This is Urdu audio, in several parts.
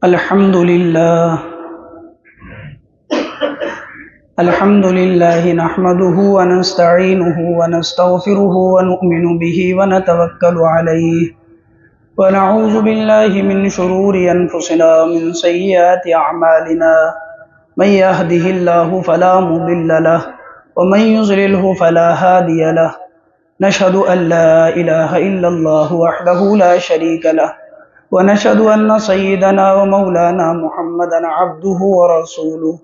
الحمد لله نحمده ونستعينه ونستغفره ونؤمن به ونتوكل عليه ونعوذ بالله من شرور أنفسنا ومن سيئات أعمالنا من يهده الله فلا مضل له ومن يضلله فلا هادي له نشهد أن لا إله إلا الله وحده لا شريك له ونشهد أن سيدنا ومولانا محمدا عبده ورسوله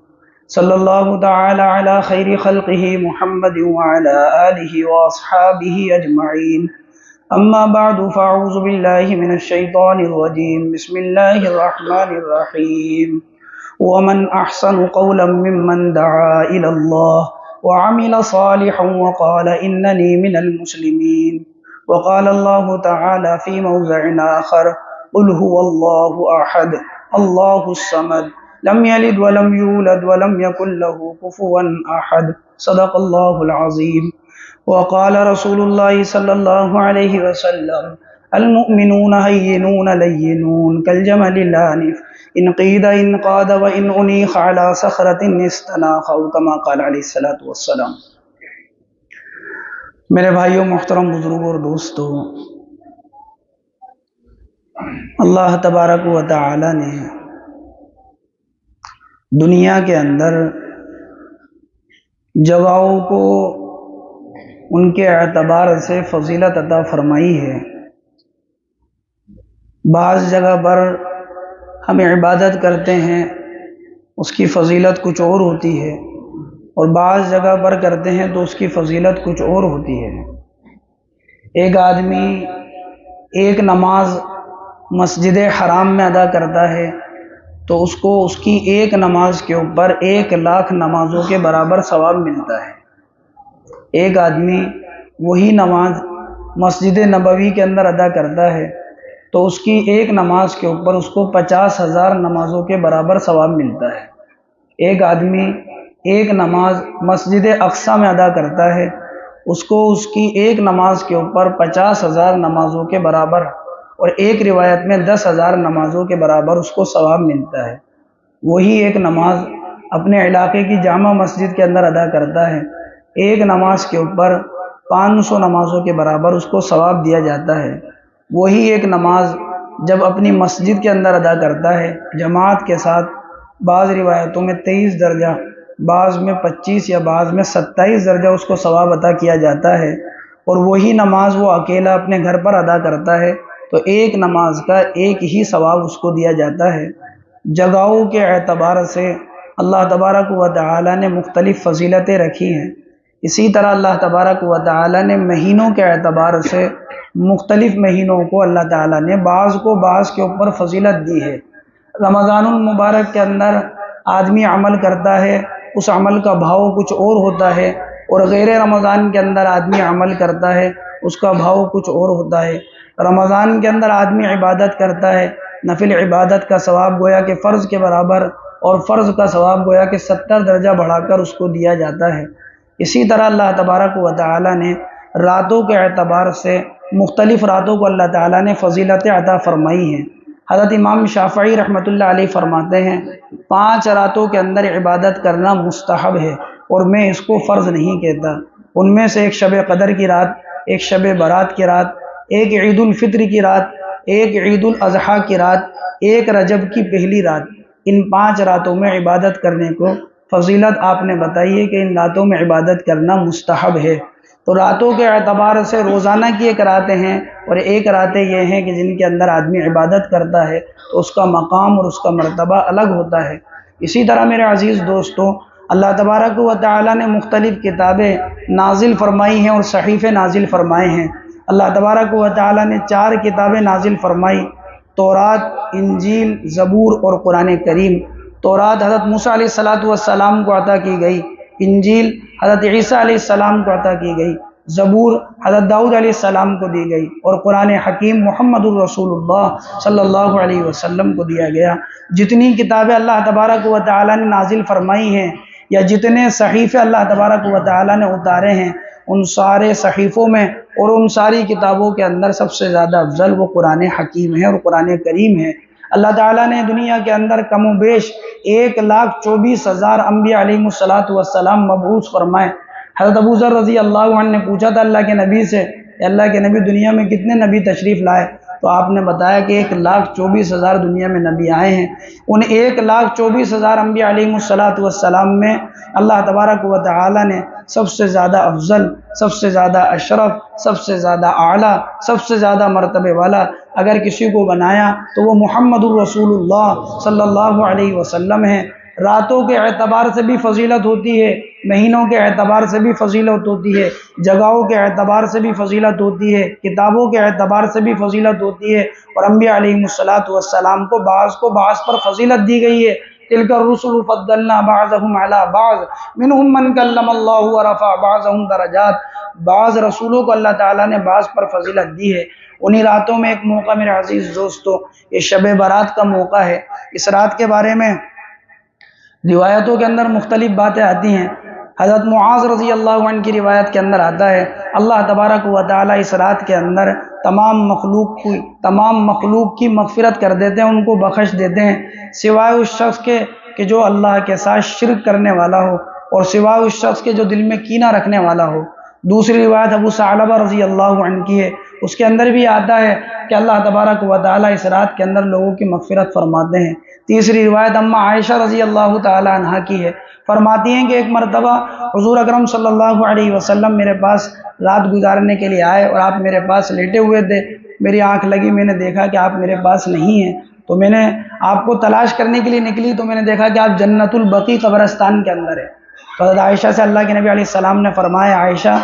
صلی اللہ تعالی علی خیر خلقہ محمد وعلی آلہ واصحابہ اجمعین اما بعد فاعوذ باللہ من الشیطان الرجیم بسم اللہ الرحمن الرحیم ومن احسن قولا ممن دعا الى اللہ وعمل صالحا وقال اننی من المسلمین وقال اللہ تعالی فی موضع آخر قل هو اللہ احد اللہ الصمد لم يلد ولم يولد ولم يكن له كفوا احد صدق الله العظيم وقال رسول الله صلى الله عليه وسلم المؤمنون هينون لينون كالجمل الآنف إن قيد إن قاد وإن أنيخ على صخرة استناخ أو كما قال عليه الصلاة والسلام۔ میرے بھائیوں، محترم بزرگوں اور دوستوں، اللہ تبارک و تعالی نے دنیا کے اندر جگہوں کو ان کے اعتبار سے فضیلت عطا فرمائی ہے۔ بعض جگہ پر ہم عبادت کرتے ہیں، اس کی فضیلت کچھ اور ہوتی ہے، اور بعض جگہ پر کرتے ہیں تو اس کی فضیلت کچھ اور ہوتی ہے۔ ایک آدمی ایک نماز مسجد حرام میں ادا کرتا ہے تو اس کو اس کی ایک نماز کے اوپر 1,00,000 نمازوں کے برابر ثواب ملتا ہے۔ ایک آدمی وہی نماز مسجد نبوی کے اندر ادا کرتا ہے تو اس کی ایک نماز کے اوپر اس کو 50,000 نمازوں کے برابر ثواب ملتا ہے۔ ایک آدمی ایک نماز مسجد اقصی میں ادا کرتا ہے، اس کو اس کی ایک نماز کے اوپر 50,000 نمازوں کے برابر، اور ایک روایت میں 10,000 نمازوں کے برابر اس کو ثواب ملتا ہے۔ وہی ایک نماز اپنے علاقے کی جامع مسجد کے اندر ادا کرتا ہے، ایک نماز کے اوپر 500 نمازوں کے برابر اس کو ثواب دیا جاتا ہے۔ وہی ایک نماز جب اپنی مسجد کے اندر ادا کرتا ہے جماعت کے ساتھ، بعض روایتوں میں 23 درجہ، بعض میں 25 یا بعض میں 27 درجہ اس کو ثواب عطا کیا جاتا ہے۔ اور وہی نماز وہ اکیلا اپنے گھر پر ادا کرتا ہے تو ایک نماز کا ایک ہی ثواب اس کو دیا جاتا ہے۔ جگہوں کے اعتبار سے اللہ تبارک و تعالی نے مختلف فضیلتیں رکھی ہیں۔ اسی طرح اللہ تبارک و تعالی نے مہینوں کے اعتبار سے مختلف مہینوں کو اللہ تعالی نے بعض کو بعض کے اوپر فضیلت دی ہے۔ رمضان المبارک کے اندر آدمی عمل کرتا ہے، اس عمل کا بھاؤ کچھ اور ہوتا ہے، اور غیر رمضان کے اندر آدمی عمل کرتا ہے، اس کا بھاؤ کچھ اور ہوتا ہے۔ رمضان کے اندر آدمی عبادت کرتا ہے، نفل عبادت کا ثواب گویا کہ فرض کے برابر، اور فرض کا ثواب گویا کہ 70 درجہ بڑھا کر اس کو دیا جاتا ہے۔ اسی طرح اللہ تبارک و تعالی نے راتوں کے اعتبار سے مختلف راتوں کو اللہ تعالی نے فضیلتیں عطا فرمائی ہیں۔ حضرت امام شافعی رحمۃ اللہ علیہ فرماتے ہیں 5 راتوں کے اندر عبادت کرنا مستحب ہے، اور میں اس کو فرض نہیں کہتا۔ ان میں سے ایک شب قدر کی رات، ایک شب برات کی رات، ایک عید الفطر کی رات، ایک عید الاضحیٰ کی رات، ایک رجب کی پہلی رات۔ ان 5 راتوں میں عبادت کرنے کو فضیلت آپ نے بتائی ہے کہ ان راتوں میں عبادت کرنا مستحب ہے۔ تو راتوں کے اعتبار سے روزانہ کی ایک راتیں ہیں، اور ایک راتیں یہ ہیں کہ جن کے اندر آدمی عبادت کرتا ہے تو اس کا مقام اور اس کا مرتبہ الگ ہوتا ہے۔ اسی طرح میرے عزیز دوستوں، اللہ تبارک و تعالی نے مختلف کتابیں نازل فرمائی ہیں اور صحیفے نازل فرمائے ہیں۔ اللہ تبارک و تعالی نے 4 کتابیں نازل فرمائی: تورات، انجیل، زبور اور قرآن کریم۔ تورات حضرت موسیٰ علیہ السلام کو عطا کی گئی، انجیل حضرت عیسیٰ علیہ السلام کو عطا کی گئی، زبور حضرت داؤد علیہ السلام کو دی گئی، اور قرآن حکیم محمد الرسول اللہ صلی اللہ علیہ وسلم کو دیا گیا۔ جتنی کتابیں اللہ تبارک و تعالی نے نازل فرمائی ہیں، یا جتنے صحیفے اللہ تبارک و تعالی نے اتارے ہیں، ان سارے صحیفوں میں اور ان ساری کتابوں کے اندر سب سے زیادہ افضل وہ قرآن حکیم ہے اور قرآن کریم ہے۔ اللہ تعالیٰ نے دنیا کے اندر کم و بیش 1,24,000 انبیاء علیہ السلام مبعوث فرمائے۔ حضرت ابو ذر رضی اللہ عنہ نے پوچھا تھا اللہ کے نبی سے، اللہ کے نبی دنیا میں کتنے نبی تشریف لائے؟ تو آپ نے بتایا کہ 1,24,000 دنیا میں نبی آئے ہیں۔ ان 1,24,000 انبیاء علیہ السلام میں اللہ تبارک و تعالی نے سب سے زیادہ افضل، سب سے زیادہ اشرف، سب سے زیادہ اعلیٰ، سب سے زیادہ مرتبے والا اگر کسی کو بنایا تو وہ محمد الرسول اللہ صلی اللہ علیہ وسلم ہے۔ راتوں کے اعتبار سے بھی فضیلت ہوتی ہے، مہینوں کے اعتبار سے بھی فضیلت ہوتی ہے، جگہوں کے اعتبار سے بھی فضیلت ہوتی ہے، کتابوں کے اعتبار سے بھی فضیلت ہوتی ہے، اور انبیاء علیہ السلام کو بعض پر فضیلت دی گئی ہے۔ تلک الرسل فضلنا بعضهم على بعض منهم من کلم اللہ ورفع بعضهم درجات۔ بعض رسولوں کو اللہ تعالیٰ نے بعض پر فضیلت دی ہے۔ انہی راتوں میں ایک موقع میرے عزیز دوستو، یہ شب برات کا موقع ہے۔ اس رات کے بارے میں روایتوں کے اندر مختلف باتیں آتی ہیں۔ حضرت معاذ رضی اللہ عنہ کی روایت کے اندر آتا ہے اللہ تبارک و تعالی اس رات کے اندر تمام مخلوق کی مغفرت کر دیتے ہیں، ان کو بخش دیتے ہیں، سوائے اس شخص کے کہ جو اللہ کے ساتھ شرک کرنے والا ہو، اور سوائے اس شخص کے جو دل میں کینہ رکھنے والا ہو۔ دوسری روایت ابو ثعلبہ رضی اللہ عنہ کی ہے، اس کے اندر بھی آتا ہے کہ اللہ تبارک و تعالی اس رات کے اندر لوگوں کی مغفرت فرماتے ہیں۔ تیسری روایت اما عائشہ رضی اللہ تعالی عنہا کی ہے، فرماتی ہیں کہ ایک مرتبہ حضور اکرم صلی اللہ علیہ وسلم میرے پاس رات گزارنے کے لیے آئے، اور آپ میرے پاس لیٹے ہوئے تھے۔ میری آنکھ لگی، میں نے دیکھا کہ آپ میرے پاس نہیں ہیں، تو میں نے آپ کو تلاش کرنے کے لیے نکلی تو میں نے دیکھا کہ آپ جنت البقیع قبرستان کے اندر ہے۔ تو حضرت عائشہ سے اللہ کے نبی علیہ السلام نے فرمایا، عائشہ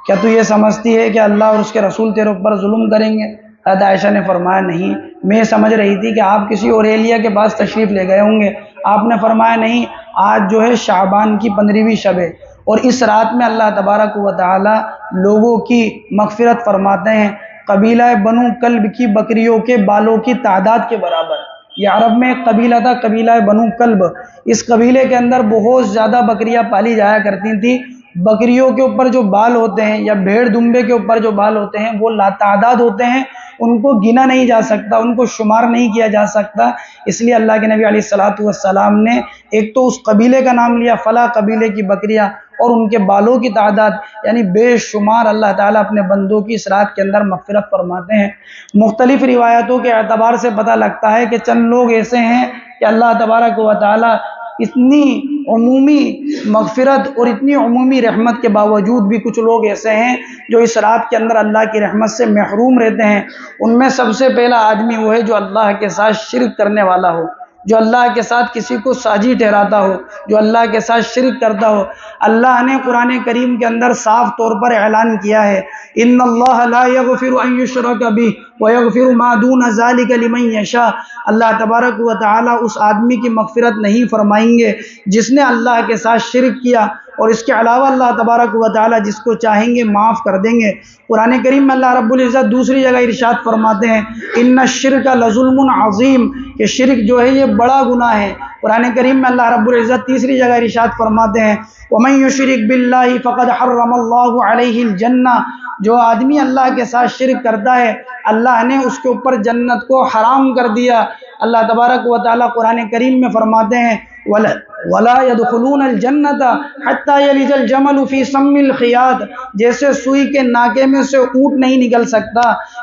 کیا تو یہ سمجھتی ہے کہ اللہ اور اس کے رسول تیرے اوپر ظلم کریں گے؟ حضرت عائشہ نے فرمایا نہیں، میں سمجھ رہی تھی کہ آپ کسی اور ایلیا کے پاس تشریف لے گئے ہوں گے۔ آپ نے فرمایا نہیں، آج جو ہے شعبان کی 15ویں شب ہے، اور اس رات میں اللہ تبارک و تعالی لوگوں کی مغفرت فرماتے ہیں قبیلہ بنو کلب کی بکریوں کے بالوں کی تعداد کے برابر۔ یہ عرب میں ایک قبیلہ تھا، قبیلہ بنو کلب۔ اس قبیلے کے اندر بہت زیادہ بکریاں پالی جایا کرتی تھیں۔ بکریوں کے اوپر جو بال ہوتے ہیں یا بھیڑ دمبے کے اوپر جو بال ہوتے ہیں وہ لاتعداد ہوتے ہیں، ان کو گنا نہیں جا سکتا، ان کو شمار نہیں کیا جا سکتا۔ اس لیے اللہ کے نبی علیہ السلام نے ایک تو اس قبیلے کا نام لیا، فلاں قبیلے کی بکریاں، اور ان کے بالوں کی تعداد یعنی بے شمار اللہ تعالیٰ اپنے بندوں کی اس رات کے اندر مغفرت فرماتے ہیں۔ مختلف روایتوں کے اعتبار سے پتہ لگتا ہے کہ چند لوگ ایسے ہیں کہ اللہ تبارک و تعالیٰ اتنی عمومی مغفرت اور اتنی عمومی رحمت کے باوجود بھی کچھ لوگ ایسے ہیں جو اس رات کے اندر اللہ کی رحمت سے محروم رہتے ہیں۔ ان میں سب سے پہلا آدمی وہ ہے جو اللہ کے ساتھ شرک کرنے والا ہو، جو اللہ کے ساتھ کسی کو ساجی ٹھہراتا ہو، جو اللہ کے ساتھ شرک کرتا ہو۔ اللہ نے قرآن کریم کے اندر صاف طور پر اعلان کیا ہے، ان اللہ لا یغفر ان یشرک بہ ویغفر ما دون ذلک لمن یشاء۔ اللہ تبارک و تعالی اس آدمی کی مغفرت نہیں فرمائیں گے جس نے اللہ کے ساتھ شرک کیا، اور اس کے علاوہ اللہ تبارک و تعالی جس کو چاہیں گے معاف کر دیں گے۔ قرآن کریم میں اللہ رب العزت دوسری جگہ ارشاد فرماتے ہیں، ان الشرک لظلم عظیم، کہ شرک جو ہے یہ بڑا گناہ ہے۔ قرآن کریم میں اللہ رب العزت تیسری جگہ ارشاد فرماتے ہیں، ومن یشرک باللہ فقد حرم اللہ علیہ الجنہ، جو آدمی اللہ کے ساتھ شرک کرتا ہے اللہ نے اس کے اوپر جنت کو حرام کر دیا۔ اللہ تبارک و تعالی قرآن کریم میں فرماتے ہیں، وَلَا يَدْخُلُونَ الْجَنَّةَ حَتَّى يَلِجَ الْجَمَلُ فِي سَمِّ الْخِيَاطِ، جیسے سوئی کے ناکے میں سے اونٹ نہیں نکل سکتا،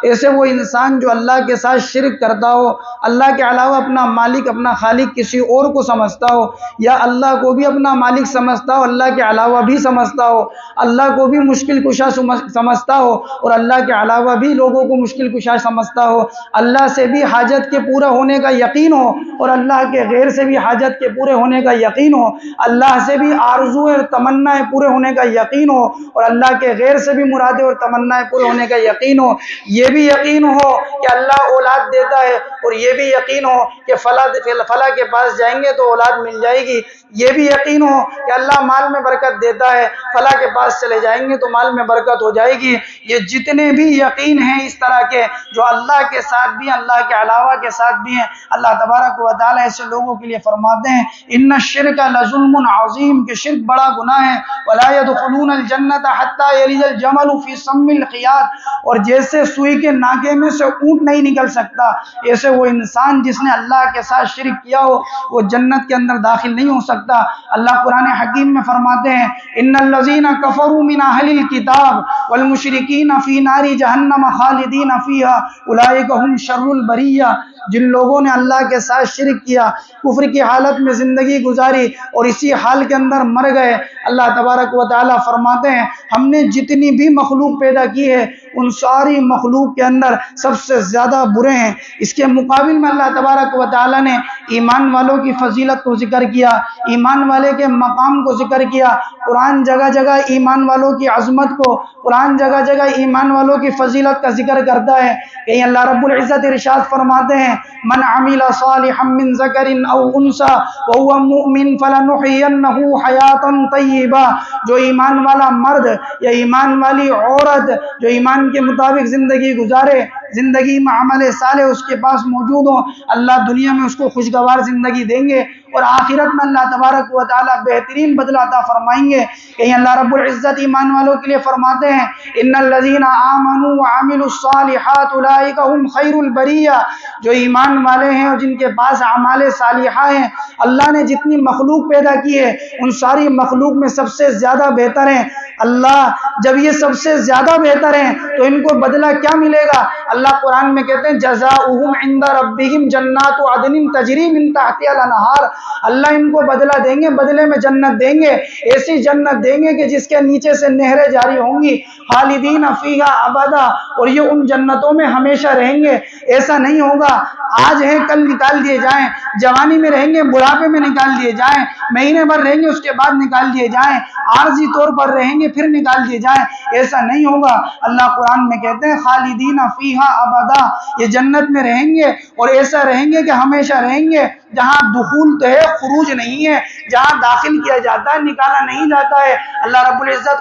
ایسے وہ انسان جو اللہ کے ساتھ شرک کرتا ہو، اللہ کے علاوہ اپنا مالک اپنا خالق کسی اور کو سمجھتا ہو، یا اللہ کو بھی اپنا مالک سمجھتا ہو اللہ کے علاوہ بھی سمجھتا ہو، اللہ کو بھی مشکل کشا سمجھتا ہو اور اللہ کے علاوہ بھی لوگوں کو مشکل کشا سمجھتا ہو، اللہ سے بھی حاجت کے پورا ہونے کا یقین ہو اور اللہ کے غیر سے بھی حاجت کے پورے ہونے کا یقین ہو، اللہ سے بھی آرزو اور تمنائیں پورے ہونے کا یقین ہو اور اللہ کے غیر سے بھی مرادیں اور تمنائیں پورے ہونے کا یقین ہو، یہ بھی یقین ہو کہ اللہ اولاد دیتا ہے، اور یہ بھی یقین ہو کہ فلاں کے پاس جائیں گے تو اولاد مل جائے گی، یہ بھی یقین ہو کہ اللہ مال میں برکت دیتا ہے، فلاں کے پاس چلے جائیں گے تو مال میں برکت ہو جائے گی۔ یہ جتنے بھی یقین ہیں اس طرح کے جو اللہ کے ساتھ بھی ہیں، اللہ کے علاوہ کے ساتھ بھی ہیں، اللہ تبارک و تعالی ایسے لوگوں کے لیے فرماتے ہیں ان الشرک لظلم عظیم، کہ شرک بڑا گناہ ہے۔ ولا يدخلون الجنت حتى يلج الجمل في سم الخياط، اور جیسے سوئی کے ناکے میں سے اونٹ نہیں نکل سکتا، ایسے وہ انسان جس نے اللہ کے ساتھ شرک کیا ہو وہ جنت کے اندر داخل نہیں ہو سکتا۔ اللہ قرآن حکیم میں فرماتے ہیں ان الذين كفروا من اهل الكتاب والمشركين في نار جہنم خالدین فيها اولئک هم شر البریہ، جن لوگوں نے اللہ کے ساتھ شرک کیا، کفر کی حالت میں زندگی گزاری اور اسی حال کے اندر مر گئے، اللہ تبارک و تعالیٰ فرماتے ہیں ہم نے جتنی بھی مخلوق پیدا کی ہے ان ساری مخلوق کے اندر سب سے زیادہ برے ہیں۔ اس کے مقابل میں اللہ تبارک و تعالیٰ نے ایمان والوں کی فضیلت کو ذکر کیا، ایمان والے کے مقام کو ذکر کیا۔ قرآن جگہ جگہ ایمان والوں کی عظمت کو، قرآن جگہ جگہ ایمان والوں کی فضیلت کا ذکر کرتا ہے۔ کہیں اللہ رب العزت ارشاد فرماتے ہیں من عمل صالحا من ذکر او انثى وهو مؤمن فلنحيينه حیاتا طیبہ، جو ایمان والا مرد یا ایمان والی عورت جو ایمان کے مطابق زندگی گزارے، زندگی میں عمل صالح اس کے پاس موجود ہو، اللہ دنیا میں اس کو خوشگوار زندگی دیں گے اور آخرت میں اللہ تبارک و تعالیٰ بہترین بدلہ عطا فرمائیں گے۔ کہیں اللہ رب العزت ایمان والوں کے لیے فرماتے ہیں ان الذین آمنوا وعملوا الصالحات اولئک هم خیر البریہ، جو ایمان والے ہیں اور جن کے پاس اعمال صالحہ ہیں، اللہ نے جتنی مخلوق پیدا کی ہے ان ساری مخلوق میں سب سے زیادہ بہتر ہیں۔ اللہ جب یہ سب سے زیادہ بہتر ہیں تو ان کو بدلہ کیا ملے گا؟ اللہ قرآن میں کہتے ہیں جزاؤہم عند ربہم جنات عدن تجری من تحتہا الانہار، اللہ ان کو بدلہ دیں گے، بدلے میں جنت دیں گے، ایسی جنت دیں گے کہ جس کے نیچے سے نہریں جاری ہوں گی، خالدین فیہا ابدا، اور یہ ان جنتوں میں ہمیشہ رہیں گے۔ ایسا نہیں ہوگا آج ہیں کل نکال دیے جائیں، جوانی میں رہیں گے بڑھاپے میں نکال دیے جائیں، مہینے بھر رہیں گے اس کے بعد نکال دیے جائیں، عارضی طور پر رہیں گے پھر نکال دیے جائیں، ایسا نہیں ہوگا۔ اللہ قرآن میں کہتے ہیں خالدین فیہا ابدا، یہ جنت میں رہیں گے اور ایسا رہیں گے کہ ہمیشہ رہیں گے، جہاں دخول تو ہے خروج نہیں ہے، جہاں داخل کیا جاتا ہے نکالا نہیں جاتا ہے۔ اللہ رب العزت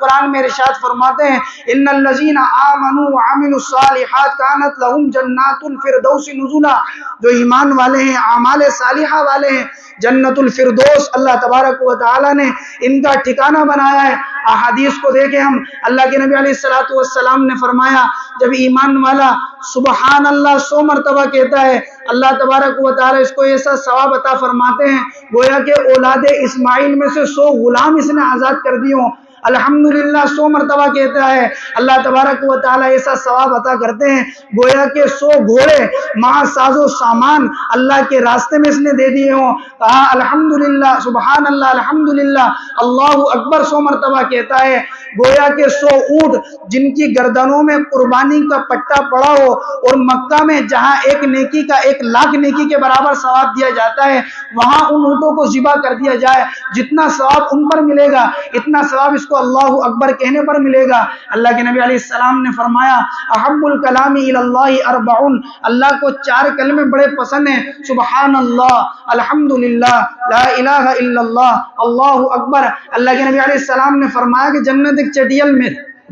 قرآن میں ارشاد فرماتے ہیں ان الذین آمنوا وعملوا الصالحات کانت لہم جنات الفردوس نزلا، جو ایمان والے ہیں اعمال صالحہ والے ہیں، جنت الفردوس اللہ تبارک و تعالی نے ان کا ٹھکانہ بنایا ہے۔ احادیث کو دیکھیں ہم، اللہ کے نبی علیہ الصلوۃ والسلام نے فرمایا جب ایمان والا سبحان اللہ 100 مرتبہ کہتا ہے اللہ تبارک و تعالی اس کو ایسا ثواب عطا فرماتے ہیں گویا کہ اولاد اسماعیل میں سے 100 غلام اس نے آزاد کر دیے ہوں۔ الحمدللہ 100 مرتبہ کہتا ہے اللہ تبارک و تعالی ایسا ثواب عطا کرتے ہیں گویا کہ 100 گھوڑے مع ساز و سامان اللہ کے راستے میں اس نے دے دیے ہوں۔ کہا الحمدللہ سبحان اللہ الحمدللہ اللہ اکبر 100 مرتبہ کہتا ہے گویا کہ 100 اونٹ جن کی گردنوں میں قربانی کا پٹا پڑا ہو، اور مکہ میں جہاں ایک نیکی کا 1,00,000 نیکی کے برابر ثواب دیا جاتا ہے وہاں ان اونٹوں کو ذبح کر دیا جائے، جتنا ثواب ان پر ملے گا اتنا ثواب اس کو اللہ اکبر کہنے پر ملے گا۔ اللہ کے نبی علیہ السلام نے فرمایا احب الکلام الی اللہ 4، اللہ کو 4 کلمے بڑے پسند ہیں، سبحان اللہ الحمدللہ لا الہ الا اللہ اللہ اکبر۔ اللہ کے نبی علیہ السلام نے فرمایا کہ جنت ایک چٹیل میں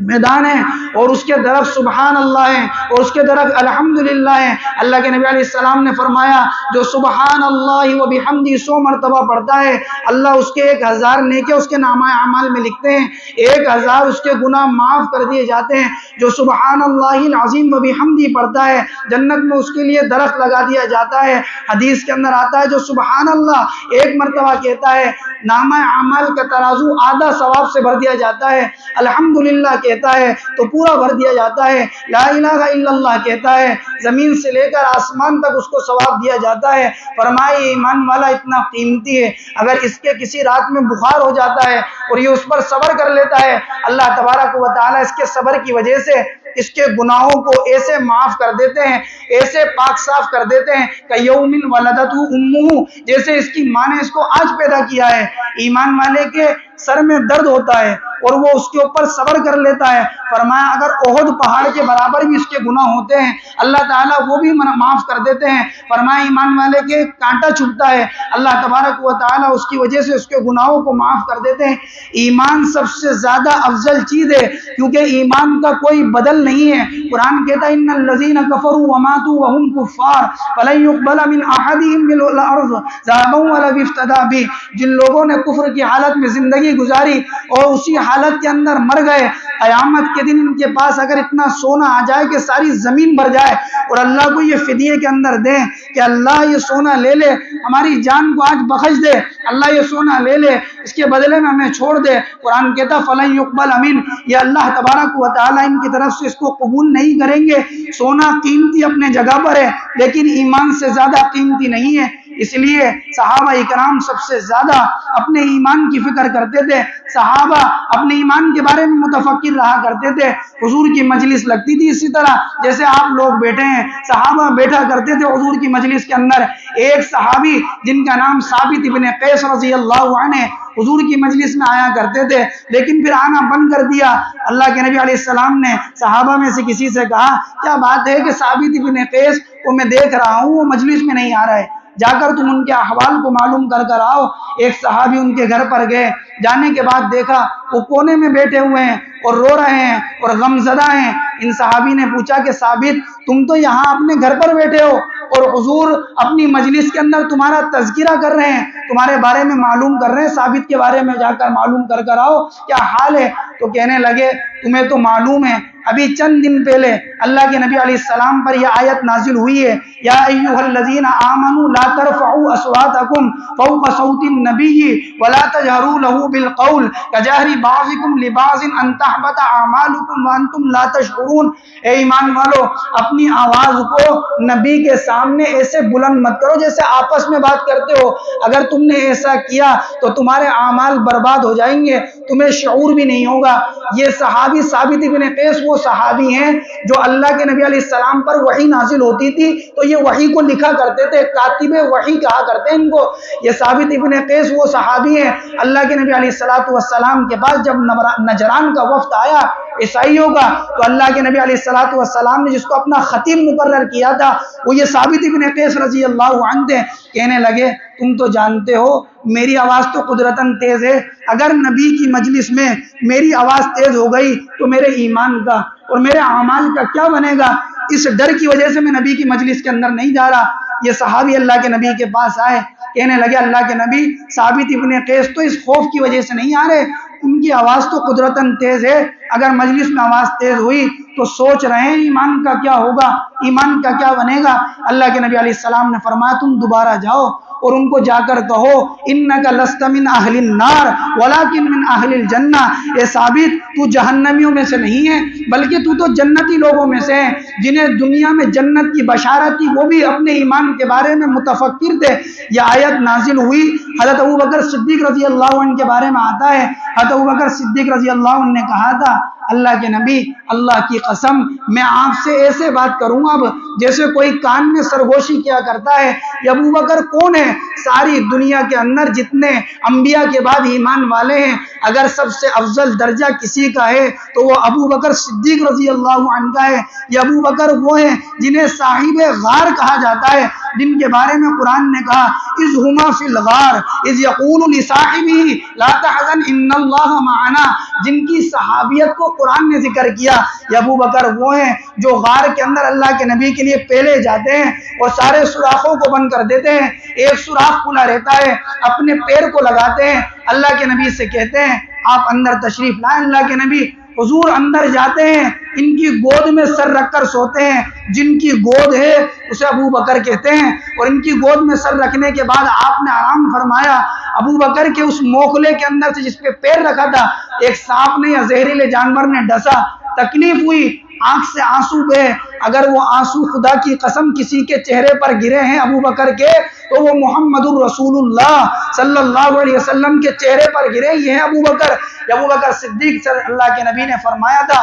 میدان ہے اور اس کے طرف سبحان اللہ ہے اور اس کے طرف الحمدللہ ہے۔ اللہ کے نبی علیہ السلام نے فرمایا جو سبحان اللہ و بحمدہ 100 مرتبہ پڑھتا ہے اللہ اس کے 1000 نیکیاں اس کے نامہ اعمال میں لکھتے ہیں، 1000 اس کے گناہ معاف کر دیے جاتے ہیں۔ جو سبحان اللہ العظیم و بحمدہ پڑھتا ہے جنت میں اس کے لیے درخت لگا دیا جاتا ہے۔ حدیث کے اندر آتا ہے جو سبحان اللہ 1 مرتبہ کہتا ہے نامہ اعمال کا ترازو آدھا ثواب سے بھر دیا جاتا ہے، الحمدللہ کہتا ہے تو پورا بھر دیا جاتا ہے، لا الہ الا اللہ کہتا ہے زمین سے لے کر آسمان تک اس کو ثواب دیا جاتا ہے۔ فرمائے ایمان والا اتنا قیمتی ہے، اگر اس کے کسی رات میں بخار ہو جاتا ہے اور یہ اس پر صبر کر لیتا ہے اللہ تبارک و تعالی اس کے صبر کی وجہ سے اس کے گناہوں کو ایسے معاف کر دیتے ہیں، ایسے پاک صاف کر دیتے ہیں کہ یوم ولدتہ امہ، جیسے اس کی ماں نے اس کو آج پیدا کیا ہے۔ ایمان والے کے سر میں درد ہوتا ہے اور وہ اس کے اوپر صبر کر لیتا ہے، فرمایا اگر احد پہاڑ کے برابر بھی اس کے گناہ ہوتے ہیں اللہ تعالیٰ وہ بھی معاف کر دیتے ہیں۔ فرمایا ایمان والے کے کانٹا چھپتا ہے، اللہ تبارک و تعالیٰ اس کی وجہ سے اس کے گناہوں کو معاف کر دیتے ہیں۔ ایمان سب سے زیادہ افضل چیز ہے کیونکہ ایمان کا کوئی بدل نہیں ہے۔ قرآن کہتا ہے ان الذین کفروا وماتوا وهم کفار فلن يقبل من احدهم ملء الارض ذهبا ولا افتدى به، جن لوگوں نے کفر کی حالت میں زندگی گزاری اور اسی حالت کے اندر مر گئے، قیامت کے دن ان کے پاس اگر اتنا سونا آ جائے کہ ساری زمین بھر جائے اور اللہ کو یہ فدیے کے اندر دیں کہ اللہ یہ سونا لے لے، ہماری جان کو آج بخش دے، اللہ یہ سونا لے لے، اس کے بدلے میں ہمیں چھوڑ دے، قرآن کہتا فلن یقبل امین، یہ اللہ تبارک و تعالیٰ ان کی طرف سے اس کو قبول نہیں کریں گے۔ سونا قیمتی اپنے جگہ پر ہے لیکن ایمان سے زیادہ قیمتی نہیں ہے، اس لیے صحابہ اکرام سب سے زیادہ اپنے ایمان کی فکر کرتے تھے، صحابہ اپنے ایمان کے بارے میں متفکر رہا کرتے تھے۔ حضور کی مجلس لگتی تھی اسی طرح جیسے آپ لوگ بیٹھے ہیں، صحابہ بیٹھا کرتے تھے حضور کی مجلس کے اندر۔ ایک صحابی جن کا نام ثابت ابن قیس رضی اللہ عنہ حضور کی مجلس میں آیا کرتے تھے لیکن پھر آنا بند کر دیا۔ اللہ کے نبی علیہ السلام نے صحابہ میں سے کسی سے کہا کیا بات ہے کہ ثابت ابن قیس کو میں دیکھ رہا ہوں وہ مجلس میں نہیں آ رہا ہے، جا کر تم ان کے احوال کو معلوم کر کر آؤ۔ ایک صحابی ان کے گھر پر گئے، جانے کے بعد دیکھا وہ کونے میں بیٹھے ہوئے ہیں اور رو رہے ہیں اور غم زدہ ہیں۔ ان صحابی نے پوچھا کہ ثابت تم تو یہاں اپنے گھر پر بیٹھے ہو اور حضور اپنی مجلس کے اندر تمہارا تذکرہ کر رہے ہیں، تمہارے بارے میں معلوم کر رہے ہیں، ثابت کے بارے میں جا کر معلوم کر کر آؤ کیا حال ہے۔ تو کہنے لگے تمہیں تو معلوم ہے ابھی چند دن پہلے اللہ کے نبی علیہ السلام پر یہ آیت نازل ہوئی ہے یا ایھا الذین آمنوا لا ترفعوا اصواتکم فوق صوت النبی ولا تجہروا له بالقول کجہر بعضکم لبعض ان تحبط اعمالکم وانتم لا تشعرون۔ اے ایمان والو اپنی آواز کو نبی کے سامنے ایسے بلند مت کرو جیسے آپس میں بات کرتے ہو، اگر تم نے ایسا کیا تو تمہارے اعمال برباد ہو جائیں گے، تمہیں شعور بھی نہیں ہوگا۔ یہ صحابی ثابت ابن قیس وہ صحابی ہیں جو اللہ کے نبی علیہ السلام پر وحی نازل ہوتی تھی تو یہ وحی کو لکھا کرتے تھے، کاتب وحی کہا کرتے ہیں ان کو۔ یہ ثابت ابن قیس وہ صحابی ہیں اللہ کے نبی علیہ السلام کے پاس جب نجران کا وفد آیا عیسائیوں کا تو اللہ کے نبی علیہ السلام نے جس کو اپنا خطیب مقرر کیا تھا وہ یہ ثابت ابن قیس رضی اللہ عنہ تھے۔ کہنے لگے تم تو جانتے ہو میری آواز تو قدرتاً تیز ہے، اگر نبی کی مجلس میں میری آواز تیز ہو گئی تو میرے ایمان کا اور میرے اعمال کا کیا بنے گا، اس ڈر کی وجہ سے میں نبی کی مجلس کے اندر نہیں جا رہا۔ یہ صحابی اللہ کے نبی کے پاس آئے، کہنے لگے اللہ کے نبی ثابت ابن قیس تو اس خوف کی وجہ سے نہیں آ رہے، ان کی آواز تو قدرتاً تیز ہے، اگر مجلس میں آواز تیز ہوئی تو سوچ رہے ہیں ایمان کا کیا ہوگا، ایمان کا کیا بنے گا۔ اللہ کے نبی علیہ السلام نے فرمایا تم دوبارہ جاؤ اور ان کو جا کر کہو انک لست من اہل النار ولکن من اہل الجنہ، اے ثابت تو جہنمیوں میں سے نہیں ہے بلکہ تو تو جنتی لوگوں میں سے ہے، جنہیں دنیا میں جنت کی بشارت تھی وہ بھی اپنے ایمان کے بارے میں متفکر تھے۔ یہ آیت نازل ہوئی حضرت ابوبکر صدیق رضی اللہ عنہ کے بارے میں آتا ہے، حضرت ابوبکر صدیق رضی اللہ عنہ نے کہا تھا اللہ کے نبی اللہ کی قسم میں آپ سے ایسے بات کروں اب جیسے کوئی کان میں سرگوشی کیا کرتا ہے۔ یہ ابوبکر کون ہے؟ ساری دنیا کے اندر جتنے انبیاء کے بعد ایمان والے ہیں اگر سب سے افضل درجہ کسی کا ہے تو وہ ابوبکر صدیق رضی اللہ عنہ کا ہے۔ یہ ابوبکر وہ ہیں جنہیں صاحب غار کہا جاتا ہے، جن کے بارے میں قرآن نے کہا اذ ہما فی الغار اذ یقول لصاحبہ لا تحزن ان اللہ معنا، جن کی صحابیت کو قرآن نے ذکر کیا۔ یہ ابوبکر وہ ہیں جو غار کے اندر اللہ کے نبی کے لیے پہلے جاتے ہیں اور سارے سوراخوں کو بند کر دیتے ہیں، ایک سوراخ کھلا رہتا ہے، اپنے پیر کو لگاتے ہیں، اللہ کے نبی سے کہتے ہیں آپ اندر تشریف لائیں۔ اللہ کے نبی حضور اندر جاتے ہیں، ان کی گود میں سر رکھ کر سوتے ہیں، جن کی گود ہے اسے ابوبکر کہتے ہیں، اور ان کی گود میں سر رکھنے کے بعد آپ نے آرام فرمایا۔ ابوبکر کے اس موکلے کے اندر سے جس پہ پیر رکھا تھا ایک سانپ نے یا زہریلے جانور نے ڈسا، تکلیف ہوئی، آنکھ سے آنسو بہے، اگر وہ آنسو خدا کی قسم کسی کے چہرے پر گرے ہیں ابوبکر کے تو وہ محمد الرسول اللہ صلی اللہ علیہ وسلم کے چہرے پر گرے، یہ ہے ابوبکر۔ ابوبکر صدیق سے اللہ کے نبی نے فرمایا تھا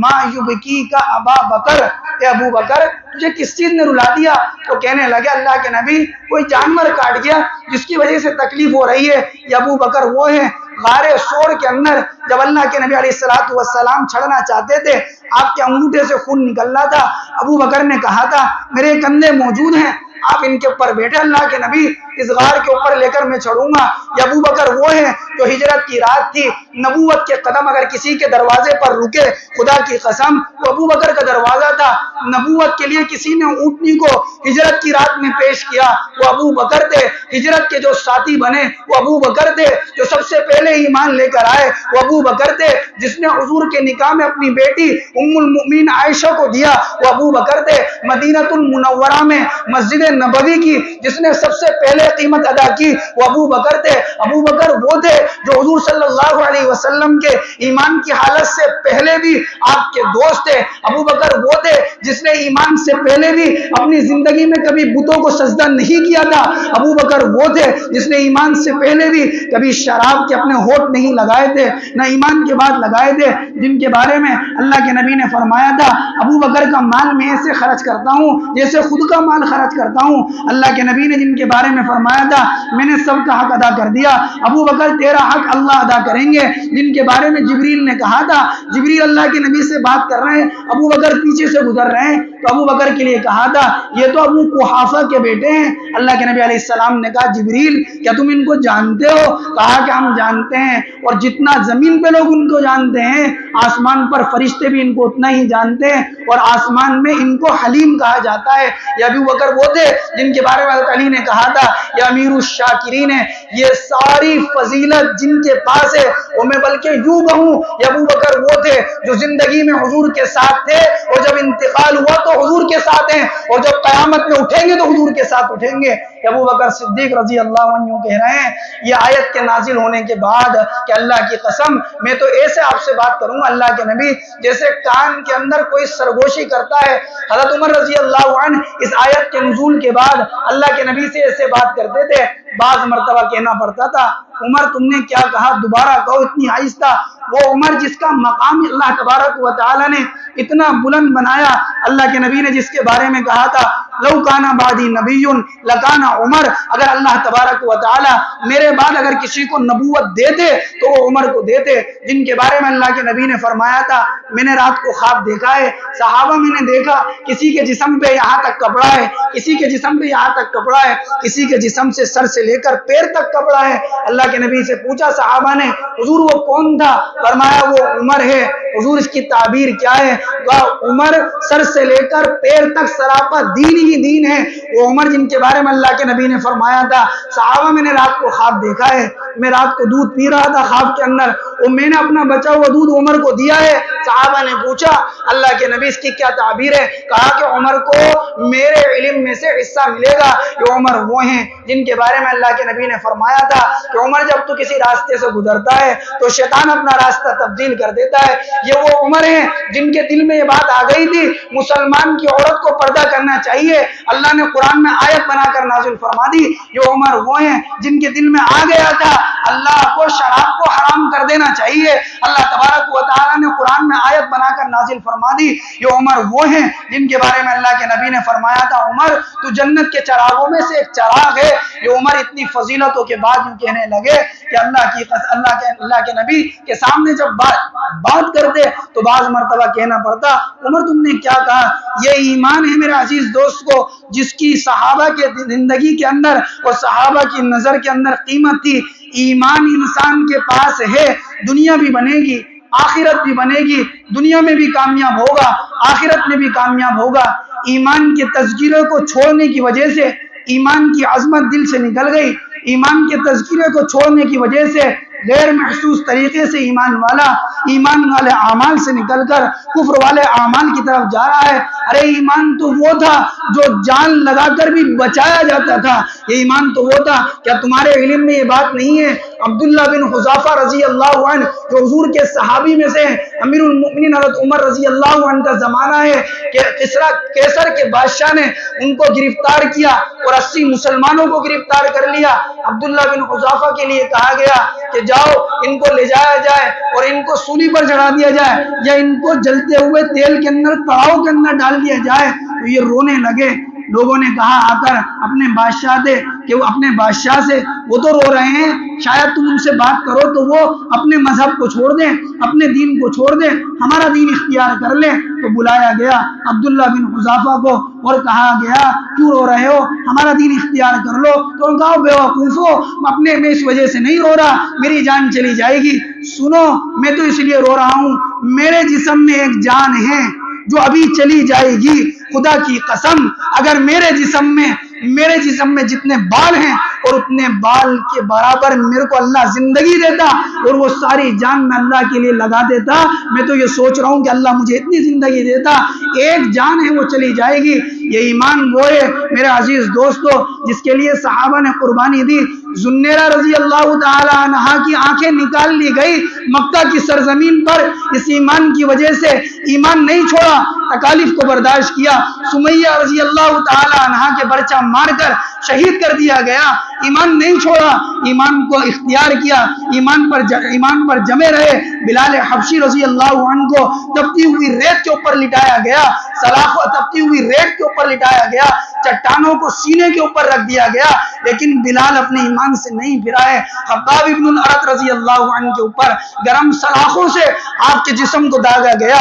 ما یبکی کا ابا بکر، اے ابوبکر تجھے کس چیز نے رلا دیا؟ تو کہنے لگے اللہ کے نبی کوئی جانور کاٹ گیا جس کی وجہ سے تکلیف ہو رہی ہے۔ یہ ابوبکر وہ ہیں غار سور کے اندر جب اللہ کے نبی علیہ السلام چھڑنا چاہتے تھے، آپ کے انگوٹھے سے خون نکل رہا تھا، ابو بکر نے کہا تھا میرے کندھے موجود ہیں، آپ ان کے اوپر بیٹھے، اللہ کے نبی اس غار کے اوپر لے کر میں چڑھوں گا۔ یہ ابو بکر وہ ہیں جو ہجرت کی رات تھی، نبوت کے قدم اگر کسی کے دروازے پر رکے، خدا کی قسم وہ ابو بکر کا دروازہ تھا۔ نبوت کے لیے کسی نے اونٹنی کو ہجرت کی رات میں پیش کیا، وہ ابو بکر تھے۔ ہجرت کے جو ساتھی بنے وہ ابو بکر تھے۔ جو سب سے پہلے ایمان لے کر آئے وہ ابو بکر تھے۔ جس نے حضور کے نکاح میں اپنی بیٹی ام المؤمنین عائشہ کو دیا وہ ابو بکر تھے۔ مدینہ المنورہ میں مسجد نبوی کی جس نے سب سے پہلے قیمت ادا کی وہ ابو بکر تھے۔ ابو بکر وہ تھے جو حضور صلی اللہ علیہ وسلم کے ایمان کی حالت سے پہلے بھی آپ کے دوست تھے۔ ابو بکر وہ تھے جس نے ایمان سے پہلے بھی اپنی زندگی میں کبھی بتوں کو سجدہ نہیں کیا تھا۔ ابو بکر وہ تھے جس نے ایمان سے پہلے بھی کبھی شراب کے اپنے ہونٹ نہیں لگائے تھے، نہ ایمان کے بعد لگائے تھے، جن کے بارے میں اللہ کے نبی نے فرمایا تھا ابو بکر کا مال میں ایسے خرچ کرتا ہوں جیسے خود کا مال خرچ کرتا ہوں۔ اللہ کے نبی نے جن کے بارے میں فرمایا تھا میں نے سب کا حق ادا کر دیا، ابو بکر تیرا حق اللہ ادا کریں گے۔ جن کے بارے میں جبریل نے کہا تھا، جبریل اللہ کے نبی سے بات کر رہے ہیں، ابو بکر پیچھے سے گزر رہے ہیں، تو ابو بکر کے لیے کہا تھا یہ تو ابو قحافہ کے بیٹے ہیں۔ اللہ کے نبی علیہ السلام نے کہا جبریل کیا تم ان کو جانتے ہو؟ کہا کہ ہم جانتے ہیں، اور جتنا زمین پہ لوگ ان کو جانتے ہیں آسمان پر فرشتے بھی ان کو اتنا ہی جانتے ہیں، اور آسمان میں ان کو حلیم کہا جاتا ہے۔ یہ ابو بکر وہ تھے جن کے بارے میں حضرت علی نے کہا تھا یہ امیر الشاکرین ہے، یہ ساری فضیلت جن کے پاس ہے، اور میں بلکہ یوں کہوں یہ ابو بکر وہ تھے جو زندگی میں حضور کے ساتھ تھے، اور جب انتقال ہوا تو حضور کے ساتھ ہیں، اور جب قیامت میں اٹھیں گے تو حضور کے ساتھ اٹھیں گے۔ ابو بکر صدیق رضی اللہ عنہ کہہ رہے ہیں یہ آیت کے نازل ہونے کے بعد کہ اللہ کی قسم میں تو ایسے آپ سے بات کروں گا اللہ کے نبی جیسے کان کے اندر کوئی سرگوشی کرتا ہے۔ حضرت عمر رضی اللہ عنہ اس آیت کے نزول کے بعد اللہ کے نبی سے ایسے بات کرتے تھے، بعض مرتبہ کہنا پڑتا تھا عمر تم نے کیا کہا، دوبارہ کہو اتنی آہستہ۔ وہ عمر جس کا مقام اللہ تبارک و تعالی نے اتنا بلند بنایا، اللہ کے نبی نے جس کے بارے میں کہا تھا لو کان بعدی نبی لکان عمر، اگر اللہ تبارک و تعالی میرے بعد اگر کسی کو نبوت دیتے تو وہ عمر کو دیتے، جن کے بارے میں اللہ کے نبی نے فرمایا تھا میں نے رات کو خواب دیکھا ہے، صحابہ میں نے دیکھا کسی کے جسم پہ یہاں تک کپڑا ہے، کسی کے جسم پہ یہاں تک کپڑا ہے، کسی کے جسم سے سر سے لے کر پیر تک کپڑا ہے۔ اللہ کے نبی سے پوچھا صحابہ نے حضور وہ کون تھا؟ فرمایا وہ عمر ہے۔ حضور اس کی تعبیر کیا ہے؟ عمر سر سے لے کر پیر تک سراپا دین ہی دین ہے، وہ عمر جن کے بارے میں اللہ کے نبی نے فرمایا تھا صحابہ میں نے رات کو خواب دیکھا ہے، میں رات کو دودھ پی رہا تھا خواب کے اندر، اور میں نے اپنا بچا ہوا دودھ عمر کو دیا ہے۔ صحابہ نے پوچھا اللہ کے نبی اس کی کیا تعبیر ہے؟ کہا کہ عمر کو میرے علم میں سے حصہ ملے گا۔ یہ عمر وہ ہیں جن کے بارے میں اللہ کے نبی نے فرمایا تھا کہ عمر جب تو کسی راستے سے گزرتا ہے تو شیطان اپنا راستہ تبدیل کر دیتا ہے۔ یہ وہ عمر ہیں جن کے دل میں یہ بات آ گئی تھی مسلمان کی عورت کو پردہ کرنا چاہیے، اللہ نے قرآن میں آیت بنا کر نازل فرما دی۔ یہ عمر وہ ہیں جن کے دل میں آ گیا تھا اللہ کو شراب کو حرام کر دینا چاہیے، اللہ تبارک و تعالیٰ نے قرآن میں آیت بنا کر نازل فرما دی۔ یہ عمر وہ ہیں جن کے بارے میں اللہ کے نبی نے فرمایا تھا عمر تو جنت کے چراغوں میں سے ایک چراغ ہے۔ یہ عمر اتنی فضیلتوں کے بعد یوں کہنے لگے کہ اللہ کے نبی کے سامنے جب بات کرتے تو بعض مرتبہ کہنا پڑتا عمر تم نے کیا کہا؟ یہ ایمان ہے میرے عزیز دوست کو جس کی صحابہ کے زندگی کے اندر اور صحابہ کی نظر کے اندر قیمت تھی۔ ایمان انسان کے پاس ہے، دنیا بھی بنے گی، آخرت بھی بنے گی، دنیا میں بھی کامیاب ہوگا، آخرت میں بھی کامیاب ہوگا۔ ایمان کے تذکرے کو چھوڑنے کی وجہ سے ایمان کی عظمت دل سے نکل گئی، ایمان کے تذکرے کو چھوڑنے کی وجہ سے غیر محسوس طریقے سے ایمان والے اعمال سے نکل کر کفر والے اعمال کی طرف جا رہا ہے۔ ارے ایمان تو وہ تھا جو جان لگا کر بھی بچایا جاتا تھا، یہ ایمان تو وہ تھا۔ کیا تمہارے علم میں یہ بات نہیں ہے عبداللہ بن حذافہ رضی اللہ عنہ جو حضور کے صحابی میں سے امیر المؤمنین حضرت عمر رضی اللہ عنہ کا زمانہ ہے کہ کیسر کے بادشاہ نے ان کو گرفتار کیا اور 80 مسلمانوں کو گرفتار کر لیا۔ عبداللہ بن حذافہ کے لیے کہا گیا کہ جاؤ ان کو لے جایا جائے اور ان کو سولی پر چڑھا دیا جائے یا ان کو جلتے ہوئے تیل کے اندر کڑاہوں کے اندر ڈال دیا جائے، تو یہ رونے لگے۔ لوگوں نے کہا آ کر اپنے بادشاہ سے کہ وہ اپنے بادشاہ سے وہ تو رو رہے ہیں، شاید تم ان سے بات کرو تو وہ اپنے مذہب کو چھوڑ دیں، اپنے دین کو چھوڑ دیں، ہمارا دین اختیار کر لیں۔ تو بلایا گیا عبداللہ بن حذافہ کو اور کہا گیا کیوں رو رہے ہو، ہمارا دین اختیار کر لو۔ تو ان کہا بے وقوفو، میں اس وجہ سے نہیں رو رہا، میری جان چلی جائے گی۔ سنو، میں تو اس لیے رو رہا ہوں، میرے جسم میں ایک جان ہے جو ابھی چلی جائے گی، خدا کی قسم اگر میرے جسم میں جتنے بال ہیں اور اتنے بال کے برابر میرے کو اللہ زندگی دیتا اور وہ ساری جان میں اللہ کے لیے لگا دیتا، میں تو یہ سوچ رہا ہوں کہ اللہ مجھے اتنی زندگی دیتا، ایک جان ہے وہ چلی جائے گی۔ یہ ایمان وہ ہے میرے عزیز دوستو جس کے لیے صحابہ نے قربانی دی۔ ذوالنورین رضی اللہ تعالی عنہ کی آنکھیں نکال لی گئی مکہ کی سرزمین پر، اس ایمان کی وجہ سے ایمان نہیں چھوڑا، تکالیف کو برداشت کیا۔ سمیہ رضی اللہ تعالی عنہ کے برچہ مار کر شہید کر دیا گیا، ایمان نہیں چھوڑا، ایمان کو اختیار کیا، ایمان پر جمے رہے۔ بلال حبشی رضی اللہ عنہ کو تپتی ہوئی ریت کے اوپر لٹایا گیا، تپتی ہوئی ریت کے اوپر لٹایا گیا، چٹانوں کو سینے کے اوپر رکھ دیا گیا، لیکن بلال اپنے ایمان سے نہیں پھرا ہے۔ خباب ابن الارت رضی اللہ عنہ کے اوپر گرم سلاخوں سے آپ کے جسم کو داغا گیا،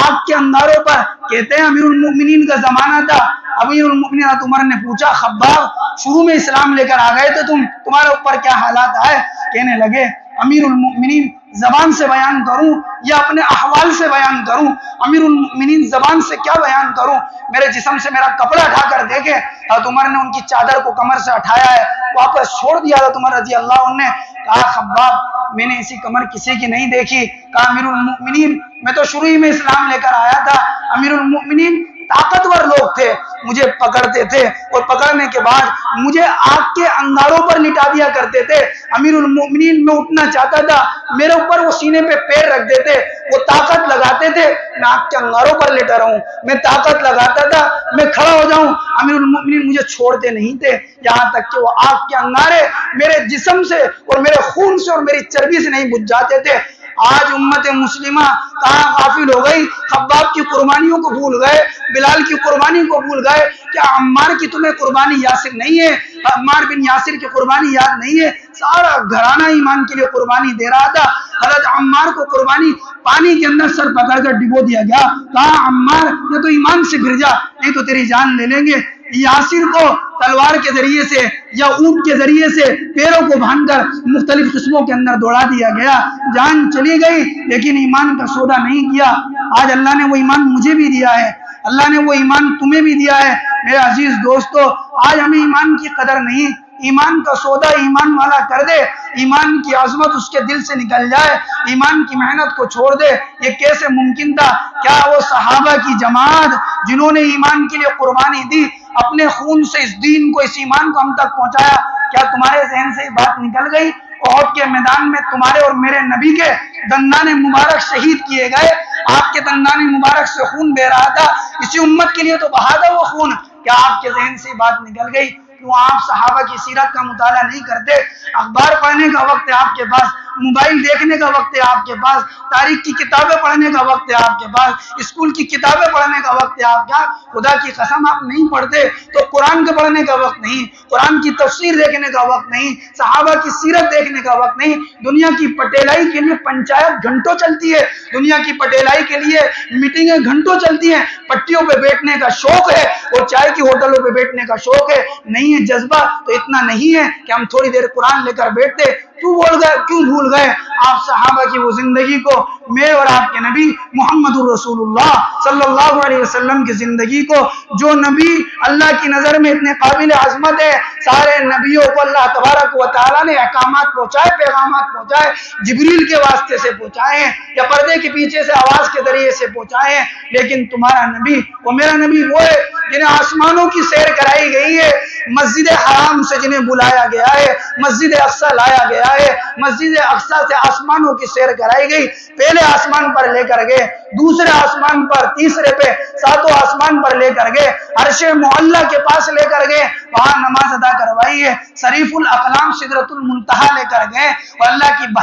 آپ کے انداروں پر۔ کہتے ہیں امیر المؤمنین کا زمانہ تھا، امیر المؤمنین عمر نے پوچھا خباب شروع میں اسلام لے کر آ گئے تو تمہارے اوپر کیا حالات آئے؟ کہنے لگے امیر المؤمنین زبان سے بیان کروں یا اپنے احوال سے بیان کروں؟ امیر المؤمنین زبان سے کیا بیان کروں، میرے جسم سے میرا کپڑا اٹھا کر دیکھیں۔ حضرت عمر نے ان کی چادر کو کمر سے اٹھایا ہے، واپس چھوڑ دیا۔ حضرت عمر رضی اللہ عنہ نے کہا خباب میں نے ایسی کمر کسی کی نہیں دیکھی۔ کہا امیر المؤمنین میں تو شروع ہی میں اسلام لے کر آیا تھا، امیر المؤمنین طاقتور لوگ تھے، مجھے پکڑتے تھے اور پکڑنے کے بعد مجھے آگ کے انگاروں پر لٹا دیا کرتے تھے۔ امیر المؤمنین میں اٹھنا چاہتا تھا، میرے اوپر وہ سینے پہ پیر رکھ دیتے، وہ طاقت لگاتے تھے میں آگ کے انگاروں پر لیٹا رہوں، میں طاقت لگاتا تھا میں کھڑا ہو جاؤں، امیر المؤمنین مجھے چھوڑتے نہیں تھے یہاں تک کہ وہ آگ کے انگارے میرے جسم سے اور میرے خون سے اور میری چربی سے نہیں بجھ جاتے تھے۔ آج امت مسلمہ کہاں غافل ہو گئی، خباب کی قربانیوں کو بھول گئے، بلال کی قربانی کو بھول گئے۔ کیا عمار کی تمہیں قربانی یاسر نہیں ہے؟ عمار بن یاسر کی قربانی یاد نہیں ہے؟ سارا گھرانہ ایمان کے لیے قربانی دے رہا تھا، حضرت عمار کو قربانی پانی کے اندر سر پکڑ کر ڈبو دیا گیا۔ کہا عمار یہ تو ایمان سے گر جا نہیں تو تیری جان لے لیں گے۔ یاسر کو تلوار کے ذریعے سے یا اونٹ کے ذریعے سے پیروں کو باندھ کر مختلف قسموں کے اندر دوڑا دیا گیا، جان چلی گئی لیکن ایمان کا سودا نہیں کیا۔ آج اللہ نے وہ ایمان مجھے بھی دیا ہے، اللہ نے وہ ایمان تمہیں بھی دیا ہے میرے عزیز دوستو۔ آج ہمیں ایمان کی قدر نہیں، ایمان کا سودا ایمان والا کر دے، ایمان کی عظمت اس کے دل سے نکل جائے، ایمان کی محنت کو چھوڑ دے۔ یہ کیسے ممکن تھا؟ کیا وہ صحابہ کی جماعت جنہوں نے ایمان کے لیے قربانی دی، اپنے خون سے اس دین کو، اس ایمان کو ہم تک پہنچایا، کیا تمہارے ذہن سے یہ بات نکل گئی؟ احد کے میدان میں تمہارے اور میرے نبی کے دندان مبارک شہید کیے گئے، آپ کے دندان مبارک سے خون بہ رہا تھا، اسی امت کے لیے تو بہا تھا وہ خون۔ کیا آپ کے ذہن سے بات نکل گئی؟ کیوں آپ صحابہ کی سیرت کا مطالعہ نہیں کرتے؟ اخبار پڑھنے کا وقت ہے آپ کے پاس، موبائل دیکھنے کا وقت ہے آپ کے پاس، تاریخ کی کتابیں پڑھنے کا وقت ہے آپ کے پاس، اسکول کی کتابیں پڑھنے کا وقت ہے آپ کا، خدا کی قسم آپ نہیں پڑھتے تو قرآن کے پڑھنے کا وقت نہیں، قرآن کی تفسیر دیکھنے کا وقت نہیں، صحابہ کی سیرت دیکھنے کا وقت نہیں۔ دنیا کی پٹیلائی کے لیے پنچایت گھنٹوں چلتی ہے، دنیا کی پٹیلائی کے لیے میٹنگیں گھنٹوں چلتی ہیں، پٹیوں پہ بیٹھنے کا شوق ہے اور چائے کی ہوٹلوں پہ بیٹھنے کا شوق ہے، نہیں ہے جذبہ تو اتنا نہیں ہے کہ ہم تھوڑی دیر قرآن لے کر بیٹھتے۔ کیوں بھول گئے آپ صحابہ کی وہ زندگی کو، میرے اور آپ کے نبی محمد الرسول اللہ صلی اللہ علیہ وسلم کی زندگی کو، جو نبی اللہ کی نظر میں اتنے قابل عظمت ہے۔ سارے نبیوں کو اللہ تبارک و تعالیٰ نے احکامات پہنچائے، پیغامات پہنچائے، جبریل کے واسطے سے پہنچائے ہیں یا پردے کے پیچھے سے آواز کے ذریعے سے پہنچائے ہیں، لیکن تمہارا نبی وہ میرا نبی وہ ہے جنہیں آسمانوں کی سیر کرائی گئی ہے، مسجد حرام سے جنہیں بلایا گیا ہے، مسجد اقصی لایا گیا ہے، مسجد اقصی سے آسمانوں کی سیر کرائی گئی، پہلے آسمان پر لے کر گئے، دوسرے آسمان پر، تیسرے پہ، ساتوں آسمان پر لے کر گئے، عرش معلی کے پاس لے کر گئے، وہاں نماز ادا کروائی ہے، شریف الاقلام سدرۃ المنتہا لے کر گئے اور اللہ کی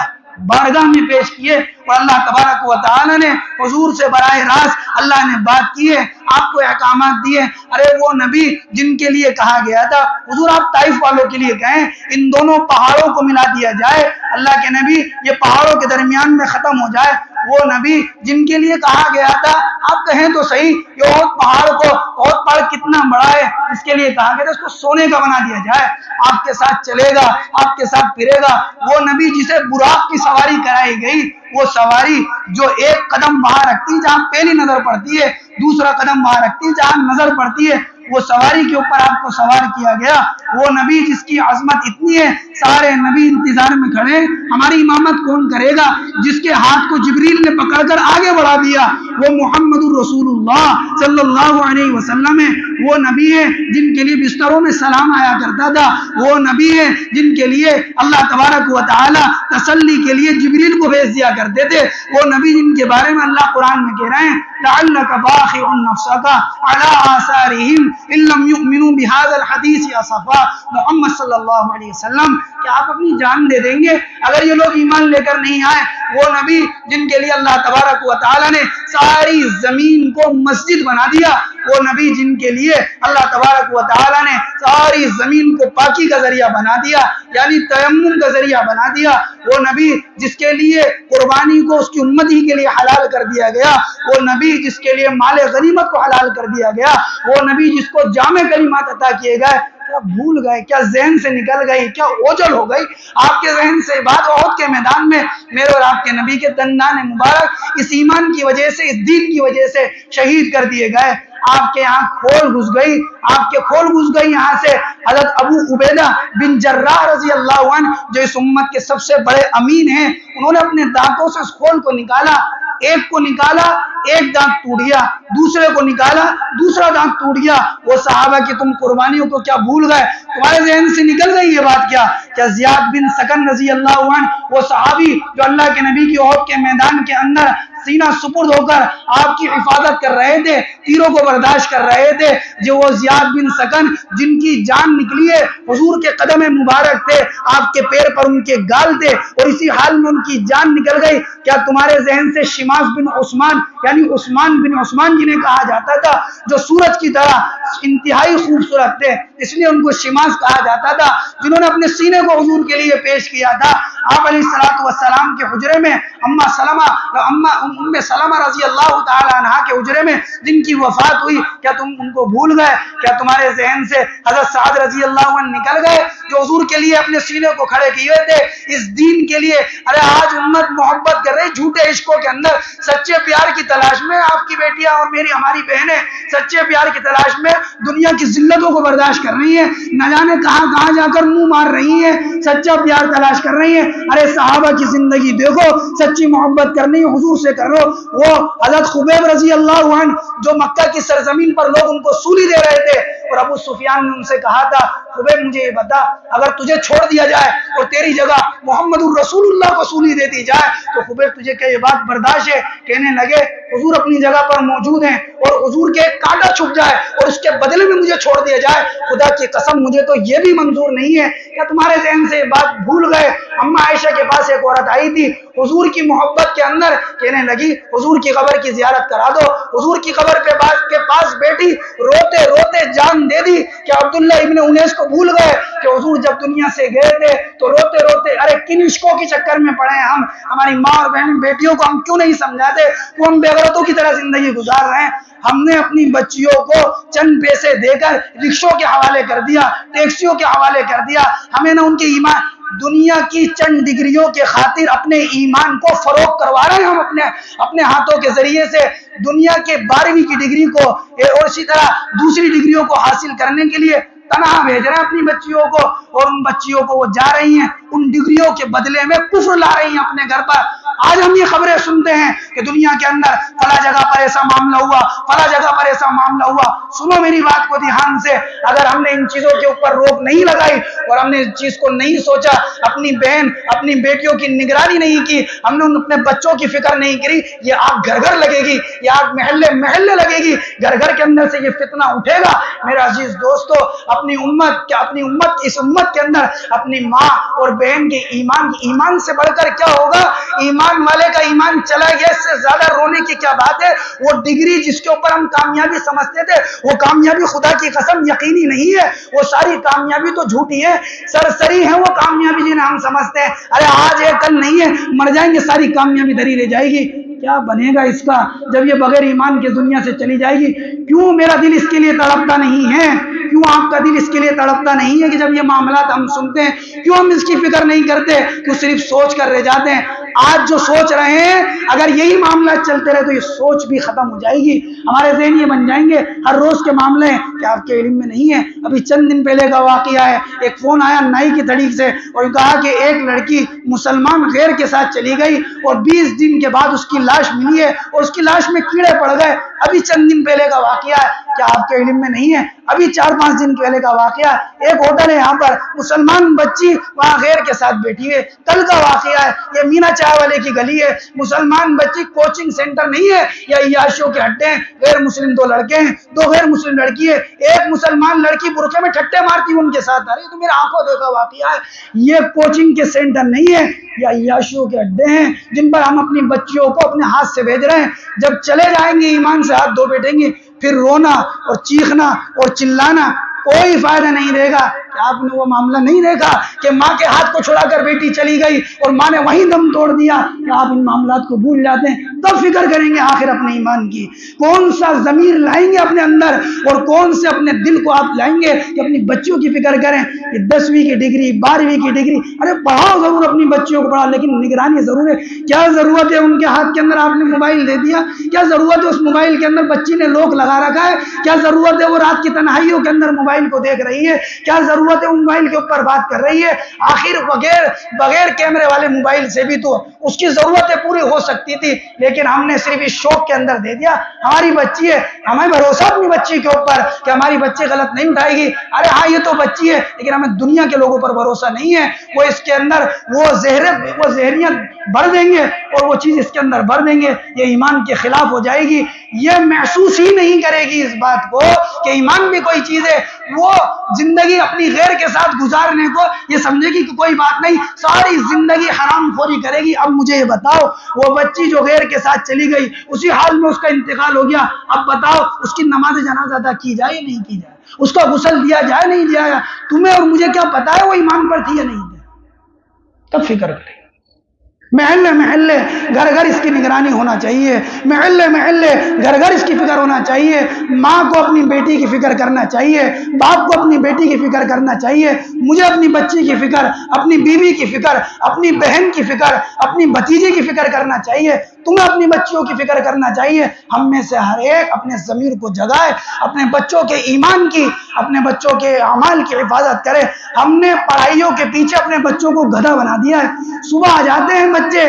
بارگاہ میں پیش کیے اور اللہ تبارک و تعالی نے حضور سے براہ راست اللہ نے بات کی ہے۔ آپ کو احکامات دیے. ارے وہ نبی جن کے لیے کہا گیا تھا حضور آپ طائف والوں کے لیے کہیں ان دونوں پہاڑوں کو ملا دیا جائے, اللہ کے نبی یہ پہاڑوں کے درمیان میں ختم ہو جائے. وہ نبی جن کے لیے کہا گیا تھا آپ کہیں تو صحیح کہ احد پہاڑ کتنا بڑا ہے, اس کے لیے کہا گیا تھا اس کو سونے کا بنا دیا جائے, آپ کے ساتھ چلے گا, آپ کے ساتھ پھرے گا. وہ نبی جسے براق کی سواری کرائی گئی, وہ سواری جو ایک قدم وہاں رکھتی جہاں پہلی نظر پڑتی ہے, دوسرا قدم وہاں رکھتی جہاں نظر پڑتی ہے, وہ سواری کے اوپر آپ کو سوار کیا گیا. وہ نبی جس کی عظمت اتنی ہے سارے نبی انتظار میں کھڑے, ہماری امامت کون کرے گا؟ جس کے ہاتھ کو جبریل نے پکڑ کر آگے بڑھا دیا وہ محمد الرسول اللہ صلی اللہ علیہ وسلم ہے. وہ نبی ہے جن کے لیے بستروں میں سلام آیا کرتا تھا, وہ نبی ہے جن کے لیے اللہ تبارک و تعالی تسلی کے لیے جبریل کو بھیج دیا کرتے تھے, وہ نبی جن کے بارے میں اللہ قرآن میں کہہ رہے ہیں لعلک باخع نفسک علی آثارہم ان لم یؤمنوا بہذا الحدیث اسفا. محمد صلی اللہ علیہ وسلم کہ آپ اپنی جان دے دیں گے اگر یہ لوگ ایمان لے کر نہیں آئے. وہ نبی جن کے لیے اللہ تبارک و تعالی نے ساری زمین کو مسجد بنا دیا, وہ نبی جن کے لیے اللہ تبارک و تعالی نے ساری زمین کو پاکی کا ذریعہ بنا دیا یعنی تیمم کا ذریعہ بنا دیا. وہ نبی جس کے لیے قربانی کو اس کی امت ہی کے لیے حلال کر دیا گیا, وہ نبی جس کے لیے مال غنیمت کو حلال کر دیا گیا, وہ نبی جس کو جامع کلمات عطا کیے گئے. کیا بھول گئے, کیا ذہن سے نکل گئی, کیا اوجل ہو گئی آپ کے ذہن سے بات؟ احد کے میدان میں میرے اور آپ کے نبی کے دندان مبارک اس ایمان کی وجہ سے, اس دین کی وجہ سے شہید کر دیے گئے. آپ کے یہاں کھول گھس گئی, آپ کے کھول گھس گئی یہاں سے. حضرت ابو عبیدہ بن جراح رضی اللہ عنہ جو اس امت کے سب سے بڑے امین ہیں, انہوں نے اپنے دانتوں سے اس کھول کو نکالا, ایک کو نکالا ایک دانت ٹوٹ گیا, دوسرے کو نکالا دوسرا دانت ٹوٹ گیا. وہ صحابہ کہ تم قربانیوں کو کیا بھول گئے, تمہارے ذہن سے نکل گئی یہ بات کیا زیاد بن سکن رضی اللہ عنہ وہ صحابی جو اللہ کے نبی کی احد کے میدان کے اندر سینہ سپرد ہو کر آپ کی حفاظت کر رہے تھے, تیروں کو برداشت کر رہے تھے, جو وہ زیاد بن سکن جن کی جان نکلی ہے حضور کے قدم مبارک تھے, آپ کے پیر پر ان کے گال تھے اور اسی حال میں ان کی جان نکل گئی. کیا تمہارے ذہن سے شماس بن عثمان یعنی عثمان بن عثمان جنہیں کہا جاتا تھا جو سورج کی طرح انتہائی خوبصورت تھے اس لیے ان کو شماس کہا جاتا تھا, جنہوں نے اپنے سینے کو حضور کے لیے پیش کیا تھا. آپ علیہ الصلوۃ والسلام کے حجرے میں ام سلمہ رضی اللہ تعالی عنہا کے حجرے میں جن کی وفات ہوئی, کیا تم ان کو بھول گئے؟ کیا تمہارے ذہن سے حضرت سعد رضی اللہ عنہ نکل گئے جو حضور کے لیے اپنے سینے کو کھڑے کیے تھے اس دین کے لیے؟ ارے آج امت محبت کر رہی جھوٹے عشقوں کے اندر, سچے پیار کی تلاش میں. آپ کی بیٹیاں اور ہماری بہنیں سچے پیار کی تلاش میں دنیا کی ذلتوں کو برداشت کر رہی ہیں, نہ جانے کہاں جا کر منہ مار رہی ہیں, سچا پیار تلاش کر رہی ہیں. ارے صحابہ کی زندگی دیکھو, سچی محبت کرنی حضور سے کرو. وہ حضرت خبیب رضی اللہ عنہ جو مکہ کی سرزمین پر لوگ ان کو سولی دے رہے تھے اور ابو سفیان نے ان سے کہا تھا خبیب مجھے یہ بتا اگر تجھے چھوڑ دیا جائے اور تیری جگہ محمد الرسول اللہ کو سولی دے دی جائے تو خبیب تجھے کیا یہ بات برداشت ہے؟ کہنے لگے حضور اپنی جگہ پر موجود ہیں اور حضور کے ایک کانٹا چھپ جائے اور اس کے بدلے میں مجھے چھوڑ دیا جائے, خدا کی قسم مجھے تو یہ بھی منظور نہیں ہے. کیا تمہارے ذہن سے یہ بات بھول گئے؟ اما عائشہ کے پاس ایک عورت آئی تھی حضور کی محبت کے اندر, کہنے لگی حضور کی قبر کی زیارت کرا دو. حضور کی قبر کے پاس بیٹھی روتے روتے جان دے دی. کیا عبداللہ ابن انیس کو بھول گئے کہ حضور جب دنیا سے گئے تھے تو روتے روتے, ارے کن عشقوں کے چکر میں پڑے ہیں ہم, ہماری ماں اور بہن بیٹیوں کو ہم کیوں نہیں سمجھاتے وہ ہم بے غیرتوں کی طرح زندگی گزار رہے ہیں. ہم نے اپنی بچیوں کو چند پیسے دے کر رکشوں کے حوالے کر دیا, ٹیکسیوں کے حوالے کر دیا. ہمیں نہ ان کے ایمان, دنیا کی چند ڈگریوں کے خاطر اپنے ایمان کو فروغ کروا رہے ہیں ہم اپنے ہاتھوں کے ذریعے سے. دنیا کے 12ویں کی ڈگری کو اور اسی طرح دوسری ڈگریوں کو حاصل کرنے کے لیے تنہا بھیج رہے ہیں اپنی بچیوں کو, اور ان بچیوں کو وہ جا رہی ہیں ان ڈگریوں کے بدلے میں کفر لا رہی ہیں اپنے گھر پر. آج ہم یہ خبریں سنتے ہیں کہ دنیا کے اندر فلاں جگہ پر ایسا معاملہ ہوا, فلاں جگہ پر ایسا معاملہ ہوا. سنو میری بات کو دھیان سے, اگر ہم نے ان چیزوں کے اوپر روک نہیں لگائی اور ہم نے اس چیز کو نہیں سوچا, اپنی بہن اپنی بیٹیوں کی نگرانی نہیں کی, ہم نے اپنے بچوں کی فکر نہیں کری, یہ آگ گھر گھر لگے گی, یہ آگ محلے محلے لگے گی, گھر گھر کے اندر سے یہ فتنہ اٹھے گا. میرے عزیز دوستو, اپنی امت اس امت کے اندر اپنی ماں اور بہن کے ایمان سے بڑھ کر کیا ہوگا؟ ایمان والے کا ایمان چلا گیا, اس سے سے زیادہ رونے کی کیا بات ہے؟ وہ ڈگری جس کے اوپر ہم کامیابی سمجھتے تھے، وہ کامیابی خدا کی قسم یقینی نہیں ہے، وہ ساری کامیابی تو جھوٹی ہے، سرسری ہے وہ کامیابی جنہیں ہم سمجھتے ہیں۔ ارے آج ہے کل نہیں ہے، مر جائیں گے ساری کامیابی دھری رہ جائے گی۔ کیا بنے گا اس کا جب یہ بغیر ایمان کے دنیا سے چلی جائے گی؟ کیوں میرا دل اس کے لیے تڑپتا نہیں ہے؟ کیوں آپ کا دل اس کے لیے تڑپتا نہیں ہے کہ جب یہ معاملات ہم سنتے ہیں کیوں ہم اس کی فکر نہیں کرتے، کیوں صرف سوچ کر رہ جاتے ہیں؟ آج جو سوچ رہے ہیں اگر یہی معاملات چلتے رہے تو یہ سوچ بھی ختم ہو جائے گی، ہمارے ذہن یہ بن جائیں گے ہر روز کے معاملے ہیں۔ کیا آپ کے علم میں نہیں ہے ابھی چند دن پہلے کا واقعہ ہے، ایک فون آیا نائی کی تڑیک سے اور کہا کہ ایک لڑکی مسلمان غیر کے ساتھ چلی گئی اور 20 دن کے بعد اس کی لاش ملی ہے اور اس کی لاش میں کیڑے پڑ گئے، ابھی چند دن پہلے کا واقعہ ہے۔ کیا آپ کے علم میں نہیں ہے ابھی 4-5 دن پہلے کا واقعہ ہے، ایک ہوٹل ہے یہاں پر مسلمان بچی وہاں غیر کے ساتھ بیٹھی ہے، کل کا واقعہ ہے، یہ مینا چائے والے کی گلی ہے، مسلمان بچی، کوچنگ سینٹر نہیں ہے یا عیاشیوں کے اڈے ہیں، غیر مسلم 2 لڑکے ہیں، 2 غیر مسلم لڑکی ہے، ایک مسلمان لڑکی برقعے میں ٹھٹے مارتی ان کے ساتھ، ارے تو میرے آنکھوں دیکھا واقعہ ہے، یہ کوچنگ کے سینٹر نہیں ہے یا عیاشیوں کے اڈے ہیں جن پر ہم اپنی بچیوں کو اپنے ہاتھ سے بھیج رہے ہیں۔ جب چلے جائیں گے ایمان سے ہاتھ دھو بیٹھیں گے، پھر رونا اور چیخنا اور چلانا کوئی فائدہ نہیں دے گا۔ کہ آپ نے وہ معاملہ نہیں دیکھا کہ ماں کے ہاتھ کو چھڑا کر بیٹی چلی گئی اور ماں نے وہیں دم توڑ دیا؟ کہ آپ ان معاملات کو بھول جاتے ہیں، تب فکر کریں گے آخر اپنے ایمان کی، کون سا ضمیر لائیں گے اپنے اندر اور کون سے اپنے دل کو آپ لائیں گے کہ اپنی بچیوں کی فکر کریں۔ یہ 10ویں کی ڈگری، 12ویں کی ڈگری، ارے پڑھاؤ ضرور اپنی بچیوں کو، پڑھا لیکن نگرانی ضرور ہے۔ کیا ضرورت ہے ان کے ہاتھ کے اندر آپ نے موبائل دے دیا؟ کیا ضرورت ہے اس موبائل کے اندر بچی نے لوک لگا رکھا ہے؟ کیا ضرورت ہے وہ رات کی تنہائیوں کے اندر موبائل کو دیکھ رہی ہے؟ کیا ضرورت ہے موبائل کے اوپر بات کر رہی ہے؟ آخر بغیر کیمرے والے موبائل سے بھی تو اس کی ضرورتیں پوری ہو سکتی تھی، لیکن ہم نے صرف اس شوق کے اندر دے دیا۔ ہماری بچی ہے، ہمیں بھروسہ اپنی بچی کے اوپر کہ ہماری بچی غلط نہیں اٹھائے گی، ارے ہاں یہ تو بچی ہے لیکن ہمیں دنیا کے لوگوں پر بھروسہ نہیں ہے، وہ اس کے اندر وہ ذہنیت بھر دیں گے اور وہ چیز اس کے اندر بھر دیں گے، یہ ایمان کے خلاف ہو جائے گی، یہ محسوس ہی نہیں کرے گی اس بات کو کہ ایمان بھی کوئی چیز ہے، وہ زندگی اپنی غیر کے ساتھ گزارنے کو یہ سمجھے گی کہ کوئی بات نہیں، ساری زندگی حرام خوری کرے گی۔ اب مجھے یہ بتاؤ وہ بچی جو غیر کے ساتھ چلی گئی اسی حال میں اس کا انتقال ہو گیا، اب بتاؤ اس کی نماز جنازہ ادا کی جائے یا نہیں کی جائے، اس کا غسل دیا جائے نہیں دیا جائے؟ تمہیں اور مجھے کیا پتا ہے وہ ایمان پر تھی یا نہیں تھی؟ تب فکر کریں۔ محلے محلے گھر گھر اس کی نگرانی ہونا چاہیے، محلے محلے گھر گھر اس کی فکر ہونا چاہیے، ماں کو اپنی بیٹی کی فکر کرنا چاہیے، باپ کو اپنی بیٹی کی فکر کرنا چاہیے، مجھے اپنی بچی کی فکر، اپنی بیوی کی فکر، اپنی بہن کی فکر، اپنی بھتیجی کی فکر کرنا چاہیے، تمہیں اپنی بچیوں کی فکر کرنا چاہیے۔ ہم میں سے ہر ایک اپنے ضمیر کو جگائے، اپنے بچوں کے ایمان کی، اپنے بچوں کے اعمال کی حفاظت کرے۔ ہم نے پڑھائیوں کے پیچھے اپنے بچوں کو گدھا بنا دیا ہے، صبح آ جاتے ہیں بچے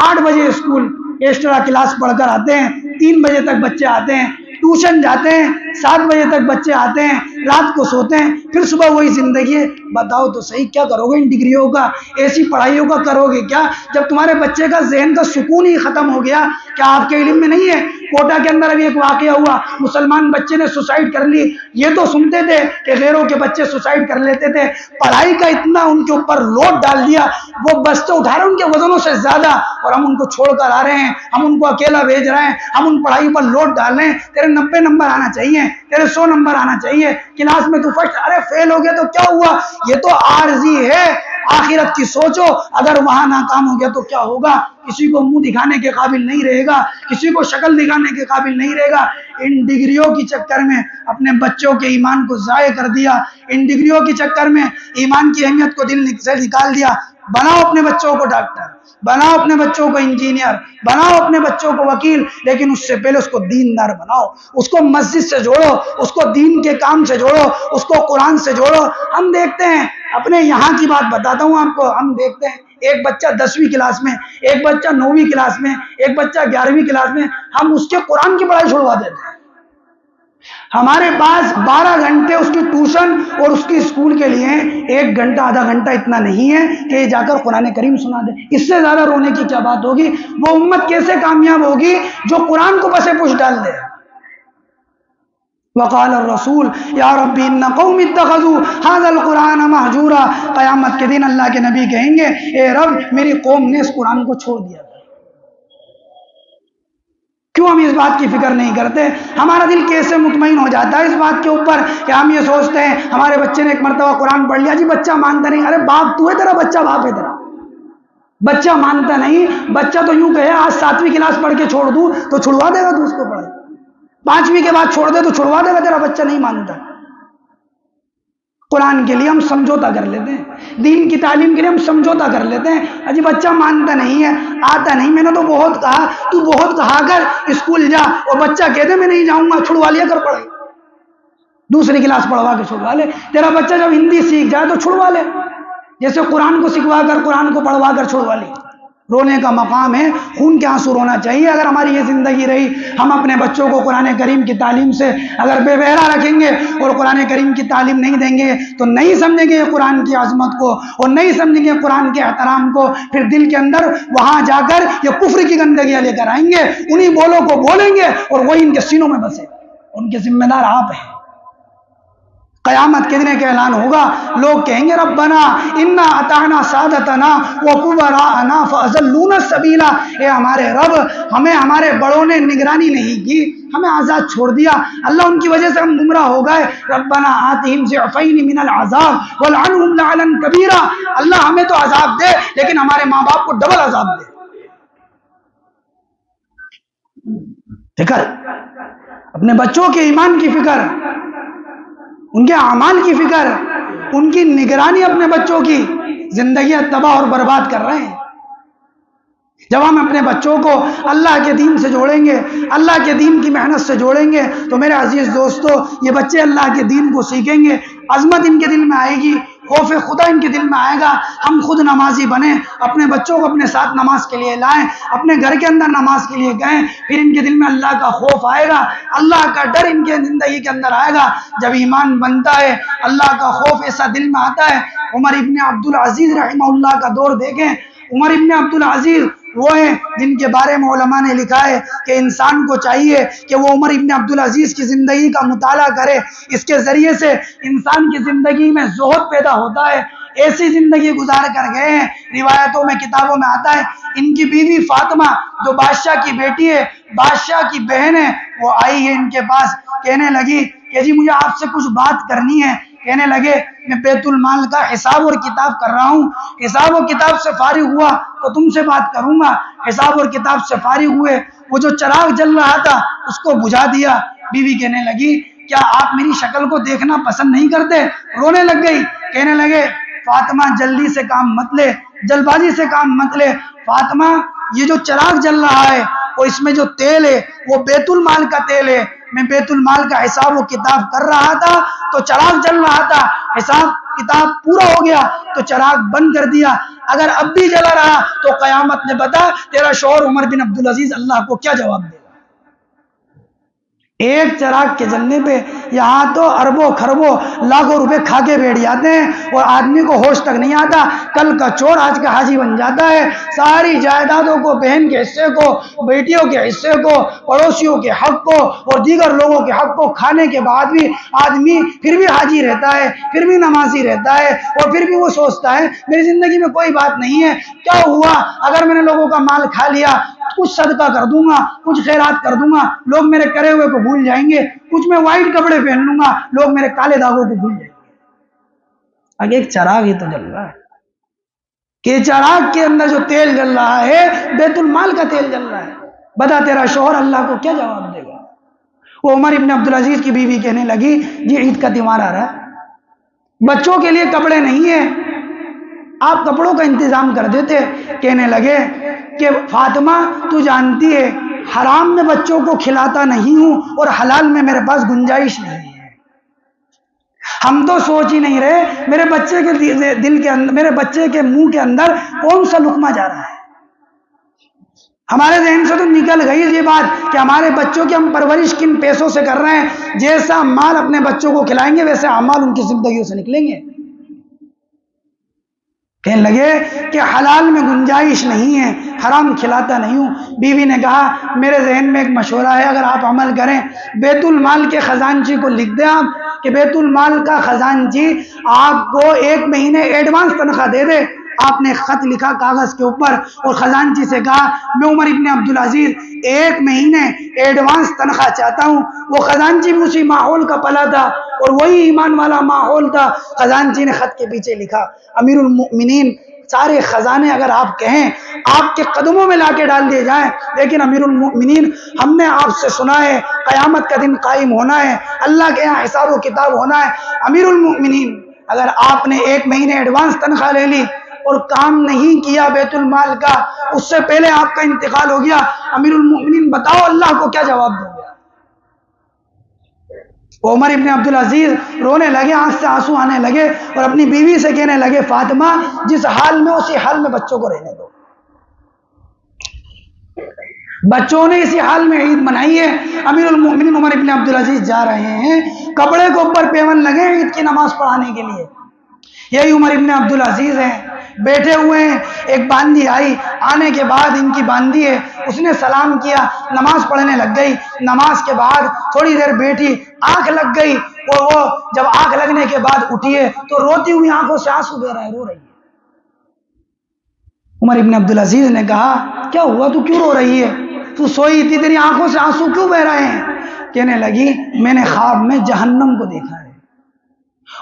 8 بجے اسکول ایکسٹرا کلاس پڑھ کر آتے ہیں، 3 بجے تک بچے آتے ہیں، ٹیوشن جاتے ہیں، 7 بجے تک بچے آتے ہیں، رات کو سوتے ہیں، پھر صبح وہی زندگی ہے۔ بتاؤ تو صحیح کیا کرو گے ان ڈگریوں کا، ایسی پڑھائیوں کا کرو گے کیا جب تمہارے بچے کا ذہن کا سکون ہی ختم ہو گیا؟ کیا آپ کے علم میں نہیں ہے کوٹا کے اندر ابھی ایک واقعہ ہوا، مسلمان بچے نے سوسائڈ کر لی۔ یہ تو سنتے تھے کہ غیروں کے بچے سوسائڈ کر لیتے تھے، پڑھائی کا اتنا ان کے اوپر لوڈ ڈال دیا، وہ بستے اٹھا رہے ہیں ان کے وزنوں سے زیادہ اور ہم ان کو چھوڑ کر آ رہے ہیں، ہم ان کو اکیلا بھیج رہے ہیں، ہم ان پڑھائی پر لوڈ ڈال رہے ہیں، تیرے 90 نمبر آنا چاہیے، تیرے 100 نمبر آنا چاہیے، کلاس میں تو فرسٹ، ارے فیل ہو گیا تو کیا ہوا، یہ تو عارضی ہے، آخرت کی سوچو، اگر وہاں ناکام ہو گیا تو کیا ہوگا؟ کسی کو منہ دکھانے کے قابل نہیں رہے گا، کسی کو شکل دکھانے کے قابل نہیں رہے گا۔ ان ڈگریوں کی چکر میں اپنے بچوں کے ایمان کو ضائع کر دیا، ان ڈگریوں کی چکر میں ایمان کی اہمیت کو دل سے نکال دیا۔ بناؤ اپنے بچوں کو ڈاکٹر، بناؤ اپنے بچوں کو انجینئر، بناؤ اپنے بچوں کو وکیل، لیکن اس سے پہلے اس کو دیندار بناؤ، اس کو مسجد سے جوڑو، اس کو دین کے کام سے جوڑو، اس کو قرآن سے جوڑو۔ ہم دیکھتے ہیں، اپنے یہاں کی بات بتاتا ہوں آپ کو، ہم دیکھتے ہیں ایک بچہ 10ویں کلاس میں، ایک بچہ 9ویں کلاس میں، ایک بچہ 11ویں کلاس میں، ہم اس کے قرآن کی پڑھائی چھوڑوا دیتے ہیں۔ ہمارے پاس 12 گھنٹے اس کی ٹیوشن اور اس کی اسکول کے لیے 1 گھنٹہ آدھا گھنٹہ اتنا نہیں ہے کہ یہ جا کر قرآن کریم سنا دے۔ اس سے زیادہ رونے کی کیا بات ہوگی؟ وہ امت کیسے کامیاب ہوگی جو قرآن کو پسے پش ڈال دے؟ وقال الرسول یا رب ان قوم اتخذوا هذا القرآن مہجورا، قیامت کے دن اللہ کے نبی کہیں گے اے رب میری قوم نے اس قرآن کو چھوڑ دیا تھا۔ کیوں ہم اس بات کی فکر نہیں کرتے؟ ہمارا دل کیسے مطمئن ہو جاتا ہے اس بات کے اوپر کہ ہم یہ سوچتے ہیں ہمارے بچے نے ایک مرتبہ قرآن پڑھ لیا جی بچہ مانتا نہیں. ارے باپ تو ہے تیرا بچہ باپ ہے تیرا. بچہ مانتا نہیں، بچہ تو یوں کہے آج 7ویں کلاس پڑھ کے چھوڑ دوں تو چھڑوا دے گا تو اس کو پڑھے. 5ویں کے بعد چھوڑ دے تو چھڑوا دے گا، تیرا بچہ نہیں مانتا. قرآن کے لیے ہم سمجھوتا کر لیتے ہیں، دین کی تعلیم کے لیے ہم سمجھوتا کر لیتے ہیں. اجی بچہ مانتا نہیں ہے، آتا نہیں، میں نے تو بہت کہا، تو بہت کہا کر اسکول جا. اور بچہ کہتے میں نہیں جاؤں گا، چھڑوا لیا کر پڑھے. 2ری کلاس پڑھوا کے چھڑوا لے. تیرا بچہ جب ہندی سیکھ جائے تو چھڑوا لے، جیسے قرآن کو سکھوا کر قرآن کو پڑھوا کر چھڑوا لی. رونے کا مقام ہے، خون کے آنسو رونا چاہیے. اگر ہماری یہ زندگی رہی، ہم اپنے بچوں کو قرآن کریم کی تعلیم سے اگر بے بہرا رکھیں گے اور قرآن کریم کی تعلیم نہیں دیں گے تو نہیں سمجھیں گے قرآن کی عظمت کو اور نہیں سمجھیں گے قرآن کے احترام کو. پھر دل کے اندر وہاں جا کر یہ کفر کی گندگیاں لے کر آئیں گے، انہی بولوں کو بولیں گے اور وہی ان کے سینوں میں بسے. ان کے ذمہ دار آپ ہیں. قیامت کے دن ایک اعلان ہوگا، لوگ کہیں گے ربنا انا اطعنا سادتنا وکبراءنا فاضلونا السبیلا. اے ہمارے رب، ہمیں ہمارے بڑوں نے نگرانی نہیں کی، ہمیں آزاد چھوڑ دیا، اللہ ان کی وجہ سے ہم گمراہ ہو گئے. ربنا آتہم ضعفین من العذاب والعنہم لعنا کبیرا. اللہ ہمیں تو عذاب دے لیکن ہمارے ماں باپ کو ڈبل عذاب دے. فکر، اپنے بچوں کے ایمان کی فکر، ان کے اعمال کی فکر، ان کی نگرانی. اپنے بچوں کی زندگیاں تباہ اور برباد کر رہے ہیں. جب ہم اپنے بچوں کو اللہ کے دین سے جوڑیں گے، اللہ کے دین کی محنت سے جوڑیں گے تو میرے عزیز دوستو یہ بچے اللہ کے دین کو سیکھیں گے، عظمت ان کے دل میں آئے گی، خوف خدا ان کے دل میں آئے گا. ہم خود نمازی بنیں، اپنے بچوں کو اپنے ساتھ نماز کے لیے لائیں، اپنے گھر کے اندر نماز کے لیے گئیں. پھر ان کے دل میں اللہ کا خوف آئے گا، اللہ کا ڈر ان کے زندگی کے اندر آئے گا. جب ایمان بنتا ہے، اللہ کا خوف ایسا دل میں آتا ہے. عمر ابن عبدالعزیز رحمہ اللہ کا دور دیکھیں. عمر ابن عبدالعزیز وہ ہیں جن کے بارے میں علماء نے لکھا ہے کہ انسان کو چاہیے کہ وہ عمر ابن عبدالعزیز کی زندگی کا مطالعہ کرے. اس کے ذریعے سے انسان کی زندگی میں زہد پیدا ہوتا ہے. ایسی زندگی گزار کر گئے ہیں، روایتوں میں کتابوں میں آتا ہے. ان کی بیوی فاطمہ جو بادشاہ کی بیٹی ہے، بادشاہ کی بہن ہے، وہ آئی ہے ان کے پاس، کہنے لگی کہ جی مجھے آپ سے کچھ بات کرنی ہے. کہنے لگے میں بیت المال کا حساب اور کتاب کر رہا ہوں، حساب و کتاب سے فارغ ہوا تو تم سے بات کروں گا. حساب اور کتاب سے فارغ ہوئے، وہ جو چراغ جل رہا تھا اس کو بجھا دیا. بیوی کہنے لگی کیا آپ میری شکل کو دیکھنا پسند نہیں کرتے؟ رونے لگ گئی. کہنے لگے فاطمہ جلدی سے کام مت لے، جلد بازی سے کام مت لے. فاطمہ یہ جو چراغ جل رہا ہے اور اس میں جو تیل ہے وہ بیت المال کا تیل ہے. میں بیت المال کا حساب و کتاب کر رہا تھا تو چراغ جل رہا تھا، حساب کتاب پورا ہو گیا تو چراغ بند کر دیا. اگر اب بھی جلا رہا تو قیامت نے بتا تیرا شوہر عمر بن عبدالعزیز اللہ کو کیا جواب دے گا. ایک چراغ کے جلنے پہ یہاں تو اربوں خربوں لاکھوں روپے کھا کے بیٹھ جاتے ہیں اور آدمی کو ہوش تک نہیں آتا. کل کا چور آج کا حاجی بن جاتا ہے. ساری جائیدادوں کو، بہن کے حصے کو، بیٹیوں کے حصے کو، پڑوسیوں کے حق کو اور دیگر لوگوں کے حق کو کھانے کے بعد بھی آدمی پھر بھی حاجی رہتا ہے، پھر بھی نمازی رہتا ہے اور پھر بھی وہ سوچتا ہے میری زندگی میں کوئی بات نہیں ہے. کیا ہوا اگر میں نے لوگوں کا مال کھا لیا؟ کچھ صدقہ کر دوں گا، کچھ خیرات کر دوں گا، لوگ میرے کرے ہوئے کو بھول جائیں گے. کچھ میں وائٹ کپڑے پہن لوں گا، لوگ میرے کالے داغوں کو بھول جائیں گے. آگے ایک چراغ ہی تو جل رہا ہے کہ چراغ کے اندر جو تیل جل رہا ہے بیت المال کا تیل جل رہا ہے. بتا تیرا شوہر اللہ کو کیا جواب دے گا. وہ عمر ابن عبدالعزیز کی بیوی کہنے لگی جی عید کا تہوار آ رہا ہے، بچوں کے لیے کپڑے نہیں ہیں، آپ کپڑوں کا انتظام کر دیتے. کہنے لگے کہ فاطمہ تو جانتی ہے حرام میں بچوں کو کھلاتا نہیں ہوں اور حلال میں میرے پاس گنجائش نہیں ہے. ہم تو سوچ ہی نہیں رہے میرے بچے کے دل کے اندر، میرے بچے کے منہ کے اندر کون سا لقمہ جا رہا ہے. ہمارے ذہن سے تو نکل گئی یہ بات کہ ہمارے بچوں کی ہم پرورش کن پیسوں سے کر رہے ہیں. جیسا مال اپنے بچوں کو کھلائیں گے ویسے اعمال ان کی زندگیوں سے نکلیں گے. کہنے لگے کہ حلال میں گنجائش نہیں ہے، حرام کھلاتا نہیں ہوں. بیوی نے کہا میرے ذہن میں ایک مشورہ ہے، اگر آپ عمل کریں بیت المال کے خزانچی کو لکھ دیں آپ کہ بیت المال کا خزانچی آپ کو 1 مہینے ایڈوانس تنخواہ دے دے آپ نے خط لکھا کاغذ کے اوپر اور خزانچی سے کہا میں عمر ابن عبدالعزیز 1 مہینے ایڈوانس تنخواہ چاہتا ہوں۔ وہ خزانچی بھی اسی ماحول کا پلا تھا اور وہی ایمان والا ماحول تھا۔ خزانچی نے خط کے پیچھے لکھا امیر المؤمنین سارے خزانے اگر آپ کہیں آپ کے قدموں میں لا کے ڈال دیے جائیں، لیکن امیر المؤمنین ہم نے آپ سے سنا ہے قیامت کا دن قائم ہونا ہے، اللہ کے یہاں حساب و کتاب ہونا ہے۔ امیر المؤمنین اگر آپ نے 1 مہینے ایڈوانس تنخواہ لے لی اور کام نہیں کیا بیت المال کا، اس سے پہلے آپ کا انتقال ہو گیا، امیر المؤمنین بتاؤ اللہ کو کیا جواب دو گے؟ عمر ابن عبدالعزیز رونے لگے، آنکھ سے آنسو آنے لگے اور اپنی بیوی سے کہنے لگے فاطمہ جس حال میں اسی حال میں بچوں کو رہنے دو۔ بچوں نے اسی حال میں عید منائی ہے۔ امیر المؤمنین عمر ابن عبدالعزیز جا رہے ہیں، کپڑے کو اوپر پیون لگے عید کی نماز پڑھانے کے لیے۔ یہی عمر ابن عبدالعزیز ہیں، بیٹھے ہوئے ہیں، ایک باندی آئی، آنے کے بعد ان کی باندی ہے، اس نے سلام کیا، نماز پڑھنے لگ گئی۔ نماز کے بعد تھوڑی دیر بیٹھی، آنکھ لگ گئی اور وہ جب آنکھ لگنے کے بعد اٹھی ہے تو روتی ہوئی آنکھوں سے آنسو بہ رہا ہے، رو رہی ہے۔ عمر ابن عبدالعزیز نے کہا کیا ہوا، تو کیوں رو رہی ہے؟ تو سوئی تھی، تیری آنکھوں سے آنسو کیوں بہ رہے ہیں؟ کہنے لگی میں نے خواب میں جہنم کو دیکھا ہے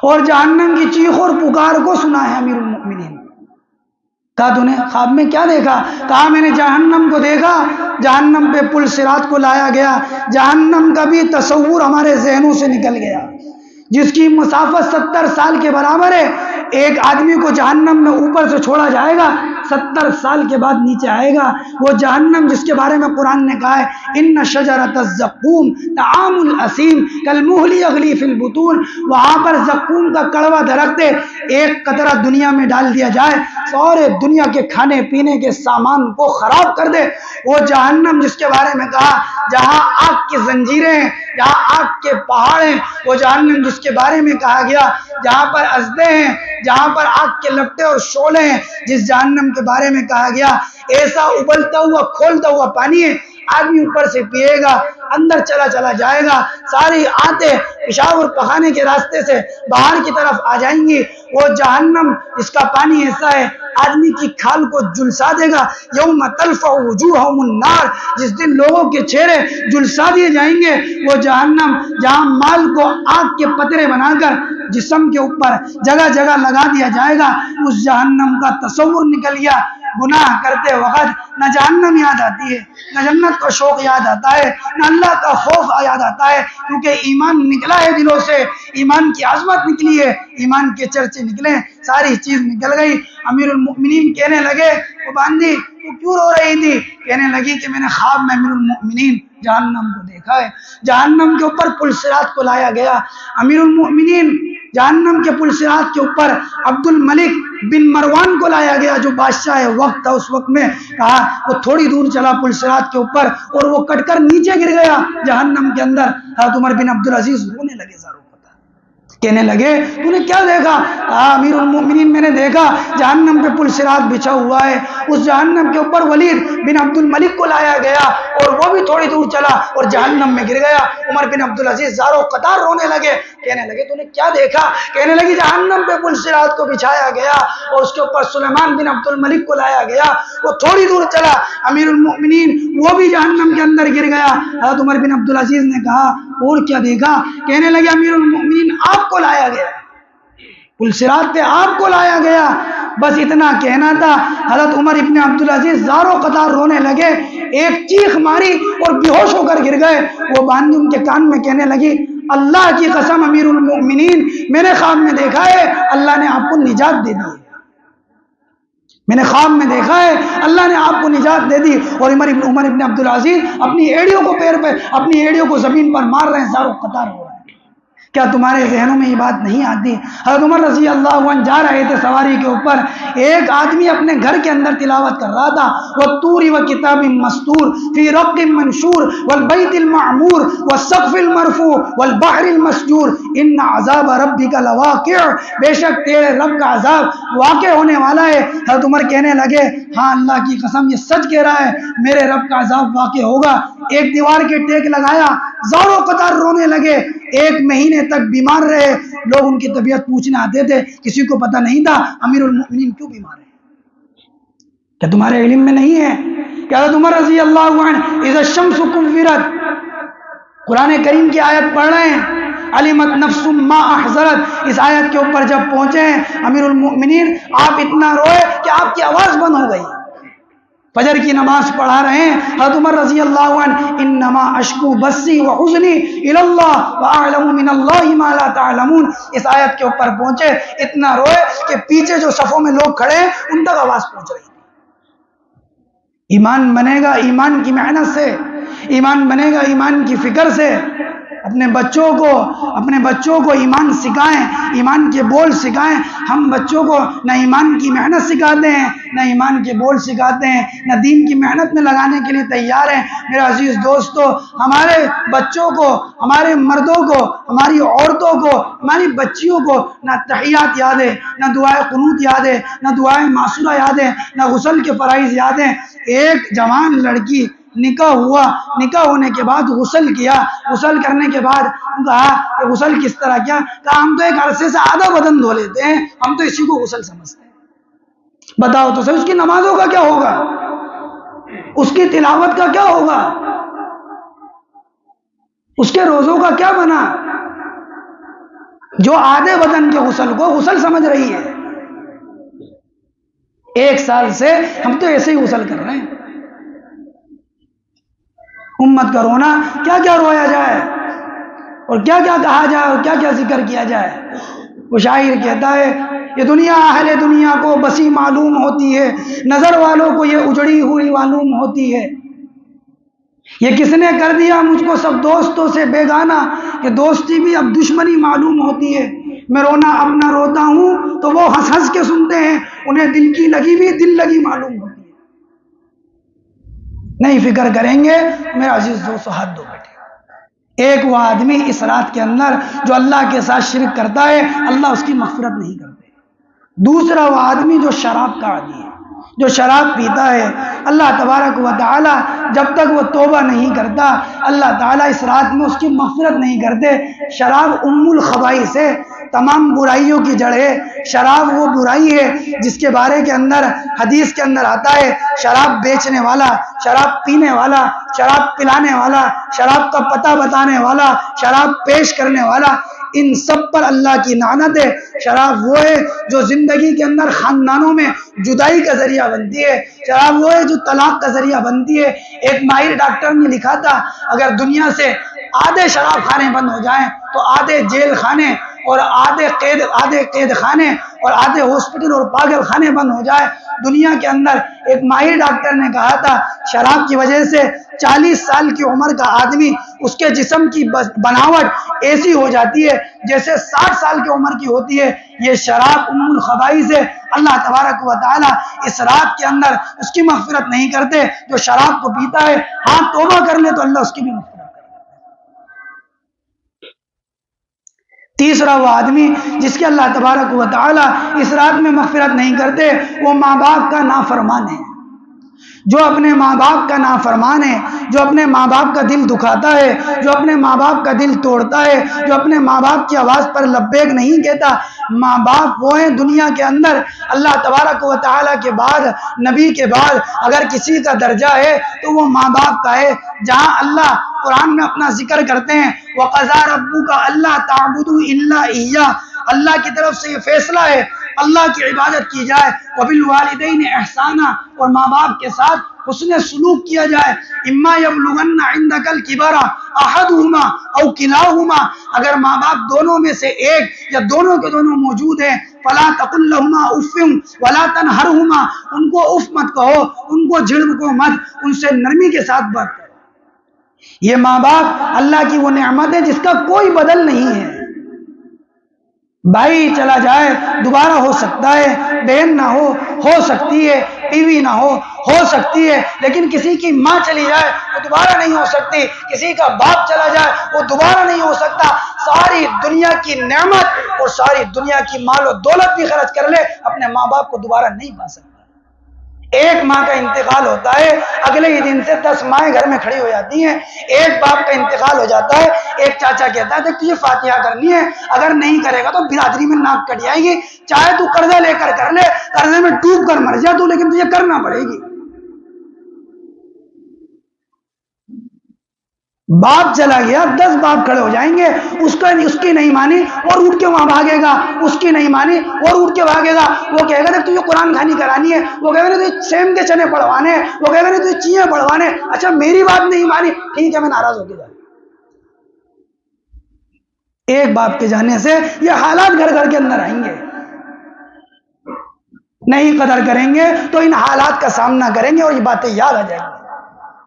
اور جہنم کی چیخ اور پکار کو سنا ہے۔ امیر المؤمنین کہا تو نے خواب میں کیا دیکھا؟ کہا میں نے جہنم کو دیکھا، جہنم پہ پل صراط کو لایا گیا، جہنم کا بھی تصور ہمارے ذہنوں سے نکل گیا، جس کی مسافت 70 سال کے برابر ہے۔ ایک آدمی کو جہنم میں اوپر سے چھوڑا جائے گا، 70 سال کے بعد نیچے آئے گا۔ وہ جہنم جس کے بارے میں قرآن نے کہا ہے ان شجرۃ الزقوم طعام الاسیم کالمہل یغلی فی البطون، وہاں پر زقوم کا کڑوا درخت ہے، ایک قطرہ دنیا میں ڈال دیا جائے سارے دنیا کے کھانے پینے کے سامان کو خراب کر دے۔ وہ جہنم جس کے بارے میں کہا جہاں آگ کی زنجیریں ہیں، جہاں آگ کے پہاڑ ہیں، وہ جہنم جس کے بارے میں کہا گیا جہاں پر ازدے ہیں، جہاں پر آگ کے لپٹے اور شعلے ہیں، جس جہنم کے بارے میں کہا گیا ایسا ابلتا ہوا کھولتا ہوا پانی ہے، آدمی اوپر سے پیے گا اندر چلا جائے گا، ساری آتے پیشاب اور پخانے کے راستے سے باہر کی طرف آ جائیں گی۔ وہ جہنم جس کا پانی ایسا ہے آدمی کی کھال کو جلسا دے گا، یوم تلفح وجوہہم النار، جس دن لوگوں کے چہرے جلسا دیے جائیں گے۔ وہ جہنم جہاں مال کو آگ کے پترے بنا کر جسم کے اوپر جگہ جگہ لگا دیا جائے گا، اس جہنم کا تصور نکل گیا۔ گناہ کرتے وقت نہ جہنم یاد آتی ہے، نہ جنت کا شوق یاد آتا ہے، نہ اللہ کا خوف یاد آتا ہے، کیونکہ ایمان نکلا ہے دلوں سے، ایمان کی عظمت نکلی ہے، ایمان کے چرچے نکلے، ساری چیز نکل گئی۔ امیر المؤمنین کہنے لگے وہ باندی تو کیوں رو رہی تھی؟ کہنے لگی کہ میں نے خواب میں امیر المؤمنین جہنم کو دیکھا ہے، جہنم کے اوپر پل صراط کو لایا گیا۔ امیر المؤمنین جہنم کے پل صراط کے اوپر عبد الملک بن مروان کو لایا گیا جو بادشاہ وقت تھا اس وقت میں۔ کہا وہ تھوڑی دور چلا پل صراط کے اوپر اور وہ کٹ کر نیچے گر گیا جہنم کے اندر۔ حضرت عمر بن عبدالعزیز رونے لگے، کہنے لگے تو نے کیا دیکھا؟ امیر المؤمنین میں نے دیکھا جہنم پہ پل صراط بچھا ہوا ہے، اس جہنم کے اوپر ولید بن عبد الملک کو لایا گیا اور وہ بھی تھوڑی دور چلا اور جہنم میں گر گیا۔ عمر بن عبدالعزیز زاروں قطار رونے لگے، کہنے لگے تو نے کیا دیکھا؟ کہنے لگی جہنم پہ پل صراط کو بچھایا گیا اور اس کے اوپر سلیمان بن عبد الملک کو لایا گیا، وہ تھوڑی دور چلا امیر المؤمنین وہ بھی جہنم کے اندر گر گیا۔ حضرت عمر بن عبدالعزیز نے کہا اور کیا دیکھا؟ کہنے لگے امیر المؤمنین آپ کو لایا گیا، پل صراط پہ آپ کو لایا گیا۔ بس اتنا کہنا تھا، حضرت عمر ابن عبدالعزیز زاروں قطار رونے لگے، ایک چیخ ماری اور بے ہوش ہو کر گر گئے۔ وہ باندھی ان کے کان میں کہنے لگی اللہ کی قسم امیر المؤمنین میں نے خواب میں دیکھا ہے اللہ نے آپ کو نجات دے دی ہے، میں نے خواب میں دیکھا ہے اللہ نے آپ کو نجات دے دی۔ اور عمر ابن عبدالعزیز اپنی ایڑیوں کو پیر پہ اپنی ایڑیوں کو زمین پر مار رہے ہیں، زاروں قطار ہو رہے ہیں۔ کیا تمہارے ذہنوں میں یہ بات نہیں آتی؟ حضرت عمر رضی اللہ عنہ جا رہے تھے سواری کے اوپر، ایک آدمی اپنے گھر کے اندر تلاوت کر رہا تھا وَالطُّورِ وَكِتَابٍ مَّسْطُورٍ فِي رَقٍّ مَّنشُورٍ وَالْبَيْتِ الْمَعْمُورِ وَالسَّقْفِ الْمَرْفُوعِ وَالْبَحْرِ الْمَسْجُورِ إِنَّ عَذَابَ رَبِّكَ لَوَاقِعٌ، بے شک تیرے رب کا عذاب واقع ہونے والا ہے۔ حضرت عمر کہنے لگے ہاں اللہ کی قسم یہ سچ کہہ رہا ہے، میرے رب کا عذاب واقع ہوگا۔ ایک دیوار کے ٹیک لگایا، زاروں قطار رونے لگے، 1 مہینے تک بیمار رہے، لوگ ان کی طبیعت پوچھنے آتے تھے، کسی کو پتہ نہیں تھا امیر المؤمنین کیوں بیمار ہے۔ کیا تمہارے علم میں نہیں ہے کہ حضرت عمر رضی اللہ عنہ اذا الشمس کورت، قرآن کریم کی آیت پڑھ رہے ہیں، علمت نفس ما احضرت، اس آیت کے اوپر جب پہنچے ہیں امیر المؤمنین، آپ اتنا روئے کہ آپ کی آواز بند ہو گئی۔ فجر کی نماز پڑھا رہے ہیں حضرت عمر رضی اللہ عنہ، انما اشکو بثی وحزنی الی اللہ واعلم من اللہ ما لا تعلمون، اس آیت کے اوپر پہنچے، اتنا روئے کہ پیچھے جو صفوں میں لوگ کھڑے ہیں ان تک آواز پہنچ رہی ہے۔ ایمان بنے گا ایمان کی محنت سے، ایمان بنے گا ایمان کی فکر سے۔ اپنے بچوں کو ایمان سکھائیں، ایمان کے بول سکھائیں۔ ہم بچوں کو نہ ایمان کی محنت سکھاتے ہیں، نہ ایمان کے بول سکھاتے ہیں، نہ دین کی محنت میں لگانے کے لیے تیار ہیں۔ میرے عزیز دوستو، ہمارے بچوں کو، ہمارے مردوں کو، ہماری عورتوں کو، ہماری بچیوں کو نہ تحیات یاد ہے، نہ دعائے قنوت یاد ہے، نہ دعائے معصورہ یاد ہے، نہ غسل کے فرائض یاد ہیں۔ ایک جوان لڑکی نکاح ہوا، نکاح ہونے کے بعد غسل کیا، غسل کرنے کے بعد کہا کہ غسل کس طرح کیا؟ کہا ہم تو ایک عرصے سے آدھا بدن دھو لیتے ہیں، ہم تو اسی کو غسل سمجھتے ہیں۔ بتاؤ تو صحیح، اس کی نمازوں کا کیا ہوگا؟ اس کی تلاوت کا کیا ہوگا؟ اس کے روزوں کا کیا بنا؟ جو آدھے بدن کے غسل کو غسل سمجھ رہی ہے۔ ایک سال سے ہم تو ایسے ہی غسل کر رہے ہیں۔ امت کا رونا، کیا کیا رویا جائے اور کیا کیا کہا جائے اور کیا کیا ذکر کیا جائے۔ وہ شاعر کہتا ہے، یہ دنیا اہل دنیا کو بسی معلوم ہوتی ہے، نظر والوں کو یہ اجڑی ہوئی معلوم ہوتی ہے۔ یہ کس نے کر دیا مجھ کو سب دوستوں سے بیگانہ، کہ دوستی بھی اب دشمنی معلوم ہوتی ہے۔ میں رونا اپنا روتا ہوں تو وہ ہنس ہنس کے سنتے ہیں، انہیں دل کی لگی بھی دل لگی معلوم ہوتی ہے۔ نہیں فکر کریں گے میرے عزیز دوستو، ہاتھ دو بیٹھے۔ ایک وہ آدمی اس رات کے اندر جو اللہ کے ساتھ شرک کرتا ہے، اللہ اس کی مغفرت نہیں کرتے۔ دوسرا وہ آدمی جو شراب کا عادی ہے، جو شراب پیتا ہے، اللہ تبارک و تعالی جب تک وہ توبہ نہیں کرتا، اللہ تعالیٰ اس رات میں اس کی مغفرت نہیں کرتے۔ شراب ام الخبائث ہے، تمام برائیوں کی جڑ ہے۔ شراب وہ برائی ہے جس کے بارے کے اندر حدیث کے اندر آتا ہے، شراب بیچنے والا، شراب پینے والا، شراب پلانے والا، شراب کا پتہ بتانے والا، شراب پیش کرنے والا، ان سب پر اللہ کی لعنت ہے۔ شراب وہ ہے جو زندگی کے اندر خاندانوں میں جدائی کا ذریعہ بنتی ہے، شراب وہ ہے جو طلاق کا ذریعہ بنتی ہے۔ ایک ماہر ڈاکٹر نے لکھا تھا، اگر دنیا سے آدھے شراب خانے بند ہو جائیں تو آدھے جیل خانے اور آدھے قید خانے اور آدھے ہاسپٹل اور پاگل خانے بند ہو جائے دنیا کے اندر۔ ایک ماہر ڈاکٹر نے کہا تھا، شراب کی وجہ سے 40 سال کی عمر کا آدمی، اس کے جسم کی بناوٹ ایسی ہو جاتی ہے جیسے 60 سال کی عمر کی ہوتی ہے۔ یہ شراب ام الخبائث ہے۔ اللہ تبارک و تعالی اس رات کے اندر اس کی مغفرت نہیں کرتے۔ جو شراب کو پیتا ہے، ہاں توبہ کر لے تو اللہ اس کی بھی مغفرت کرے۔ تیسرا وہ آدمی جس کے اللہ تبارک و تعالی اس رات میں مغفرت نہیں کرتے، وہ ماں باپ کا نافرمان ہے۔ جو اپنے ماں باپ کا نافرمان ہے، جو اپنے ماں باپ کا دل دکھاتا ہے، جو اپنے ماں باپ کا دل توڑتا ہے، جو اپنے ماں باپ کی آواز پر لبیک نہیں کہتا۔ ماں باپ وہ ہیں دنیا کے اندر اللہ تبارک و تعالیٰ کے بعد، نبی کے بعد اگر کسی کا درجہ ہے تو وہ ماں باپ کا ہے۔ جہاں اللہ قرآن میں اپنا ذکر کرتے ہیں، وَقَضَىٰ رَبُّكَ أَلَّا تَعْبُدُوا إِلَّا إِيَّاهُ، اللہ کی طرف سے یہ فیصلہ ہے اللہ کی عبادت کی جائے، وَبِالْوَالِدَيْنِ إِحْسَانًا، اور ماں باپ کے ساتھ حسن سلوک کیا جائے۔ إِمَّا يَبْلُغَنَّ عِندَكَ الْكِبَرَ أَحَدُهُمَا أَوْ كِلَاهُمَا، اگر ماں باپ دونوں میں سے ایک یا دونوں کے دونوں موجود ہیں، فَلَا تَقُلْ لَهُمَا أُفٍّ وَلَا تَنْهَرْهُمَا، ان کو اف مت کہو، ان کو جھڑکو مت، ان سے نرمی کے ساتھ بات کرو۔ یہ ماں باپ اللہ کی وہ نعمت ہے جس کا کوئی بدل نہیں ہے۔ بھائی چلا جائے دوبارہ ہو سکتا ہے، بہن نہ ہو سکتی ہے، بیوی نہ ہو سکتی ہے، لیکن کسی کی ماں چلی جائے وہ دوبارہ نہیں ہو سکتی، کسی کا باپ چلا جائے وہ دوبارہ نہیں ہو سکتا۔ ساری دنیا کی نعمت اور ساری دنیا کی مال و دولت بھی خرچ کر لے، اپنے ماں باپ کو دوبارہ نہیں پا سکتا۔ ایک ماں کا انتقال ہوتا ہے، اگلے ہی دن سے 10 مائیں گھر میں کھڑی ہو جاتی ہیں۔ ایک باپ کا انتقال ہو جاتا ہے، ایک چاچا کہتا ہے دیکھ تجھے فاتحہ کرنی ہے، اگر نہیں کرے گا تو برادری میں ناک کٹ جائے گی، چاہے تو قرضہ لے کر لے، قرضے میں ڈوب کر مر جا تو، لیکن تجھے کرنا پڑے گی۔ باپ چلا گیا، 10 باپ کھڑے ہو جائیں گے، اس کی نہیں مانی اور اٹھ کے وہاں بھاگے گا، اس کی نہیں مانی اور اٹھ کے بھاگے گا۔ وہ کہے گا دیکھ تجھے قرآن خوانی کرانی ہے، وہ کہے گا تجھے سیم کے چنے پڑھوانے، وہ کہے گا تجھے چیئیں پڑھوانے، اچھا میری بات نہیں مانی، ٹھیک ہے میں ناراض ہو کے جا۔ ایک باپ کے جانے سے یہ حالات گھر گھر کے اندر آئیں گے۔ نہیں قدر کریں گے تو ان حالات کا سامنا کریں گے اور یہ باتیں یاد آ جائیں گی۔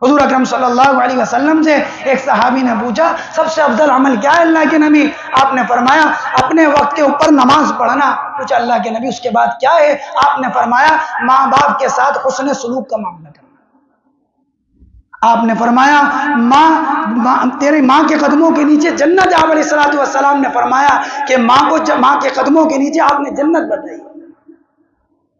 حضور اکرم صلی اللہ علیہ وسلم سے ایک صحابی نے پوچھا سب سے افضل عمل کیا ہے اللہ کے نبی؟ آپ نے فرمایا اپنے وقت کے اوپر نماز پڑھنا۔ پوچھا اللہ کے نبی اس کے بعد کیا ہے؟ آپ نے فرمایا ماں باپ کے ساتھ حسن سلوک کا معاملہ کرنا۔ آپ نے فرمایا تیری ماں کے قدموں کے نیچے جنت۔ آپ علیہ السلام نے فرمایا کہ ماں کے قدموں کے نیچے آپ نے جنت بتائی۔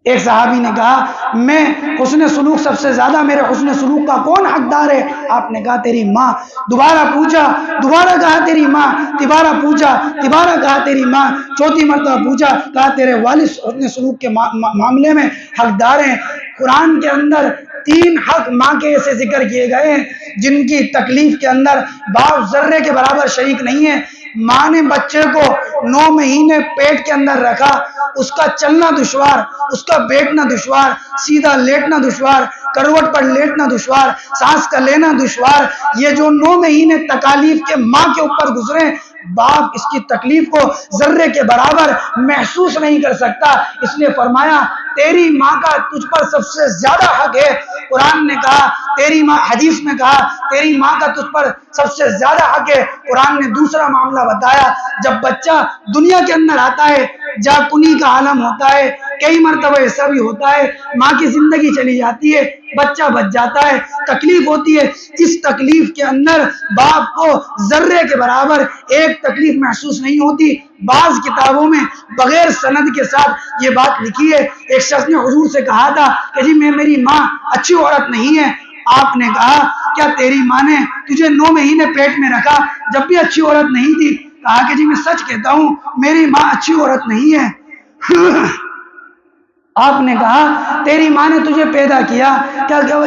ایک صحابی نے کہا میں حسن سلوک سب سے زیادہ میرے حسن سلوک کا کون حقدار ہے؟ آپ نے کہا تیری ماں۔ دوبارہ پوچھا، دوبارہ کہا تیری ماں، تیبارہ پوچھا، تیبارہ کہا تیری ماں، چوتھی مرتبہ پوچھا، کہا تیرے والد حسن سلوک کے معاملے میں حقدار ہیں۔ قرآن کے اندر 3 حق ماں کے ایسے ذکر کیے گئے ہیں جن کی تکلیف کے اندر باپ ذرے کے برابر شریک نہیں ہے۔ ماں نے بچے کو 9 مہینے پیٹ کے اندر رکھا، اس کا چلنا دشوار، اس کا بیٹھنا دشوار، سیدھا لیٹنا دشوار، کروٹ پر لیٹنا دشوار، سانس کا لینا دشوار۔ یہ جو 9 مہینے تکالیف کے ماں کے اوپر گزرے، باپ اس کی تکلیف کو ذرے کے برابر محسوس نہیں کر سکتا۔ اس لیے فرمایا تیری ماں کا تجھ پر سب سے زیادہ حق ہے۔ قرآن نے کہا تیری ماں، حدیث میں کہا تیری ماں کا تجھ پر سب سے زیادہ حق ہے۔ قرآن نے دوسرا معاملہ بتایا، جب بچہ دنیا کے اندر آتا ہے جاکنی کا عالم ہوتا ہے، کئی مرتبہ ایسا بھی ہوتا ہے ماں کی زندگی چلی جاتی ہے، بچہ بچ جاتا ہے، تکلیف ہوتی ہے۔ اس تکلیف کے اندر باپ کو ذرے کے برابر ایک تکلیف محسوس نہیں ہوتی۔ بعض کتابوں میں بغیر سند کے ساتھ یہ بات لکھی ہے۔ ایک شخص نے حضور سے کہا تھا کہ جی میری ماں اچھی عورت نہیں ہے۔ آپ نے کہا کیا تیری ماں نے تجھے 9 مہینے پیٹ میں رکھا جب بھی اچھی عورت نہیں تھی؟ کہا کہ جی میں سچ کہتا ہوں میری ماں اچھی عورت نہیں ہے۔ آپ نے کہا تیری ماں نے تجھے پیدا کیا، کیا وہ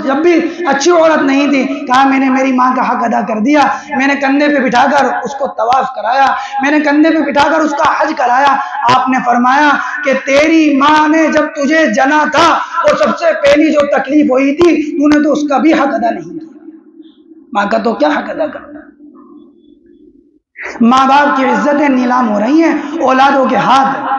جب بھی اچھی عورت نہیں تھی؟ کہا میں نے میری ماں کا حق ادا کر دیا، میں نے کندھے پہ بٹھا کر اس کو طواف کرایا، میں نے کندھے پہ بٹھا کر اس کا حج کرایا۔ آپ نے فرمایا کہ تیری ماں نے جب تجھے جنا تھا اور سب سے پہلی جو تکلیف ہوئی تھی تو نے تو اس کا بھی حق ادا نہیں کیا۔ ماں کا تو کیا حق ادا کرنا؟ ماں باپ کی عزتیں نیلام ہو رہی ہیں اولادوں کے ہاتھ،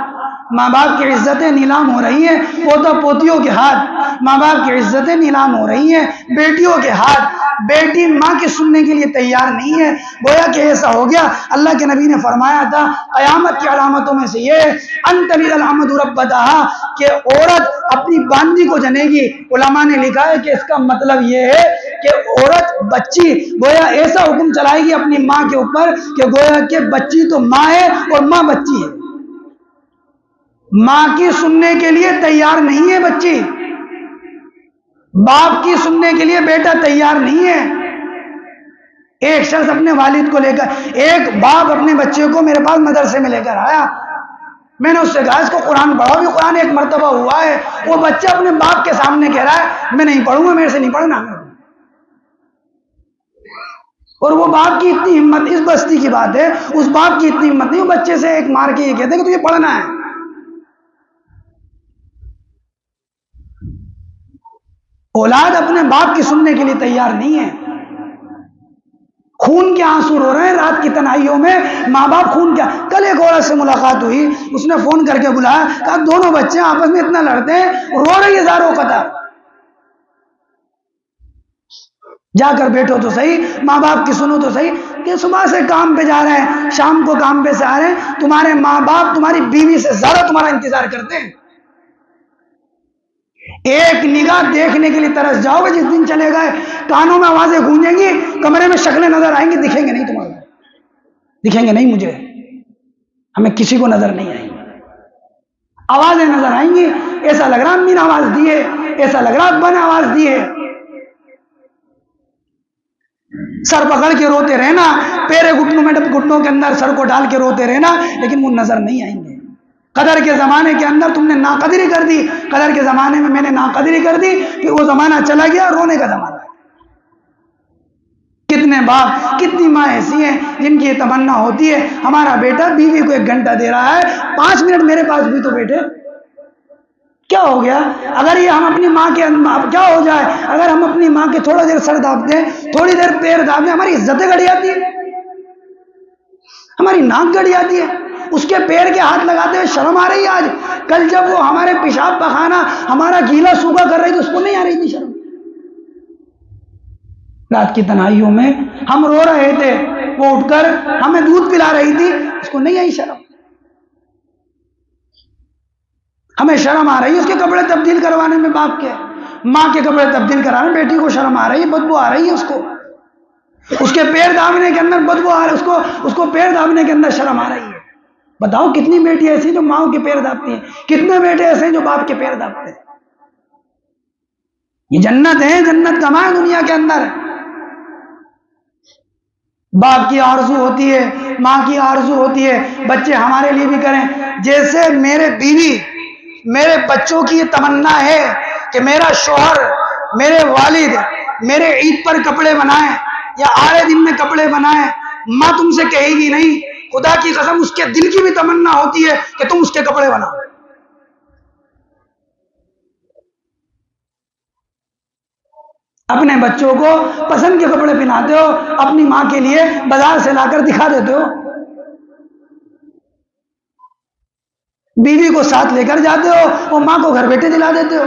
ماں باپ کی عزتیں نیلام ہو رہی ہیں پوتا پوتیوں کے ہاتھ، ماں باپ کی عزتیں نیلام ہو رہی ہیں بیٹیوں کے ہاتھ۔ بیٹی ماں کی سننے کے لیے تیار نہیں ہے، گویا کہ ایسا ہو گیا۔ اللہ کے نبی نے فرمایا تھا قیامت کی علامتوں میں سے یہ ہے ان تلد الامۃ ربتہا، کہ عورت اپنی باندی کو جنے گی۔ علماء نے لکھا ہے کہ اس کا مطلب یہ ہے کہ عورت بچی گویا ایسا حکم چلائے گی اپنی ماں کے اوپر کہ گویا کہ بچی تو ماں ہے اور ماں بچی ہے۔ ماں کی سننے کے لیے تیار نہیں ہے بچی، باپ کی سننے کے لیے بیٹا تیار نہیں ہے۔ ایک شخص اپنے والد کو لے کر، ایک باپ اپنے بچے کو میرے پاس مدرسے میں لے کر آیا، میں نے اس سے کہا اس کو قرآن پڑھاؤ، بھی قرآن ایک مرتبہ ہوا ہے۔ وہ بچہ اپنے باپ کے سامنے کہہ رہا ہے میں نہیں پڑھوں گا، میرے سے نہیں پڑھنا۔ اور وہ باپ کی اتنی ہمت، اس بستی کی بات ہے، اس باپ کی اتنی ہمت نہیں، وہ بچے سے ایک مار کے یہ کہتے کہ تجھے پڑھنا ہے۔ اولاد اپنے باپ کی سننے کے لیے تیار نہیں ہے۔ خون کے آنسو رو رہے ہیں رات کی تنہائیوں میں، ماں باپ خون کیا۔ کل ایک عورت سے ملاقات ہوئی، اس نے فون کر کے بلایا، کہا دونوں بچے آپس میں اتنا لڑتے ہیں، رو رہی ہے زاروں قطار۔ جا کر بیٹھو تو صحیح، ماں باپ کی سنو تو صحیح، کہ صبح سے کام پہ جا رہے ہیں، شام کو کام پہ سے آ رہے ہیں، تمہارے ماں باپ تمہاری بیوی سے زیادہ تمہارا انتظار کرتے ہیں۔ ایک نگاہ دیکھنے کے لیے ترس جاؤ گے، جس دن چلے گئے کانوں میں آوازیں گونجیں گی، کمرے میں شکلیں نظر آئیں گی، دکھیں گے نہیں تمہارے، دکھیں گے نہیں، مجھے ہمیں کسی کو نظر نہیں آئیں گی، آوازیں نظر آئیں گی، ایسا لگ رہا امی نے آواز دی ہے، ایسا لگ رہا ابا نے آواز دی ہے. سر پکڑ کے روتے رہنا، پیرے گھٹنوں میں گھٹنوں کے اندر سر کو ڈال کے روتے رہنا، لیکن وہ نظر نہیں آئیں گے. قدر کے زمانے کے اندر تم نے ناقدری کر دی، قدر کے زمانے میں میں نے ناقدری کر دی، پھر وہ زمانہ چلا گیا، رونے کا زمانہ. کتنے باپ کتنی ماں ایسی ہیں جن کی یہ تمنا ہوتی ہے ہمارا بیٹا بیوی کو 1 گھنٹہ دے رہا ہے، 5 منٹ میرے پاس بھی تو بیٹھے. کیا ہو گیا اگر یہ ہم اپنی ماں کے کیا ہو جائے اگر ہم اپنی ماں کے تھوڑا دیر سر داب دیں، تھوڑی دیر پیر داب دیں، ہماری عزتیں گڑ جاتی ہے، ہماری ناک گڑ جاتی ہے. اس کے پیر کے ہاتھ لگاتے ہوئے شرم آ رہی ہے آج. کل جب وہ ہمارے پیشاب پخانہ ہمارا گیلا سوکھا کر رہی تھی اس کو نہیں آ رہی تھی شرم. رات کی تنہائیوں میں ہم رو رہے تھے، وہ اٹھ کر ہمیں دودھ پلا رہی تھی، اس کو نہیں آئی شرم. ہمیں شرم آ رہی ہے اس کے کپڑے تبدیل کروانے میں، باپ کے ماں کے کپڑے تبدیل کرانے میں بیٹی کو شرم آ رہی ہے، بدبو آ رہی ہے اس کو. اس کے پیر دابنے کے اندر بدبو آ رہی ہے، اس کو پیر دابنے کے اندر شرم آ رہی ہے. بتاؤ کتنی بیٹی ایسی جو ماں کے پیر دابتی ہیں، کتنے بیٹے ایسے ہیں جو باپ کے پیر دابتے ہیں. یہ جنت ہے، جنت کہاں ہے دنیا کے اندر. باپ کی آرزو ہوتی ہے، ماں کی آرزو ہوتی ہے بچے ہمارے لیے بھی کریں. جیسے میرے بیوی میرے بچوں کی یہ تمنا ہے کہ میرا شوہر میرے والد میرے عید پر کپڑے بنائیں یا آڑے دن میں کپڑے بنائیں، ماں تم سے کہے گی نہیں، خدا کی قسم اس کے دل کی بھی تمنا ہوتی ہے کہ تم اس کے کپڑے بناؤ. اپنے بچوں کو پسند کے کپڑے پہناتے ہو، اپنی ماں کے لیے بازار سے لا کر دکھا دیتے ہو. بیوی کو ساتھ لے کر جاتے ہو اور ماں کو گھر بیٹھے دلا دیتے ہو.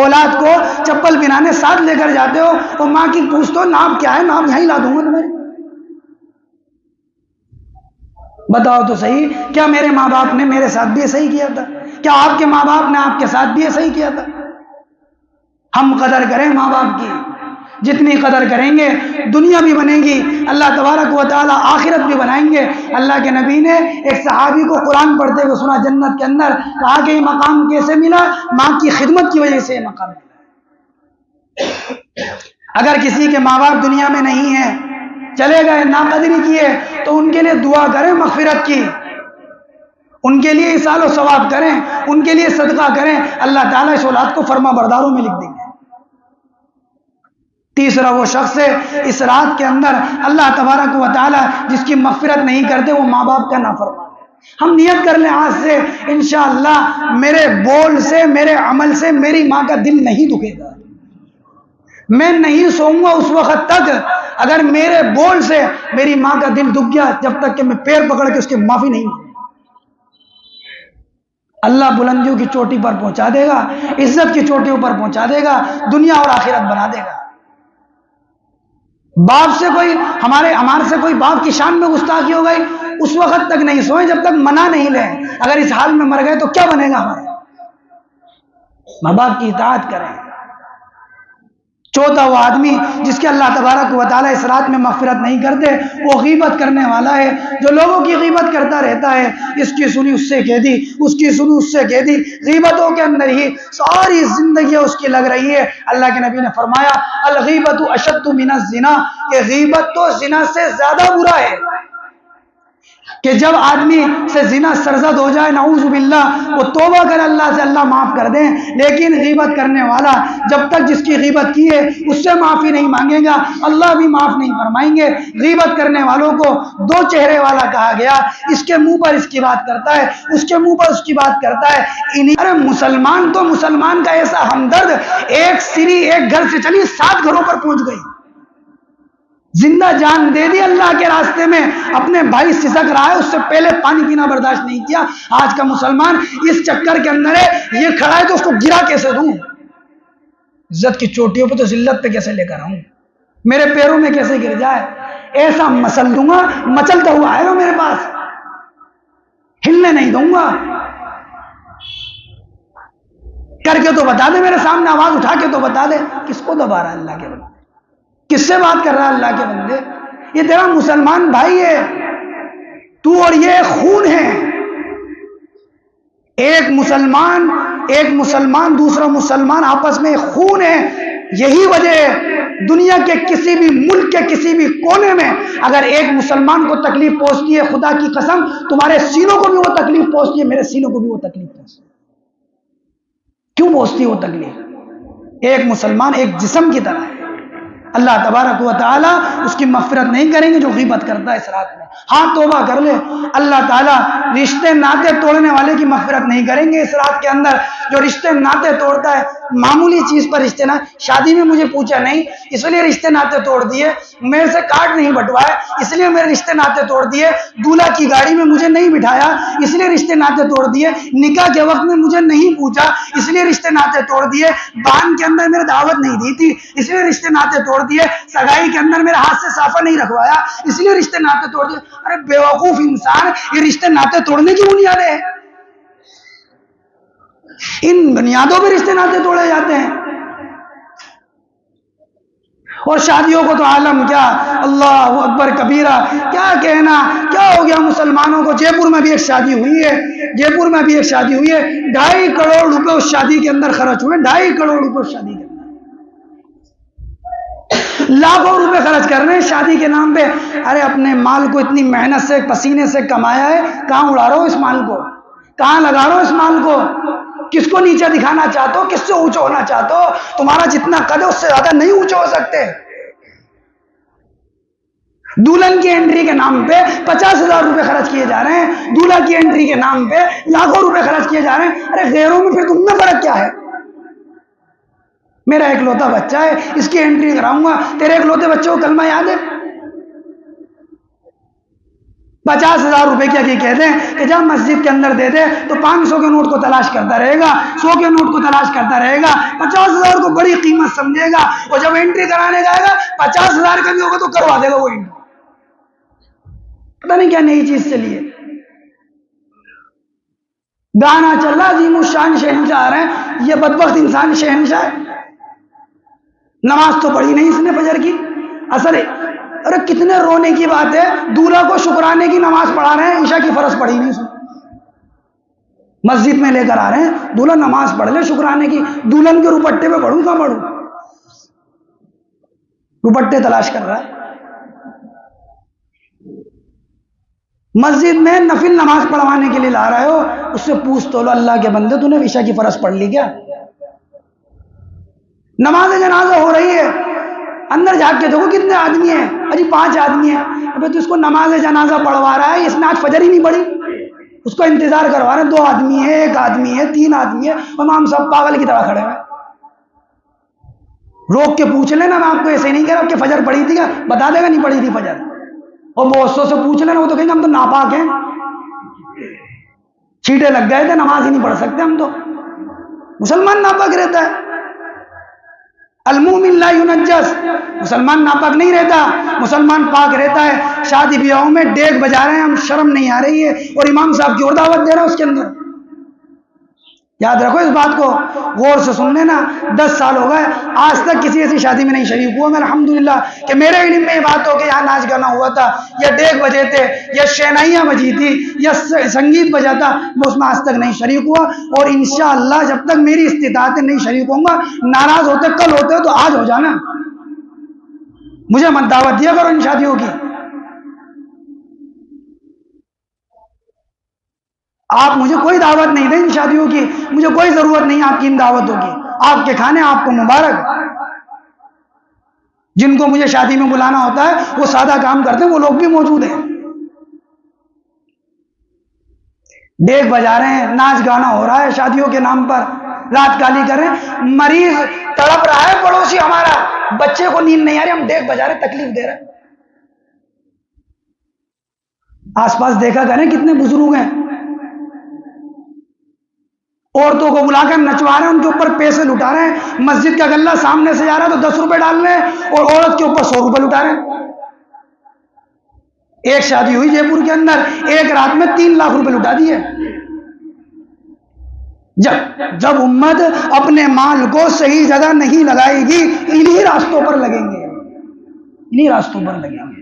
اولاد کو چپل پہنانے ساتھ لے کر جاتے ہو اور ماں کی پوچھتے ہو نام کیا ہے، نام یہیں لا دوں گا تمہارے. بتاؤ تو صحیح، کیا میرے ماں باپ نے میرے ساتھ بھی ایسا ہی کیا تھا؟ کیا آپ کے ماں باپ نے آپ کے ساتھ بھی ایسا ہی کیا تھا؟ ہم قدر کریں ماں باپ کی، جتنی قدر کریں گے دنیا بھی بنے گی، اللہ تبارک و تعالی آخرت بھی بنائیں گے. اللہ کے نبی نے ایک صحابی کو قرآن پڑھتے ہوئے سنا جنت کے اندر، کہا کہ یہ مقام کیسے ملا؟ ماں کی خدمت کی وجہ سے یہ مقام ملا. اگر کسی کے ماں باپ دنیا میں نہیں ہیں، چلے گئے، ناقدری کیے، تو ان کے لیے دعا کریں مغفرت کی، ان کے لیے اصال و ثواب کریں، ان کے لیے صدقہ کریں، اللہ تعالیٰ اس اولاد کو فرما برداروں میں لکھ دیں گے. تیسرا وہ شخص ہے اس رات کے اندر اللہ تبارک و تعالی جس کی مغفرت نہیں کرتے، وہ ماں باپ کا نافرمان ہے. ہم نیت کر لیں آج سے انشاءاللہ میرے بول سے میرے عمل سے میری ماں کا دل نہیں دکھے گا. میں نہیں سوؤں گا اس وقت تک اگر میرے بول سے میری ماں کا دل دکھ گیا، جب تک کہ میں پیر پکڑ کے اس کی معافی نہیں مانگوں. اللہ بلندیوں کی چوٹی پر پہنچا دے گا، عزت کی چوٹیوں پر پہنچا دے گا، دنیا اور آخرت بنا دے گا. باپ سے کوئی ہمارے سے کوئی باپ کی شان میں گستاخی ہو گئی، اس وقت تک نہیں سوئیں جب تک منع نہیں لیں. اگر اس حال میں مر گئے تو کیا بنے گا ہمارے؟ ماں باپ کی اطاعت کریں. چوتھا وہ آدمی جس کے اللہ تبارک و تعالیٰ اس رات میں مغفرت نہیں کرتے، وہ غیبت کرنے والا ہے، جو لوگوں کی غیبت کرتا رہتا ہے. اس کی سنی اس سے کہہ دی، اس کی سنی اس سے کہہ دی، غیبتوں کے اندر ہی ساری زندگی اس کی لگ رہی ہے. اللہ کے نبی نے فرمایا الغیبت اشد من الزنا، کہ غیبت تو زنا سے زیادہ برا ہے. کہ جب آدمی سے زنا سرزد ہو جائے نعوذ باللہ، وہ توبہ کر اللہ سے، اللہ معاف کر دیں، لیکن غیبت کرنے والا جب تک جس کی غیبت کی ہے اس سے معافی نہیں مانگے گا، اللہ بھی معاف نہیں فرمائیں گے. غیبت کرنے والوں کو 2 چہرے والا کہا گیا. اس کے منہ پر اس کی بات کرتا ہے، اس کے منہ پر اس کی بات کرتا ہے. ارے مسلمان تو مسلمان کا ایسا ہمدرد، ایک سری ایک گھر سے چلی 7 گھروں پر پہنچ گئی، زندہ جان دے دی اللہ کے راستے میں. اپنے بھائی سسک رہا ہے، اس سے پہلے پانی پینا برداشت نہیں کیا. آج کا مسلمان اس چکر کے اندر ہے، یہ کھڑا ہے تو اس کو گرا کیسے دوں؟ عزت کی چوٹیوں پہ تو ذلت پہ کیسے لے کر آؤں؟ میرے پیروں میں کیسے گر جائے؟ ایسا مسل دوں گا، مچلتا ہوا آئے گا میرے پاس، ہلنے نہیں دوں گا. کر کے تو بتا دے، میرے سامنے آواز اٹھا کے تو بتا دے. کس کو دبا رہا ہے اللہ کے بندے؟ کس سے بات کر رہا ہے اللہ کے بندے؟ یہ تیرا مسلمان بھائی ہے، تو اور یہ خون ہے. ایک مسلمان دوسرا مسلمان آپس میں خون ہے. یہی وجہ ہے دنیا کے کسی بھی ملک کے کسی بھی کونے میں اگر ایک مسلمان کو تکلیف پہنچتی ہے، خدا کی قسم تمہارے سینوں کو بھی وہ تکلیف پہنچتی ہے، میرے سینوں کو بھی وہ تکلیف پہنچتی ہے. کیوں پہنچتی ہے وہ تکلیف؟ ایک مسلمان ایک جسم کی طرح ہے. اللہ تبارک و تعالیٰ اس کی مغفرت نہیں کریں گے جو غیبت کرتا ہے اس رات میں. ہاں توبہ کر لے، اللہ تعالیٰ رشتے ناطے توڑنے والے کی مغفرت نہیں کریں گے اس رات کے اندر. جو رشتے ناطے توڑتا ہے معمولی چیز پر رشتے شادی میں مجھے پوچھا نہیں اس لیے رشتے ناطے توڑ دیے، میرے سے کارڈ نہیں بٹوائے اس لیے میرے رشتے ناطے توڑ دیے، دولہا کی گاڑی میں مجھے نہیں بٹھایا اس لیے رشتے ناطے توڑ دیے، نکاح کے وقت میں مجھے نہیں پوچھا اس لیے رشتے ناطے توڑ دیے، بان کے اندر میرے دعوت نہیں دی تھی اس لیے رشتے ناطے توڑ دیے، سگائی کے اندر میرے ہاتھ سے صافہ نہیں رکھوایا اس لیے رشتے ناطے توڑ دیے. ارے بیوقوف انسان، یہ رشتے ناطے توڑنے کی بنیادیں ہیں. ان بنیادوں پہ رشتے ناطے توڑے جاتے ہیں. اور شادیوں کو تو عالم کیا، اللہ اکبر کبیرہ، کیا کہنا. کیا ہو گیا مسلمانوں کو؟ جے پور میں بھی ایک شادی ہوئی ہے، 2.5 کروڑ روپے اس شادی کے اندر خرچ ہوئے. 2.5 کروڑ روپے اس شادی کے اندر، لاکھوں روپے خرچ کر رہے ہیں شادی کے نام پہ. ارے اپنے مال کو اتنی محنت سے پسینے سے کمایا ہے، کہاں اڑا رہا ہو اس مال کو؟ کہاں لگا رہا ہو اس مال کو؟ کس کو نیچے دکھانا چاہتے ہو؟ کس سے اونچا ہونا چاہتے ہو؟ تمہارا جتنا قد ہے اس سے زیادہ نہیں اونچے ہو سکتے. دلہن کی انٹری کے نام پہ 50,000 روپے خرچ کیے جا رہے ہیں، دولہا کی انٹری کے نام پہ لاکھوں روپے خرچ کیے جا رہے ہیں. ارے غیروں میں پھر تم میں فرق کیا ہے؟ میرا اکلوتا بچہ ہے، اس کی انٹری کراؤں گا. تیرے اکلوتے بچے کو کلمہ یاد ہے؟ 50,000 روپے کیا کہتے ہیں کہ جب مسجد کے اندر دے دے تو 500 کے نوٹ کو تلاش کرتا رہے گا، 100 کے نوٹ کو تلاش کرتا رہے گا، 50,000 کو بڑی قیمت سمجھے گا. اور جب انٹری کرانے جائے گا 50,000 کا بھی ہوگا تو کروا دے گا وہ انٹری. پتہ نہیں کیا نئی چیز چلی ہے. گانا چل رہا، عظیم الشان شہنشاہ آ رہے ہیں. یہ بدبخت انسان شہنشاہ ہے. نماز تو پڑھی نہیں اس نے فجر کی. اثر ہے. ارے کتنے رونے کی بات ہے، دولہا کو شکرانے کی نماز پڑھا رہے ہیں، عشاء کی فرض پڑھی نہیں. مسجد میں لے کر آ رہے ہیں، دولہا نماز پڑھ لے شکرانے کی. دلہن کے روپٹے پہ پڑھوں، کہاں پڑھوں؟ روپٹے تلاش کر رہا ہے. مسجد میں نفل نماز پڑھوانے کے لیے لا رہے ہو، اس سے پوچھ تو لو اللہ کے بندے تو نے عشاء کی فرض پڑھ لی کیا؟ نماز جنازہ ہو رہی ہے، اندر جا کے دیکھو کتنے آدمی ہیں. اجی 5 آدمی ہیں. ابھی تو اس کو نماز جنازہ پڑھوا رہا ہے، اس نے آج فجر ہی نہیں پڑھی. اس کو انتظار کروا رہے ہیں، 2 آدمی ہے، 1 آدمی ہے، 3 آدمی ہے، امام صاحب پاگل کی طرح کھڑے ہیں. روک کے پوچھ لینا، میں آپ کو ایسے ہی نہیں کہہ رہا کہ فجر پڑھی تھی کیا، بتا دے گا نہیں پڑھی تھی فجر. اور بہت سے پوچھ لینا، وہ تو کہیں گے ہم تو ناپاک ہیں، چھیٹے لگ گئے تھے، نماز ہی نہیں پڑھ سکتے ہم تو. مسلمان ناپاک رہتا ہے. المؤمن لا ينجس، مسلمان ناپاک نہیں رہتا، مسلمان پاک رہتا ہے. شادی بیاہوں میں ڈیگ بجا رہے ہیں ہم، شرم نہیں آ رہی ہے، اور امام صاحب کی اور دعوت دے رہے ہیں اس کے اندر. یاد رکھو اس بات کو، غور سے سن لینا. 10 سال ہو گئے، آج تک کسی ایسی شادی میں نہیں شریک ہوا میں الحمدللہ کہ میرے علم میں یہ بات ہو کہ یہاں ناچ گانا ہوا تھا، یا ڈیگ بجے تھے، یا شہنائیاں بجی تھی، یا سنگیت بجا تھا. میں اس میں آج تک نہیں شریک ہوا، اور انشاءاللہ جب تک میری استطاعت نہیں شریک ہوں گا. ناراض ہوتے کل ہوتے تو آج ہو جانا، مجھے مت دعوت دیا کرو ان شادیوں کی. آپ مجھے کوئی دعوت نہیں دیں ان شادیوں کی، مجھے کوئی ضرورت نہیں آپ کی ان دعوتوں کی. آپ کے کھانے آپ کو مبارک. جن کو مجھے شادی میں بلانا ہوتا ہے وہ سادہ کام کرتے ہیں، وہ لوگ بھی موجود ہیں. ڈیگ بجا رہے ہیں، ناچ گانا ہو رہا ہے شادیوں کے نام پر، رات کالی کر رہے ہیں. مریض تڑپ رہا ہے پڑوسی ہمارا، بچے کو نیند نہیں آ رہی، ہم ڈیگ بجا رہے ہیں، تکلیف دے رہے ہیں. آس پاس دیکھا کریں کتنے بزرگ ہیں، عورتوں کو بلا کر نچوا رہے ہیں، ان کے اوپر پیسے لٹا رہے ہیں. مسجد کا غلہ سامنے سے جا رہا ہے تو 10 روپے ڈال رہے ہیں، اور عورت کے اوپر 100 روپے لٹا رہے ہیں. ایک شادی ہوئی جے پور کے اندر، ایک رات میں 3 لاکھ روپے لٹا دیے. جب امت اپنے مال کو صحیح جگہ نہیں لگائے گی، انہی راستوں پر لگیں گے، انہی راستوں پر لگیں گے.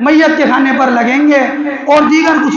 میت کے کھانے پر لگیں گے، اور دیگر کچھ۔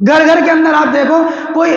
گھر گھر کے اندر آپ دیکھو، کوئی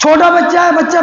چھوٹا بچہ ہے، بچہ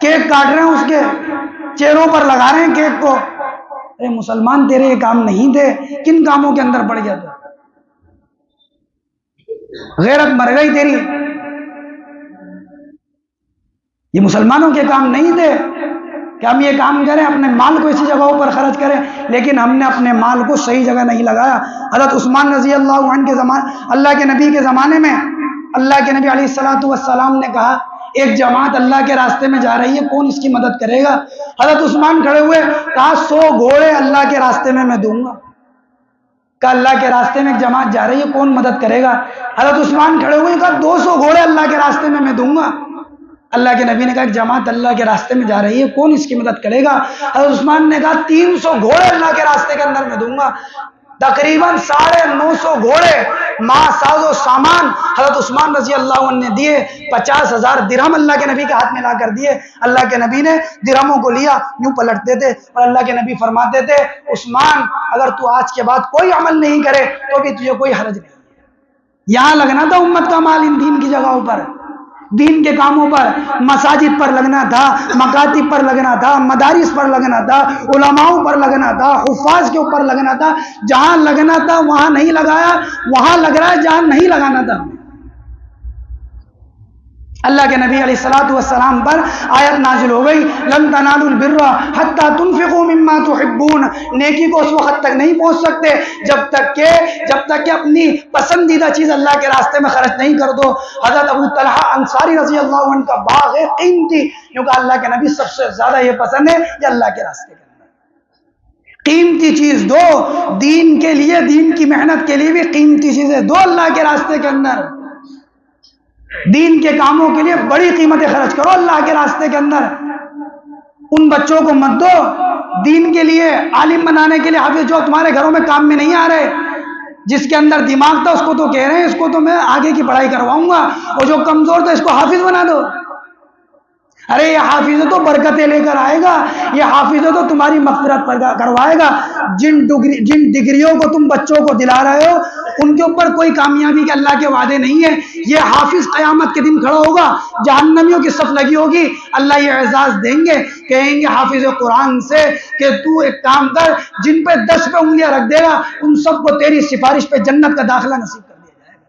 کیک کاٹ رہے ہیں، اس کے چہروں پر لگا رہے ہیں کیک کو۔ ارے مسلمان، تیرے یہ کام نہیں تھے، کن کاموں کے اندر پڑ گیا تو؟ غیرت مر گئی تیری۔ یہ مسلمانوں کے کام نہیں تھے کہ ہم یہ کام کریں، اپنے مال کو اسی جگہوں پر خرچ کریں، لیکن ہم نے اپنے مال کو صحیح جگہ نہیں لگایا۔ حضرت عثمان رضی اللہ عنہ کے زمانے، اللہ کے نبی کے زمانے میں، اللہ کے نبی علیہ الصلوۃ والسلام نے کہا ایک جماعت اللہ کے راستے میں جا رہی ہے، کون اس کی مدد کرے گا؟ حضرت عثمان کھڑے ہوئے، کہا 100 گھوڑے اللہ کے راستے میں دوں گا۔ کہا اللہ کے راستے میں ایک جماعت جا رہی ہے، کون مدد کرے گا؟ حضرت عثمان کھڑے ہوئے، کہا 200 گھوڑے اللہ کے راستے میں دوں گا۔ اللہ کے نبی نے کہا ایک جماعت اللہ کے راستے میں جا رہی ہے، کون اس کی مدد کرے گا؟ حضرت عثمان نے کہا 300 گھوڑے اللہ کے راستے کے اندر میں دوں گا۔ تقریباً 950 گھوڑے، ماں ساز و سامان حضرت عثمان رضی اللہ عنہ نے دیے۔ 50,000 درہم اللہ کے نبی کے ہاتھ میں لا کر دیے۔ اللہ کے نبی نے درہموں کو لیا، یوں پلٹتے تھے اور اللہ کے نبی فرماتے تھے عثمان اگر تو آج کے بعد کوئی عمل نہیں کرے تو بھی تجھے کوئی حرج نہیں۔ یہاں لگنا تھا امت کا مال، ان دین کی جگہوں پر، دین کے کاموں پر، مساجد پر لگنا تھا، مکاتب پر لگنا تھا، مدارس پر لگنا تھا، علماؤں پر لگنا تھا، حفاظ کے اوپر لگنا تھا۔ جہاں لگنا تھا وہاں نہیں لگایا، وہاں لگ رہا ہے جہاں نہیں لگانا تھا۔ اللہ کے نبی علیہ الصلوۃ والسلام پر آیت نازل ہو گئی لن تنالوا البر حتى تنفقوا مما تحبون، نیکی کو اس وقت تک نہیں پہنچ سکتے جب تک کہ اپنی پسندیدہ چیز اللہ کے راستے میں خرچ نہیں کر دو۔ حضرت ابو طلحہ انصاری رضی اللہ عنہ کا باغ ہے قیمتی، کیونکہ اللہ کے نبی سب سے زیادہ یہ پسند ہے کہ اللہ کے راستے کے اندر قیمتی چیز دو، دین کے لیے، دین کی محنت کے لیے بھی قیمتی چیزیں دو اللہ کے راستے کے اندر، دین کے کاموں کے لیے بڑی قیمتیں خرچ کرو اللہ کے راستے کے اندر۔ ان بچوں کو مت دو دین کے لیے، عالم بنانے کے لیے، حافظ جو تمہارے گھروں میں کام میں نہیں آ رہے، جس کے اندر دماغ تھا اس کو تو کہہ رہے ہیں اس کو تو میں آگے کی پڑھائی کرواؤں گا، اور جو کمزور تھا اس کو حافظ بنا دو۔ ارے یہ حافظ تو برکتیں لے کر آئے گا، یہ حافظ تو تمہاری مغفرت کروائے گا۔ جن ڈگریوں کو تم بچوں کو دلا رہے ہو ان کے اوپر کوئی کامیابی کے اللہ کے وعدے نہیں ہیں۔ یہ حافظ قیامت کے دن کھڑا ہوگا، جہنمیوں کی صف لگی ہوگی، اللہ یہ اعزاز دیں گے، کہیں گے حافظ قرآن سے کہ تو ایک کام کر، جن پہ 10 پہ انگلیاں رکھ دے گا ان سب کو تیری سفارش پہ جنت کا داخلہ نصیب کر دیا جائے گا۔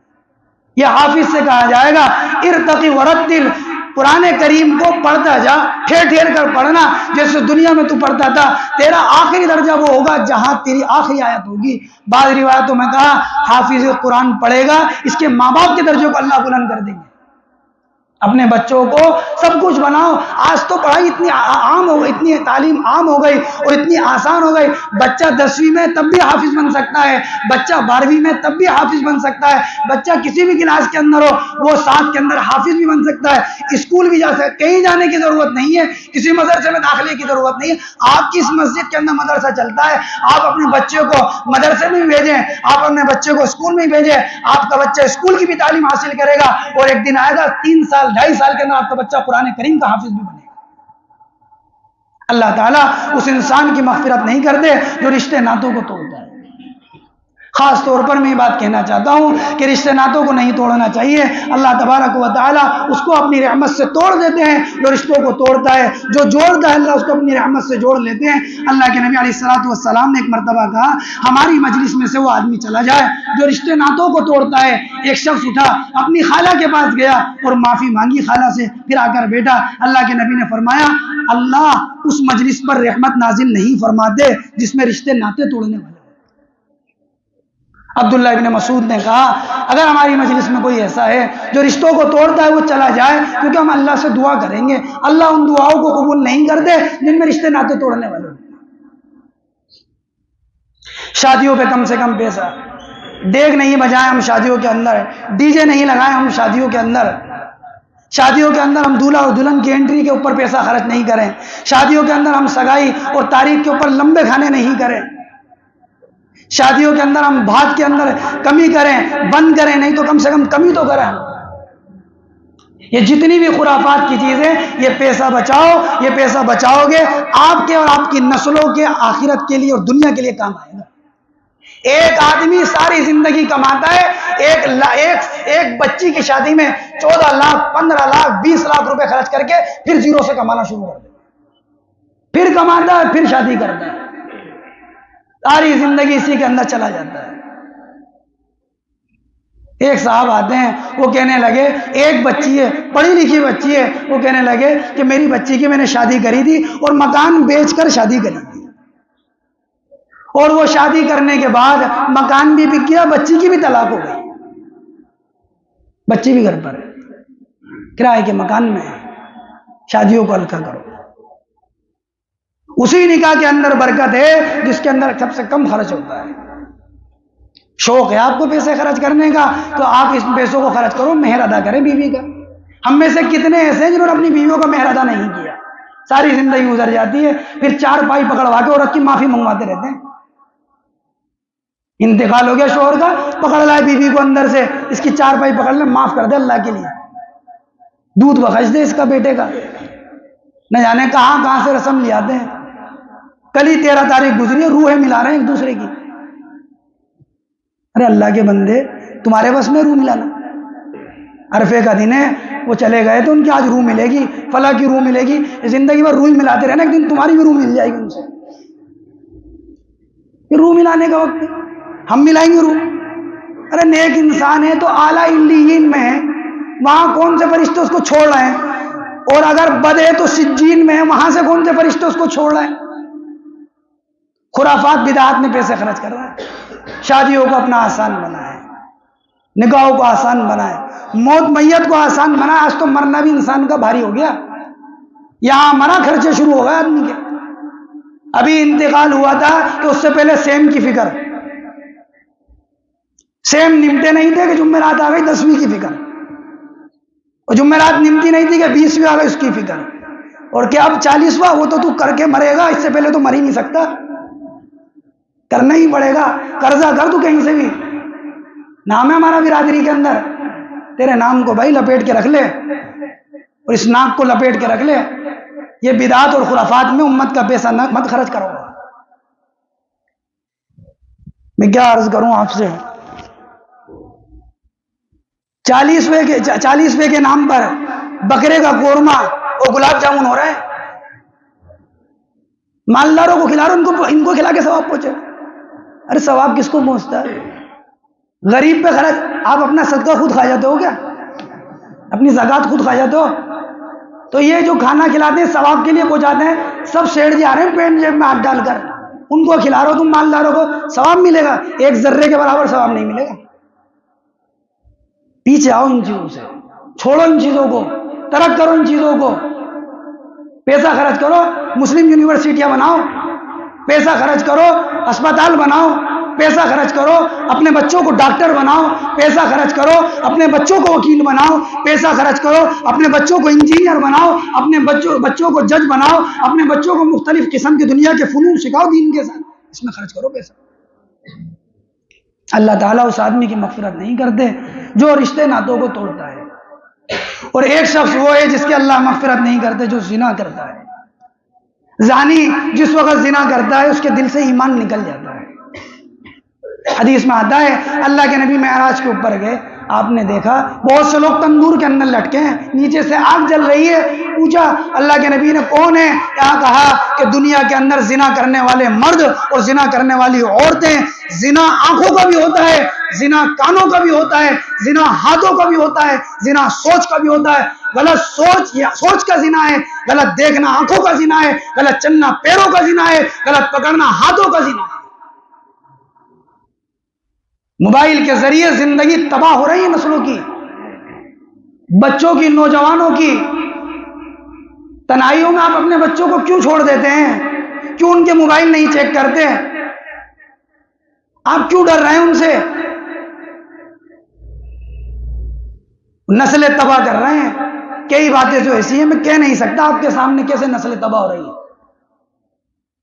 یہ حافظ سے کہا جائے گا ارتقی ورتل، قرآن کریم کو پڑھتا جا، ٹھیر ٹھیر کر پڑھنا، جیسے دنیا میں تو پڑھتا تھا، تیرا آخری درجہ وہ ہوگا جہاں تیری آخری آیت ہوگی۔ بعض روایتوں میں کہا حافظ قرآن پڑھے گا، اس کے ماں باپ کے درجے کو اللہ بلند کر دیں گے۔ اپنے بچوں کو سب کچھ بناؤ۔ آج تو پڑھائی اتنی عام ہو گئی، اتنی تعلیم عام ہو گئی اور اتنی آسان ہو گئی، بچہ 10ویں میں تب بھی حافظ بن سکتا ہے، بچہ 12ویں میں تب بھی حافظ بن سکتا ہے، بچہ کسی بھی کلاس کے اندر ہو وہ 7 کے اندر حافظ بھی بن سکتا ہے، اسکول بھی جا سکتا ہے، کہیں جانے کی ضرورت نہیں ہے، کسی مدرسے میں داخلے کی ضرورت نہیں ہے۔ آپ کی اس مسجد کے اندر مدرسہ چلتا ہے، آپ اپنے بچے کو مدرسے میں بھی بھیجیں، آپ اپنے بچے کو اسکول میں بھی بھیجیں، آپ کا بچہ اسکول کی بھی تعلیم حاصل کرے گا اور ایک دن آئے گا 3 سال 2.5 سال کے اندر آپ کا بچہ قرآن کریم کا حافظ بھی بنے گا۔ اللہ تعالیٰ اس انسان کی مغفرت نہیں کرتے جو رشتے ناتوں کو توڑتا ہے۔ خاص طور پر میں یہ بات کہنا چاہتا ہوں کہ رشتے ناتوں کو نہیں توڑنا چاہیے۔ اللہ تبارک و تعالیٰ اس کو اپنی رحمت سے توڑ دیتے ہیں جو رشتوں کو توڑتا ہے، جو جوڑتا ہے اللہ اس کو اپنی رحمت سے جوڑ لیتے ہیں۔ اللہ کے نبی علیہ الصلوۃ والسلام نے ایک مرتبہ کہا ہماری مجلس میں سے وہ آدمی چلا جائے جو رشتے ناتوں کو توڑتا ہے۔ ایک شخص اٹھا اپنی خالہ کے پاس گیا اور معافی مانگی خالہ سے، پھر آ کر بیٹھا۔ اللہ کے نبی نے فرمایا اللہ اس مجلس پر رحمت نازل نہیں فرماتے جس میں رشتے ناتے توڑنے والے۔ عبداللہ ابن مسعود نے کہا اگر ہماری مجلس میں کوئی ایسا ہے جو رشتوں کو توڑتا ہے وہ چلا جائے، کیونکہ ہم اللہ سے دعا کریں گے، اللہ ان دعاؤں کو قبول نہیں کرتے جن میں رشتے ناتے توڑنے والے۔ شادیوں پہ کم سے کم پیسہ، ڈیگ نہیں بجائیں ہم شادیوں کے اندر، ڈی جے نہیں لگائیں ہم شادیوں کے اندر، شادیوں کے اندر ہم دولہا اور دلہن کی انٹری کے اوپر پیسہ خرچ نہیں کریں، شادیوں کے اندر ہم سگائی اور تاریخ کے اوپر لمبے کھانے نہیں کریں، شادیوں کے اندر ہم بھات کے اندر کمی کریں، بند کریں، نہیں تو کم سے کم کمی تو کریں۔ یہ جتنی بھی خرافات کی چیزیں، یہ پیسہ بچاؤ، یہ پیسہ بچاؤ گے آپ کے اور آپ کی نسلوں کے آخرت کے لیے اور دنیا کے لیے کام آئے گا۔ ایک آدمی ساری زندگی کماتا ہے، ایک بچی کی شادی میں 14 لاکھ 15 لاکھ 20 لاکھ روپے خرچ کر کے پھر زیرو سے کمانا شروع کر دیتا ہے، پھر کماتا ہے، پھر شادی کرتا ہے، ساری زندگی اسی کے اندر چلا جاتا ہے۔ ایک صاحب آتے ہیں، وہ کہنے لگے، ایک بچی ہے، پڑھی لکھی بچی ہے، وہ کہنے لگے کہ میری بچی کی میں نے شادی کری تھی اور مکان بیچ کر شادی کری تھی، اور وہ شادی کرنے کے بعد مکان بھی بک گیا، بچی کی بھی طلاق ہو گئی، بچی بھی گھر پر ہے، کرائے کے مکان میں ہے، شادیوں کو ہلکا کرو۔ اسی نکاح کے اندر برکت ہے جس کے اندر سب سے کم خرچ ہوتا ہے۔ شوق ہے آپ کو پیسے خرچ کرنے کا، تو آپ اس پیسوں کو خرچ کرو، مہر ادا کریں بیوی کا۔ ہم میں سے کتنے ایسے ہیں جنہوں نے اپنی بیویوں کا مہر ادا نہیں کیا، ساری زندگی گزر جاتی ہے، پھر 4 پائی پکڑوا کے عورت کی معافی منگواتے رہتے ہیں۔ انتقال ہو گیا شوہر کا، پکڑ لائے بیوی کو اندر سے، اس کی 4 پائی پکڑ لیں، معاف کر دے اللہ کے لیے، دودھ بخش دے اس کا بیٹے کا، نہ جانے کہاں سے رسم لے آتے ہیں۔ کل ہی 13 تاریخ گزری ہے، روحیں ملا رہے ہیں ایک دوسرے کی۔ ارے اللہ کے بندے، تمہارے بس میں روح ملانا؟ عرفے کا دن ہے، وہ چلے گئے تو ان کی آج روح ملے گی، فلاں کی روح ملے گی، زندگی بھر روح ملاتے رہنا، ایک دن تمہاری بھی روح مل جائے گی ان سے۔ یہ روح ملانے کا وقت ہے، ہم ملائیں گے روح؟ ارے نیک انسان ہے تو اعلیٰ علیین میں ہے، وہاں کون سے فرشتے اس کو چھوڑ رہے ہیں، اور اگر بد ہے تو سجین میں ہے، وہاں سے کون سے فرشتے اس کو چھوڑ رہے ہیں؟ خرافات بدعات میں پیسے خرچ کر رہا ہے، شادیوں کو اپنا آسان بنائے، نکاحوں کو آسان بنائے، موت میت کو آسان بنائے۔ آج تو مرنا بھی انسان کا بھاری ہو گیا، یہاں مرا خرچے شروع ہو گئے آدمی کے۔ ابھی انتقال ہوا تھا تو اس سے پہلے سیم کی فکر، سیم نمٹے نہیں تھے کہ جمعرات آ گئی 10ویں کی فکر، اور جمعرات نمٹی نہیں تھی کہ 20ویں آ گئی اس کی فکر، اور کہ اب 40واں، وہ تو کر کے مرے گا، اس سے پہلے تو مر ہی نہیں سکتا، کرنا ہی پڑے گا، قرضہ کر تو کہیں سے بھی، نام ہے ہمارا برادری کے اندر، تیرے نام کو بھائی لپیٹ کے رکھ لے، اور اس ناک کو لپیٹ کے رکھ لے۔ یہ بدعات اور خرافات میں امت کا پیسہ مت خرچ کرو۔ میں کیا عرض کروں آپ سے، 40ویں کے نام پر بکرے کا قورمہ اور گلاب جامن ہو رہا ہے، مالداروں کو کھلا رہے، ان کو کھلا کے ثواب پہنچے۔ ارے ثواب کس کو پہنچتا ہے؟ غریب پہ خرچ۔ آپ اپنا صدقہ خود کھا جاتے ہو کیا؟ اپنی زکات خود کھا جاتے ہو؟ تو یہ جو کھانا کھلاتے ہیں ثواب کے لیے پہنچاتے ہیں، سب سیٹھ جی آ رہے ہیں پینٹ جیب میں ہاتھ ڈال کر، ان کو کھلا رہے ہو تم مالداروں کو، ثواب ملے گا؟ 1 ذرے کے برابر ثواب نہیں ملے گا۔ پیچھے آؤ ان چیزوں سے، چھوڑو ان چیزوں کو، ترک کرو ان چیزوں کو، پیسہ خرچ کرو، مسلم یونیورسٹیاں بناؤ، پیسہ خرچ کرو، اسپتال بناؤ، پیسہ خرچ کرو، اپنے بچوں کو ڈاکٹر بناؤ، پیسہ خرچ کرو، اپنے بچوں کو وکیل بناؤ، پیسہ خرچ کرو، اپنے بچوں کو انجینئر بناؤ، اپنے بچوں کو جج بناؤ، اپنے بچوں کو مختلف قسم کی دنیا کے فنون سکھاؤ دین کے ساتھ، اس میں خرچ کرو پیسہ۔ اللہ تعالیٰ اس آدمی کی مغفرت نہیں کرتے جو رشتے ناتوں کو توڑتا ہے، اور ایک شخص وہ ہے جس کے اللہ مغفرت نہیں کرتے، جو زنا کرتا ہے۔ زانی جس وقت زنا کرتا ہے اس کے دل سے ایمان نکل جاتا ہے۔ حدیث میں آتا ہے اللہ کے نبی معراج کے اوپر گئے، آپ نے دیکھا بہت سے لوگ تندور کے اندر لٹکے ہیں، نیچے سے آگ جل رہی ہے، پوچھا اللہ کے نبی نے کون ہے؟ یہاں کہا کہ دنیا کے اندر زنا کرنے والے مرد اور زنا کرنے والی عورتیں۔ زنا آنکھوں کا بھی ہوتا ہے، زنا کانوں کا بھی ہوتا ہے، زنا ہاتھوں کا بھی ہوتا ہے، زنا سوچ کا بھی ہوتا ہے۔ غلط سوچ کا زنا ہے، غلط دیکھنا آنکھوں کا زنا ہے، غلط چلنا پیروں کا زنا ہے، غلط پکڑنا ہاتھوں کا زنا ہے۔ موبائل کے ذریعے زندگی تباہ ہو رہی ہے نسلوں کی، بچوں کی، نوجوانوں کی۔ تنہائیوں میں آپ اپنے بچوں کو کیوں چھوڑ دیتے ہیں؟ کیوں ان کے موبائل نہیں چیک کرتے؟ آپ کیوں ڈر رہے ہیں ان سے؟ نسلیں تباہ کر رہے ہیں۔ کئی باتیں جو ایسی ہیں میں کہہ نہیں سکتا آپ کے سامنے کیسے نسلیں تباہ ہو رہی ہیں۔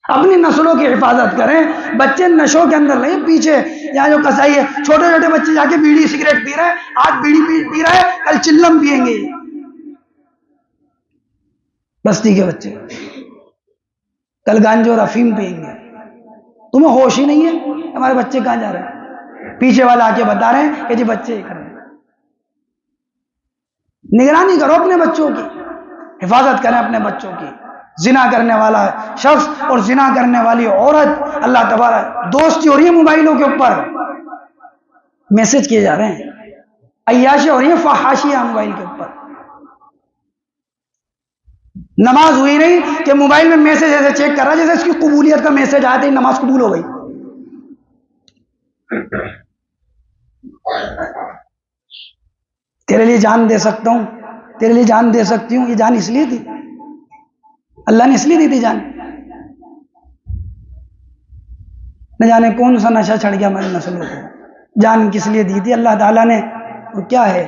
اپنی نسلوں کی حفاظت کریں، بچے نشوں کے اندر نہیں۔ پیچھے یہاں جو کسائی ہے، چھوٹے چھوٹے بچے جا کے بیڑی سگریٹ پی رہے ہیں، آج بیڑی پی رہا ہے، کل چلم پیئیں گے۔ بستی کے بچے کل گانجے اور افیم پئیں گے، تمہیں ہوش ہی نہیں ہے ہمارے بچے کہاں جا رہے ہیں، پیچھے والا آ کے بتا رہے ہیں کہ جی بچے یہ کر رہے ہیں۔ نگرانی کرو اپنے بچوں کی، حفاظت کریں اپنے بچوں کی۔ زنا کرنے والا شخص اور زنا کرنے والی عورت، اللہ تبارک دوستی ہو رہی ہے موبائلوں کے اوپر، میسج کیے جا رہے ہیں، عیاشی ہو رہی ہے فحاشیاں موبائل کے اوپر۔ نماز ہوئی نہیں کہ موبائل میں میسج ایسے چیک کر رہا ہے جیسے اس کی قبولیت کا میسج آیا تھا، نماز قبول ہو گئی۔ تیرے لیے جان دے سکتا ہوں، تیرے لیے جان دے سکتی ہوں، یہ جان اس لیے تھی، اللہ نے اس لیے دی تھی جان۔ نہ جانے کون سا نشہ چڑھ گیا ہماری نسلوں کو، جان کس لیے دی تھی اللہ تعالیٰ نے، اور کیا ہے۔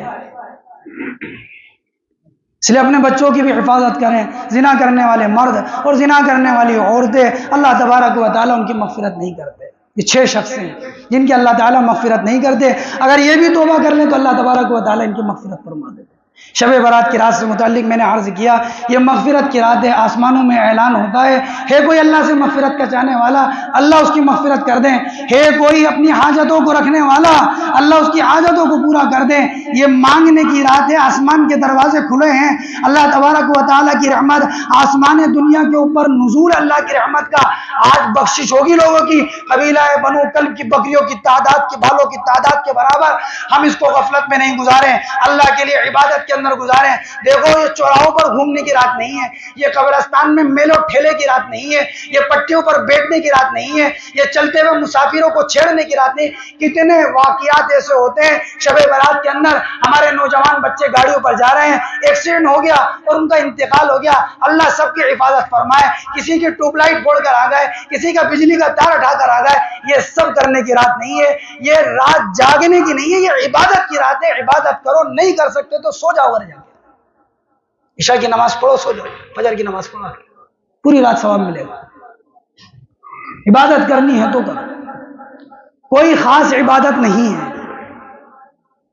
اس لیے اپنے بچوں کی بھی حفاظت کریں۔ زنا کرنے والے مرد اور زنا کرنے والی عورتیں اللہ تبارک و تعالیٰ ان کی مغفرت نہیں کرتے۔ یہ 6 شخص ہیں جن کی اللہ تعالیٰ مغفرت نہیں کرتے، اگر یہ بھی توبہ کر لیں تو اللہ تبارک و تعالیٰ ان کی مغفرت فرما دیتے۔ شب برات کی رات سے متعلق میں نے عرض کیا، یہ مغفرت کی رات ہے، آسمانوں میں اعلان ہوتا ہے کوئی اللہ سے مغفرت کا چاہنے والا، اللہ اس کی مغفرت کر دیں، ہے کوئی اپنی حاجتوں کو رکھنے والا، اللہ اس کی حاجتوں کو پورا کر دیں۔ یہ مانگنے کی رات ہے، آسمان کے دروازے کھلے ہیں، اللہ تبارک و تعالیٰ کی رحمت آسمان دنیا کے اوپر نزول اللہ کی رحمت کا آج بخشش ہوگی لوگوں کی۔ قبیلہ بنو کلب کی بکریوں کی تعداد کی بالوں کی تعداد کے برابر ہم اس کو غفلت میں نہیں گزاریں، اللہ کے لیے عبادت کے اندر گزاریں۔ دیکھو یہ چوراہوں پر گھومنے کی رات نہیں ہے، یہ قبرستان میں میلوں ٹھیلے کی رات نہیں ہے، یہ پٹیوں پر بیٹھنے کی رات نہیں ہے، یہ چلتے ہوئے مسافروں کو چھیڑنے کی رات نہیں۔ کتنے واقعات ایسے ہوتے ہیں شب برات کے اندر، ہمارے نوجوان بچے گاڑیوں پر جا رہے ہیں، ایکسیڈنٹ ہو گیا اور ان کا انتقال ہو گیا، اللہ سب کی حفاظت فرمائے۔ کسی کی ٹیوب لائٹ پھوڑ کر آ گئے، کسی کا بجلی کا تار اٹھا کر آ گئے، یہ سب کرنے کی رات نہیں ہے، یہ رات جاگنے کی نہیں ہے، یہ عبادت کی رات ہے۔ عبادت کرو، نہیں کر سکتے تو سو جاؤ، ور جا کے عشاء کی نماز پڑھو، سو جاؤ، فجر کی نماز پڑھو، پوری رات ثواب ملے گا۔ عبادت کرنی ہے تو کرو، کوئی خاص عبادت نہیں ہے۔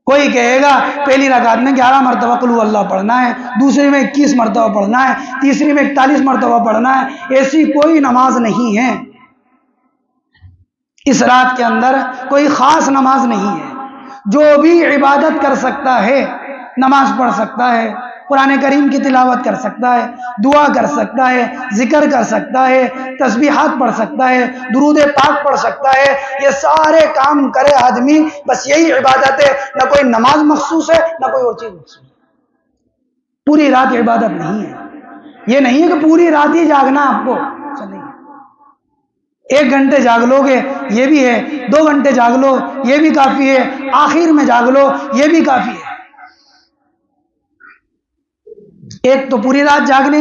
کوئی کہے گا پہلی رکعت میں 11 مرتبہ قل ہو اللہ پڑھنا ہے، دوسری میں 21 مرتبہ پڑھنا ہے، تیسری میں 41 مرتبہ پڑھنا ہے، ایسی کوئی نماز نہیں ہے۔ اس رات کے اندر کوئی خاص نماز نہیں ہے، جو بھی عبادت کر سکتا ہے، نماز پڑھ سکتا ہے، قرآن کریم کی تلاوت کر سکتا ہے، دعا کر سکتا ہے، ذکر کر سکتا ہے، تسبیحات پڑھ سکتا ہے، درود پاک پڑھ سکتا ہے، یہ سارے کام کرے آدمی، بس یہی عبادت ہے، نہ کوئی نماز مخصوص ہے نہ کوئی اور چیز مخصوص ہے۔ پوری رات عبادت نہیں ہے، یہ نہیں ہے کہ پوری رات ہی جاگنا آپ کو، نہیں۔ 1 گھنٹے جاگ لو گے یہ بھی ہے، 2 گھنٹے جاگ لو یہ بھی کافی ہے، آخر میں جاگ لو یہ بھی کافی ہے۔ ایک تو پوری رات جاگنے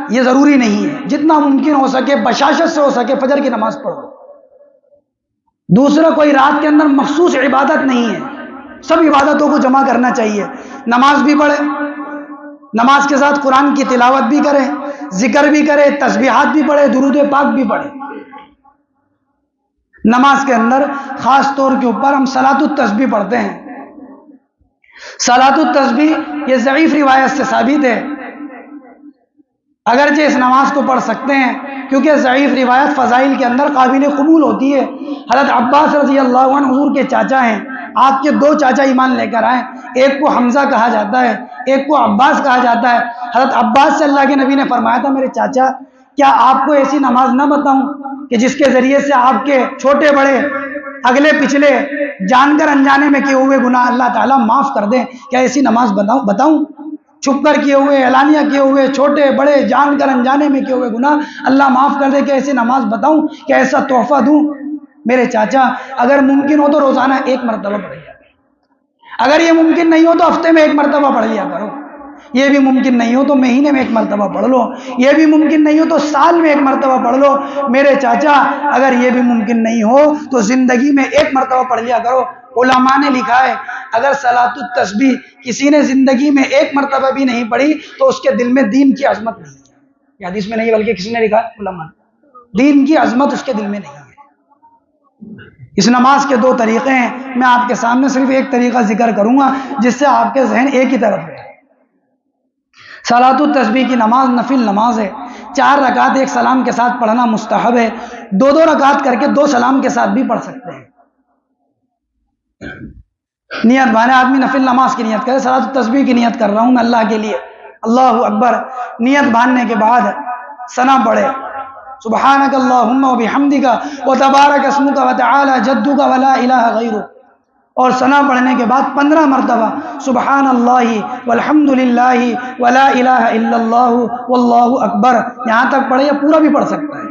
یہ ضروری نہیں ہے، جتنا ممکن ہو سکے بشاشت سے ہو سکے فجر کی نماز پڑھو۔ دوسرا کوئی رات کے اندر مخصوص عبادت نہیں ہے، سب عبادتوں کو جمع کرنا چاہیے، نماز بھی پڑھے، نماز کے ساتھ قرآن کی تلاوت بھی کرے، ذکر بھی کرے، تسبیحات بھی پڑھے، درود پاک بھی پڑھے۔ نماز کے اندر خاص طور کے اوپر ہم صلاۃ التسبیح پڑھتے ہیں۔ صلاۃ التسبیح یہ ضعیف روایت سے ثابت ہے، اگرچہ اس نماز کو پڑھ سکتے ہیں کیونکہ ضعیف روایت فضائل کے اندر قابل قبول ہوتی ہے۔ حضرت عباس رضی اللہ عنہ حضور کے چاچا ہیں، آپ کے 2 چاچا ایمان لے کر آئے، ایک کو حمزہ کہا جاتا ہے، ایک کو عباس کہا جاتا ہے۔ حضرت عباس سے اللہ کے نبی نے فرمایا تھا میرے چاچا کیا آپ کو ایسی نماز نہ بتاؤں کہ جس کے ذریعے سے آپ کے چھوٹے بڑے اگلے پچھلے جان کر انجانے میں کیے ہوئے گناہ اللہ تعالیٰ معاف کر دیں، کیا ایسی نماز بتاؤں؟ چھپ کر کیے ہوئے، اعلانیہ کیے ہوئے، چھوٹے بڑے جان کر انجانے میں کیے ہوئے گناہ اللہ معاف کر دے، کیا ایسی نماز بتاؤں، کیا ایسا تحفہ دوں؟ میرے چاچا اگر ممکن ہو تو روزانہ 1 مرتبہ پڑھ لیا کرو، اگر یہ ممکن نہیں ہو تو ہفتے میں 1 مرتبہ پڑھ لیا کرو، یہ بھی ممکن نہیں ہو تو مہینے میں 1 مرتبہ پڑھ لو، یہ بھی ممکن نہیں ہو تو سال میں 1 مرتبہ پڑھ لو۔ میرے چاچا اگر یہ بھی ممکن نہیں ہو تو زندگی میں 1 مرتبہ پڑھ لیا کرو۔ علماء نے لکھا ہے اگر صلاۃ التسبیح کسی نے زندگی میں 1 مرتبہ بھی نہیں پڑھی تو اس کے دل میں دین کی عظمت نہیں ہے، یہ حدیث میں نہیں بلکہ کسی نے لکھا ہے علماء نے، دین کی عظمت اس کے دل میں نہیں ہے۔ اس نماز کے 2 طریقے ہیں، میں آپ کے سامنے صرف ایک طریقہ ذکر کروں گا جس سے آپ کے ذہن ایک ہی طرف ہے۔ صلاۃ التسبیح کی نماز نفل نماز ہے، 4 رکعت ایک سلام کے ساتھ پڑھنا مستحب ہے، 2 رکعت کر کے 2 سلام کے ساتھ بھی پڑھ سکتے ہیں۔ نیت بانے آدمی نفل نماز کی نیت کرے، صلاۃ التسبیح کی نیت کر رہا ہوں میں اللہ کے لیے، اللہ اکبر، نیت باندھنے کے بعد ثنا پڑھے، سبحانک اللہم و بحمدک و تبارک اسمک و تعالی جدک و لا الہ غیرک، اور ثنا پڑھنے کے بعد 15 مرتبہ سبحان اللہ والحمد للہ ولا الہ الا اللہ واللہ اکبر، یہاں تک پڑھے یا پورا بھی پڑھ سکتا ہے،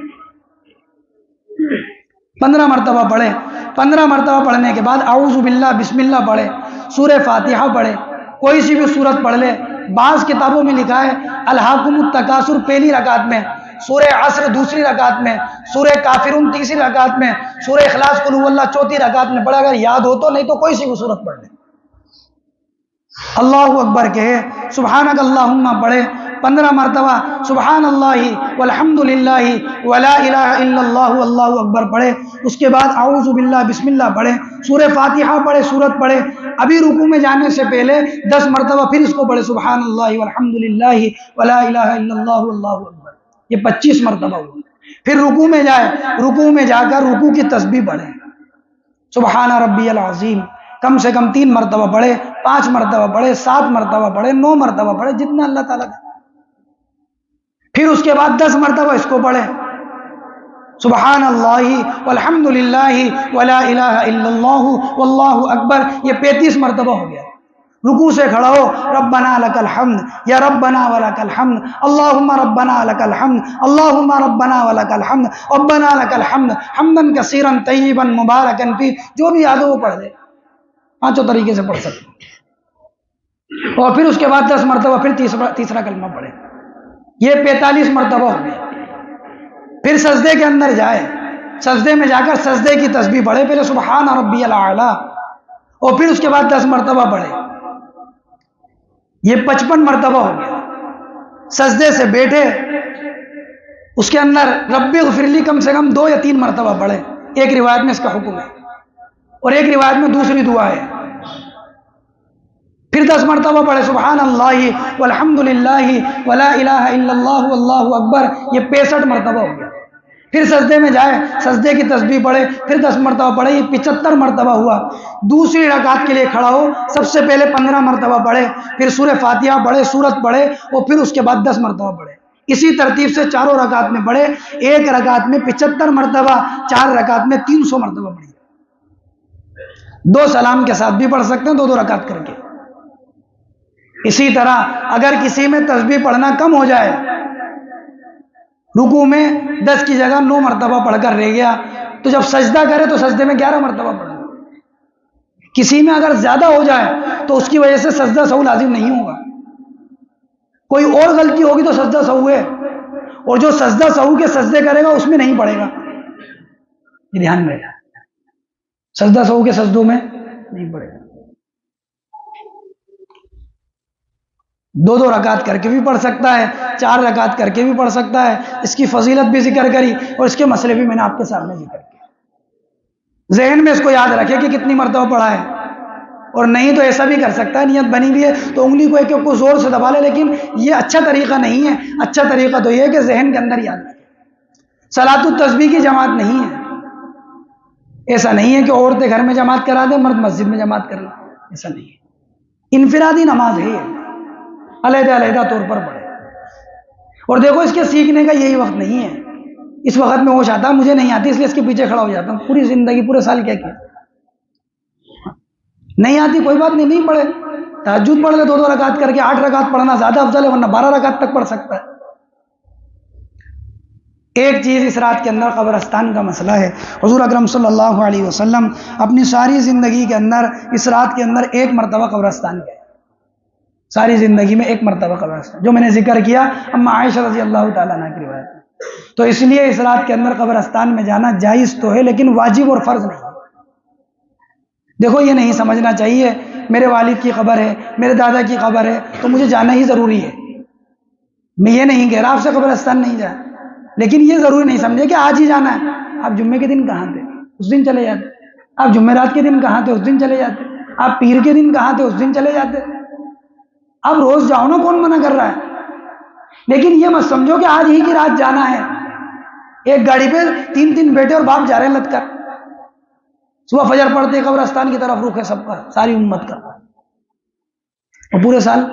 15 مرتبہ پڑھے۔ 15 مرتبہ پڑھنے کے بعد اعوذ باللہ بسم اللہ پڑھے، سورہ فاتحہ پڑھے، کوئی سی بھی سورت پڑھ لے۔ بعض کتابوں میں لکھا ہے الہاکم التکاثر پہلی رکعت میں، سورہ عصر دوسری رکعت میں، سورہ کافرون تیسری رکعت میں، سورہ اخلاص قل هو اللہ چوتھی رکعت میں پڑھے، اگر یاد ہو تو، نہیں تو کوئی سی بھی سورت پڑھ لے۔ اللہ اکبر کہے، سبحانک اللہم پڑھے 15 مرتبہ، سبحان اللہ والحمد للہ ولا الہ الا اللہ واللہ اکبر پڑھے، اس کے بعد اعوذ باللہ بسم اللہ پڑھے، سورہ فاتحہ پڑھے، سورت پڑھے، ابھی رکوع میں جانے سے پہلے 10 مرتبہ پھر اس کو پڑھے، سبحان اللہ والحمد للہ ولا الہ الا اللہ واللہ اکبر، یہ 25 مرتبہ ہوا۔ پھر رکوع میں جائے، رکوع میں جا کر رکوع کی تسبیح پڑھے، سبحان ربی العظیم کم سے کم 3 مرتبہ پڑھے، 5 مرتبہ پڑھے، 7 مرتبہ پڑھے، 9 مرتبہ پڑھے، جتنا اللہ تعالیٰ کا۔ پھر اس کے بعد 10 مرتبہ اس کو پڑھے، سبحان اللہ والحمد للہ ولا الہ الا اللہ واللہ اکبر، یہ 35 مرتبہ ہو گیا۔ رکوع سے کھڑا ہو، ربنا لک الحمد یا ربنا ولک الحمد، اللہم ربنا لک الحمد، اللہم ربنا ولک الحمد، ربنا لک الحمد حمدا کثیرا طیبا مبارکا فیہ، جو بھی یاد ہو وہ پڑھ لے، 5 طریقے سے پڑھ سکتے ہیں۔ اور پھر اس کے بعد 10 مرتبہ پھر تیسرا کلمہ پڑھے، یہ 45 مرتبہ ہو گیا۔ پھر سجدے کے اندر جائے، سجدے میں جا کر سجدے کی تسبیح پڑھے، پہلے سبحان ربی الاعلی اور پھر اس کے بعد 10 مرتبہ پڑھے، یہ 55 مرتبہ ہو گیا۔ سجدے سے بیٹھے، اس کے اندر ربی اغفر لی کم سے کم 2 یا 3 مرتبہ پڑھے، ایک روایت میں اس کا حکم ہے اور ایک روایت میں دوسری دعا ہے۔ پھر 10 مرتبہ پڑھے، سبحان اللہ والحمد للہ ولا الہ الا اللہ واللہ اکبر، یہ 65 مرتبہ ہو گیا۔ پھر سجدے میں جائے، سجدے کی تسبیح پڑھے، پھر 10 مرتبہ پڑھے، یہ 75 مرتبہ ہوا۔ دوسری رکعت کے لیے کھڑا ہو، سب سے پہلے 15 مرتبہ پڑھے، پھر سورہ فاتحہ پڑھے، سورت پڑھے اور پھر اس کے بعد 10 مرتبہ پڑھے۔ اسی ترتیب سے چاروں رکعت میں پڑھے، ایک رکعت میں 75 مرتبہ، 4 رکعت میں 300 مرتبہ پڑھے۔ 2 سلام کے ساتھ بھی پڑھ سکتے ہیں، 2 رکعت کر کے۔ اسی طرح اگر کسی میں تسبیح پڑھنا کم ہو جائے، رکوع میں 10 کی جگہ 9 مرتبہ پڑھ کر رہ گیا، تو جب سجدہ کرے تو سجدے میں 11 مرتبہ پڑھے۔ کسی میں اگر زیادہ ہو جائے تو اس کی وجہ سے سجدہ سہو لازم نہیں ہوگا، کوئی اور غلطی ہوگی تو سجدہ سہو ہے، اور جو سجدہ سہو کے سجدے کرے گا اس میں نہیں پڑے گا، یہ دھیان میں رہے گا، سجدہ سہو کے سجدوں میں نہیں پڑے گا۔ 2 رکعت کر کے بھی پڑھ سکتا ہے، 4 رکعت کر کے بھی پڑھ سکتا ہے، اس کی فضیلت بھی ذکر کری اور اس کے مسئلے بھی میں نے آپ کے سامنے ذکر کیا۔ ذہن میں اس کو یاد رکھے کہ کتنی مرتبہ پڑھا ہے، اور نہیں تو ایسا بھی کر سکتا ہے، نیت بنی ہوئی ہے تو انگلی کو ایک ایک کو زور سے دبا لے، لیکن یہ اچھا طریقہ نہیں ہے۔ اچھا طریقہ تو یہ ہے کہ ذہن کے اندر یاد رکھے۔ صلاۃ التسبیح کی جماعت نہیں ہے، ایسا نہیں ہے کہ عورتیں گھر میں جماعت کرا دیں، مرد مسجد میں جماعت کر لیں، ایسا نہیں ہے۔ انفرادی نماز ہے، علیحدہ علیحدہ طور پر پڑھے۔ اور دیکھو اس کے سیکھنے کا یہی وقت نہیں ہے، اس وقت میں ہوش آتا مجھے نہیں آتی اس لیے اس کے پیچھے کھڑا ہو جاتا ہوں، پوری زندگی پورے سال کیا نہیں آتی، کوئی بات نہیں، نہیں پڑھے، تہجد پڑھ لے 2 رکعت کر کے، 8 رکعت پڑھنا زیادہ افضل ہے، ورنہ 12 رکعت تک پڑھ سکتا ہے۔ ایک چیز اس رات کے اندر قبرستان کا مسئلہ ہے۔ حضور اکرم صلی اللہ علیہ وسلم اپنی ساری زندگی کے اندر اس رات کے اندر 1 مرتبہ قبرستان گئے، ساری زندگی میں 1 مرتبہ قبرستان، جو میں نے ذکر کیا اما عائشہ رضی اللہ تعالیٰ عنہ کی روایت ہے۔ تو اس لیے اس رات کے اندر قبرستان میں جانا جائز تو ہے، لیکن واجب اور فرض نہیں۔ دیکھو یہ نہیں سمجھنا چاہیے میرے والد کی قبر ہے، میرے دادا کی قبر ہے تو مجھے جانا ہی ضروری ہے۔ میں یہ نہیں کہہ رہا آپ سے قبرستان نہیں جائے، لیکن یہ ضروری نہیں سمجھے کہ آج ہی جانا ہے۔ آپ جمعے کے دن کہاں تھے؟ اس دن چلے جاتے۔ آپ جمعرات کے دن کہاں تھے؟ اس دن چلے جاتے۔ آپ پیر کے دن کہاں تھے؟ اس دن چلے جاتے۔ اب روز جاؤ نا، کون منع کر رہا ہے؟ لیکن یہ مت سمجھو کہ آج ہی کی رات جانا ہے. ایک گاڑی پہ 3 بیٹے اور باپ جا رہے ہیں لد کر. صبح فجر پڑھتے قبرستان کی طرف رخ ہے سب کا، ساری امت کا، اور پورے سال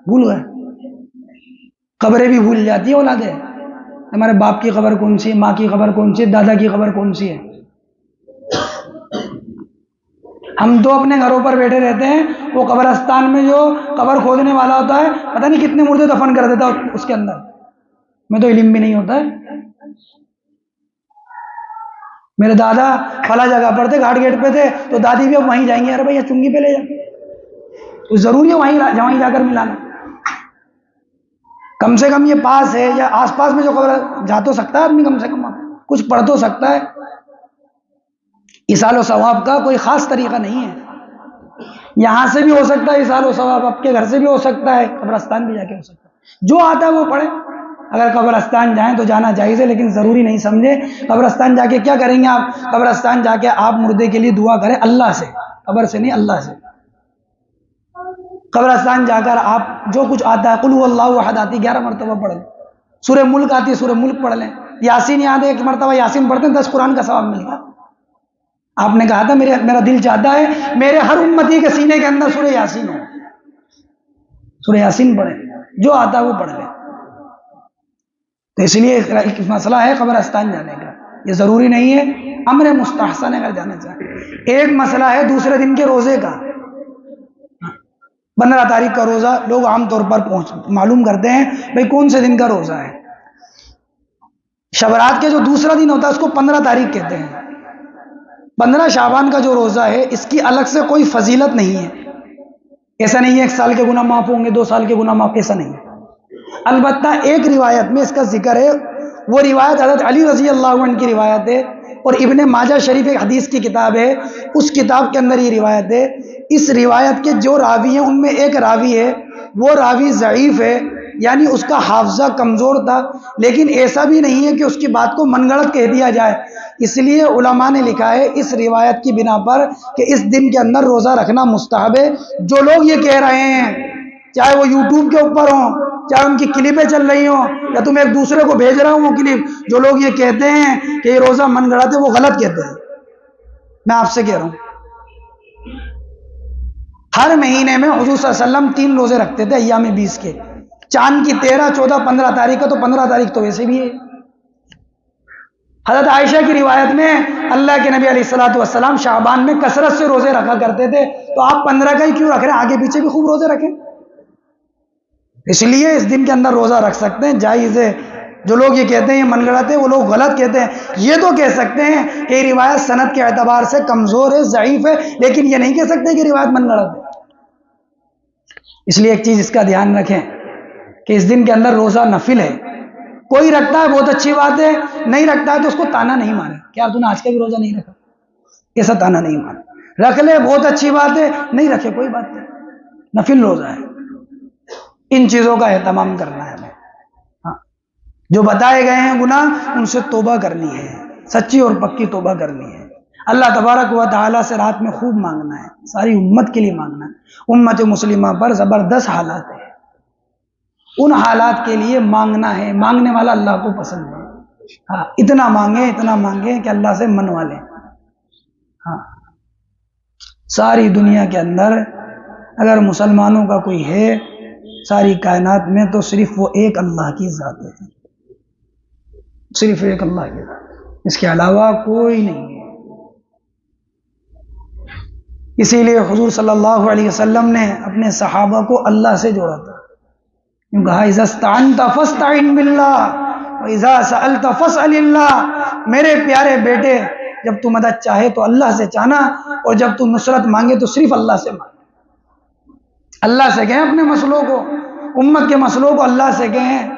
بھول گئے. قبریں بھی بھول جاتی ہے اولادیں. ہمارے باپ کی قبر کون سی ہے، ماں کی قبر کون سی ہے، دادا کی قبر کون سی ہے. ہم تو اپنے گھروں پر بیٹھے رہتے ہیں، وہ قبرستان میں جو قبر کھودنے والا ہوتا ہے پتہ نہیں کتنے مردے دفن کر دیتا ہے اس کے اندر. میں تو علم بھی نہیں ہوتا ہے. میرے دادا فلاں جگہ پر تھے، گھاٹ گیٹ پہ تھے، تو دادی بھی اب وہیں جائیں گے. ارے بھائی چنگی پہ لے جا، تو ضروری ہے وہیں جا کر ملانا. کم سے کم یہ پاس ہے یا آس پاس میں جو قبر جا تو سکتا ہے آدمی، کم سے کم کچھ پڑھ تو سکتا ہے. ایصال و ثواب کا کوئی خاص طریقہ نہیں ہے. یہاں سے بھی ہو سکتا ہے ایصال و ثواب، آپ کے گھر سے بھی ہو سکتا ہے، قبرستان بھی جا کے ہو سکتا ہے. جو آتا ہے وہ پڑھے. اگر قبرستان جائیں تو جانا جائز ہے، لیکن ضروری نہیں سمجھے. قبرستان جا کے کیا کریں گے آپ؟ قبرستان جا کے آپ مردے کے لیے دعا کریں اللہ سے، قبر سے نہیں، اللہ سے. قبرستان جا کر آپ جو کچھ آتا ہے، قل هو اللہ احد آتی 11 مرتبہ پڑھ لیں. سورہ ملک آتی ہے، سورہ ملک پڑھ لیں. یاسین یاد ہے، 1 مرتبہ یاسین پڑھتے ہیں 10 قرآن کا ثواب ملتا. آپ نے کہا تھا میرا دل چاہتا ہے میرے ہر امتی کے سینے کے اندر سورہ یاسین ہو. سورہ یاسین پڑھیں، جو آتا ہے وہ پڑھ لیں. تو اس لیے ایک مسئلہ ہے قبرستان جانے کا، یہ ضروری نہیں ہے، امر مستحسن ہے اگر جانا چاہیں. ایک مسئلہ ہے دوسرے دن کے روزے کا. 15 تاریخ کا روزہ لوگ عام طور پر معلوم کرتے ہیں بھئی کون سے دن کا روزہ ہے. شبرات کے جو دوسرا دن ہوتا ہے اس کو 15 تاریخ کہتے ہیں. 15 شعبان کا جو روزہ ہے اس کی الگ سے کوئی فضیلت نہیں ہے. ایسا نہیں ہے 1 سال کے گناہ معاف ہوں گے، 2 سال کے گناہ معاف، ایسا نہیں ہے. البتہ ایک روایت میں اس کا ذکر ہے، وہ روایت حضرت علی رضی اللہ عنہ کی روایت ہے، اور ابن ماجہ شریف ایک حدیث کی کتاب ہے، اس کتاب کے اندر یہ روایت ہے. اس روایت کے جو راوی ہیں ان میں ایک راوی ہے، وہ راوی ضعیف ہے، یعنی اس کا حافظہ کمزور تھا. لیکن ایسا بھی نہیں ہے کہ اس کی بات کو من گڑت کہہ دیا جائے. اس لیے علماء نے لکھا ہے اس روایت کی بنا پر کہ اس دن کے اندر روزہ رکھنا مستحب ہے. جو لوگ یہ کہہ رہے ہیں، چاہے وہ یوٹیوب کے اوپر ہوں، چاہے ان کی کلپیں چل رہی ہوں، یا تم ایک دوسرے کو بھیج رہا ہوں وہ کلپ، جو لوگ یہ کہتے ہیں کہ یہ روزہ من گڑت ہے، وہ غلط کہتے ہیں. میں آپ سے کہہ رہا ہوں، ہر مہینے میں حضور صلی اللہ علیہ وسلم 3 روزے رکھتے تھے ایام 20 کے. چاند کی 13، 14، 15 تاریخ کا، تو 15 تاریخ تو ویسے بھی ہے. حضرت عائشہ کی روایت میں اللہ کے نبی علیہ الصلوۃ والسلام شعبان میں کثرت سے روزے رکھا کرتے تھے. تو آپ 15 کا ہی کیوں رکھ رہے ہیں؟ آگے پیچھے بھی خوب روزے رکھیں. اس لیے اس دن کے اندر روزہ رکھ سکتے ہیں، جائز ہے. جو لوگ یہ کہتے ہیں یہ من گڑت ہے، وہ لوگ غلط کہتے ہیں. یہ تو کہہ سکتے ہیں کہ یہ روایت سند کے اعتبار سے کمزور ہے، ضعیف ہے، لیکن یہ نہیں کہہ سکتے کہ روایت من گڑت ہے. اس لیے ایک چیز اس کا دھیان رکھیں کہ اس دن کے اندر روزہ نفل ہے. کوئی رکھتا ہے بہت اچھی بات ہے، نہیں رکھتا ہے تو اس کو تانا نہیں مارے کیا تو نے آج کا بھی روزہ نہیں رکھا، ایسا تانا نہیں مارے. رکھ لے بہت اچھی بات ہے، نہیں رکھے کوئی بات نہیں، نفل روزہ ہے. ان چیزوں کا اہتمام کرنا ہے ہمیں. ہاں، جو بتائے گئے ہیں گناہ ان سے توبہ کرنی ہے، سچی اور پکی توبہ کرنی ہے. اللہ تبارک و تعالیٰ سے رات میں خوب مانگنا ہے، ساری امت کے لیے مانگنا ہے. امت مسلمہ پر زبردست حالات ہیں، ان حالات کے لیے مانگنا ہے. مانگنے والا اللہ کو پسند ہے. ہاں، اتنا مانگیں کہ اللہ سے منوا لیں. ہاں، ساری دنیا کے اندر اگر مسلمانوں کا کوئی ہے ساری کائنات میں تو صرف وہ ایک اللہ کی ذات ہے، صرف ایک اللہ کی ذات، اس کے علاوہ کوئی نہیں ہے. اسی لیے حضور صلی اللہ علیہ وسلم نے اپنے صحابہ کو اللہ سے جوڑا تھا. کیوں کہا اذا استعنت فاستعن باللہ واذا سألت فاسأل اللہ. میرے پیارے بیٹے، جب تو مدد چاہے تو اللہ سے چاہنا، اور جب تو نصرت مانگے تو صرف اللہ سے مانگے. اللہ سے کہیں اپنے مسئلوں کو، امت کے مسئلوں کو اللہ سے کہیں.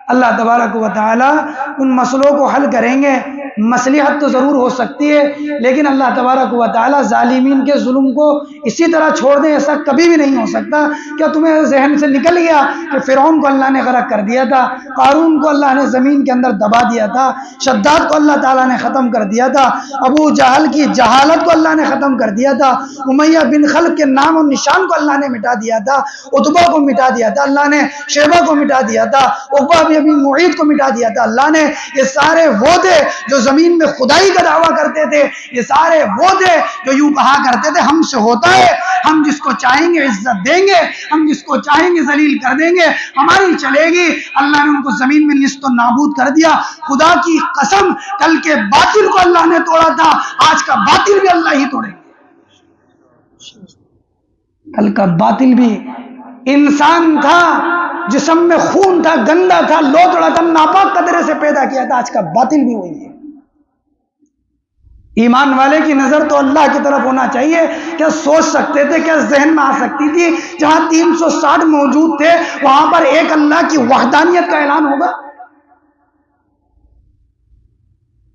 اللہ تبارک و تعالی ان مسئلوں کو حل کریں گے مصلحت تو ضرور ہو سکتی ہے، لیکن اللہ تبارک و تعالیٰ ظالمین کے ظلم کو اسی طرح چھوڑ دیں، ایسا کبھی بھی نہیں ہو سکتا۔ کیا تمہیں ذہن سے نکل گیا کہ فرعون کو اللہ نے غرق کر دیا تھا، قارون کو اللہ نے زمین کے اندر دبا دیا تھا، شداد کو اللہ تعالیٰ نے ختم کر دیا تھا، ابو جہل کی جہالت کو اللہ نے ختم کر دیا تھا، امیہ بن خلف کے نام و نشان کو اللہ نے مٹا دیا تھا، عتبہ کو مٹا دیا تھا اللہ نے، شیبہ کو مٹا دیا تھا، عقبہ بن ابی معیط کو مٹا دیا تھا اللہ نے۔ یہ سارے وہ تھے جو زمین میں خدائی کا دعویٰ کرتے تھے، یہ سارے وہ تھے جو یوں کہا کرتے تھے ہم سے ہوتا ہے، ہم جس کو چاہیں گے عزت دیں گے، ہم جس کو چاہیں گے ذلیل کر دیں گے، ہماری چلے گی۔ اللہ نے ان کو زمین میں نیست و نابود کر دیا۔ خدا کی قسم، کل کے باطل کو اللہ نے توڑا تھا، آج کا باطل بھی اللہ ہی توڑے گا۔ کل کا باطل بھی انسان تھا، جسم میں خون تھا، گندا تھا، لوتڑا تھا، ناپاک قدرے سے پیدا کیا تھا، آج کا باطل بھی وہی ہے۔ ایمان والے کی نظر تو اللہ کی طرف ہونا چاہیے۔ کیا سوچ سکتے تھے، کیا ذہن میں آ سکتی تھی جہاں 360 موجود تھے وہاں پر ایک اللہ کی وحدانیت کا اعلان ہوگا؟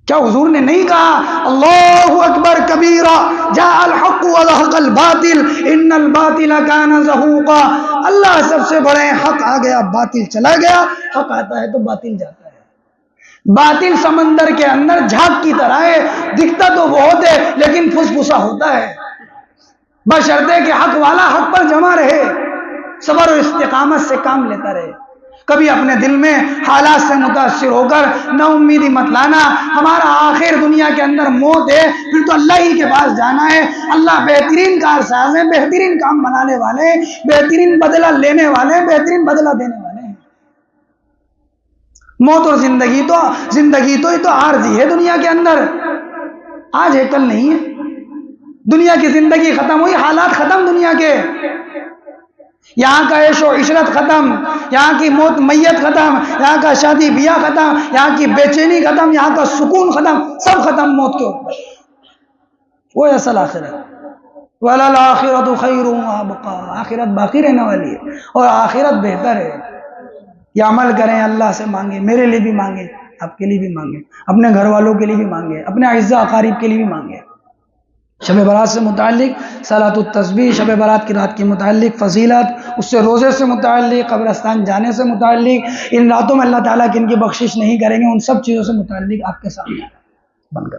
کیا حضور نے نہیں کہا اللہ اکبر کبیرہ جاء الحق وزهق الباطل ان الباطل كان زهوقا؟ اللہ سب سے بڑے ہیں، حق آ گیا باطل چلا گیا، حق آتا ہے تو باطل جاتا ہے۔ باطل سمندر کے اندر جھاگ کی طرح ہے، دکھتا تو بہت ہے لیکن پھسپھسا ہوتا ہے، بشرطے کہ حق والا حق پر جمع رہے، صبر و استقامت سے کام لیتا رہے۔ کبھی اپنے دل میں حالات سے متاثر ہو کر نا امیدی مت لانا۔ ہمارا آخر دنیا کے اندر موت ہے، پھر تو اللہ ہی کے پاس جانا ہے۔ اللہ بہترین کارساز ہیں، بہترین کام بنانے والے ہیں، بہترین بدلہ لینے والے ہیں، بہترین بدلہ دینے والے ہیں۔ موت اور زندگی تو یہ تو عارضی ہے دنیا کے اندر، آج ہے کل نہیں ہے۔ دنیا کی زندگی ختم ہوئی، حالات ختم دنیا کے، یہاں کا عیش و عشرت ختم، یہاں کی موت میت ختم، یہاں کا شادی بیاہ ختم، یہاں کی بے چینی ختم، یہاں کا سکون ختم، سب ختم موت کے اوپر۔ وہ اصل آخرت، وَلَلْآخِرَةُ خَيْرٌ وَأَبْقَىٰ، آخرت باقی رہنے والی ہے اور آخرت بہتر ہے۔ یہ عمل کریں، اللہ سے مانگیں، میرے لیے بھی مانگیں، آپ کے لیے بھی مانگیں، اپنے گھر والوں کے لیے بھی مانگیں، اپنے اعزاء اقارب کے لیے بھی مانگیں۔ شب برات سے متعلق صلاۃ التسبیح، شب برات کی رات کے متعلق فضیلت، اس سے روزے سے متعلق، قبرستان جانے سے متعلق، ان راتوں میں اللہ تعالیٰ کی ان کی بخشش نہیں کریں گے، ان سب چیزوں سے متعلق آپ کے سامنے بن کر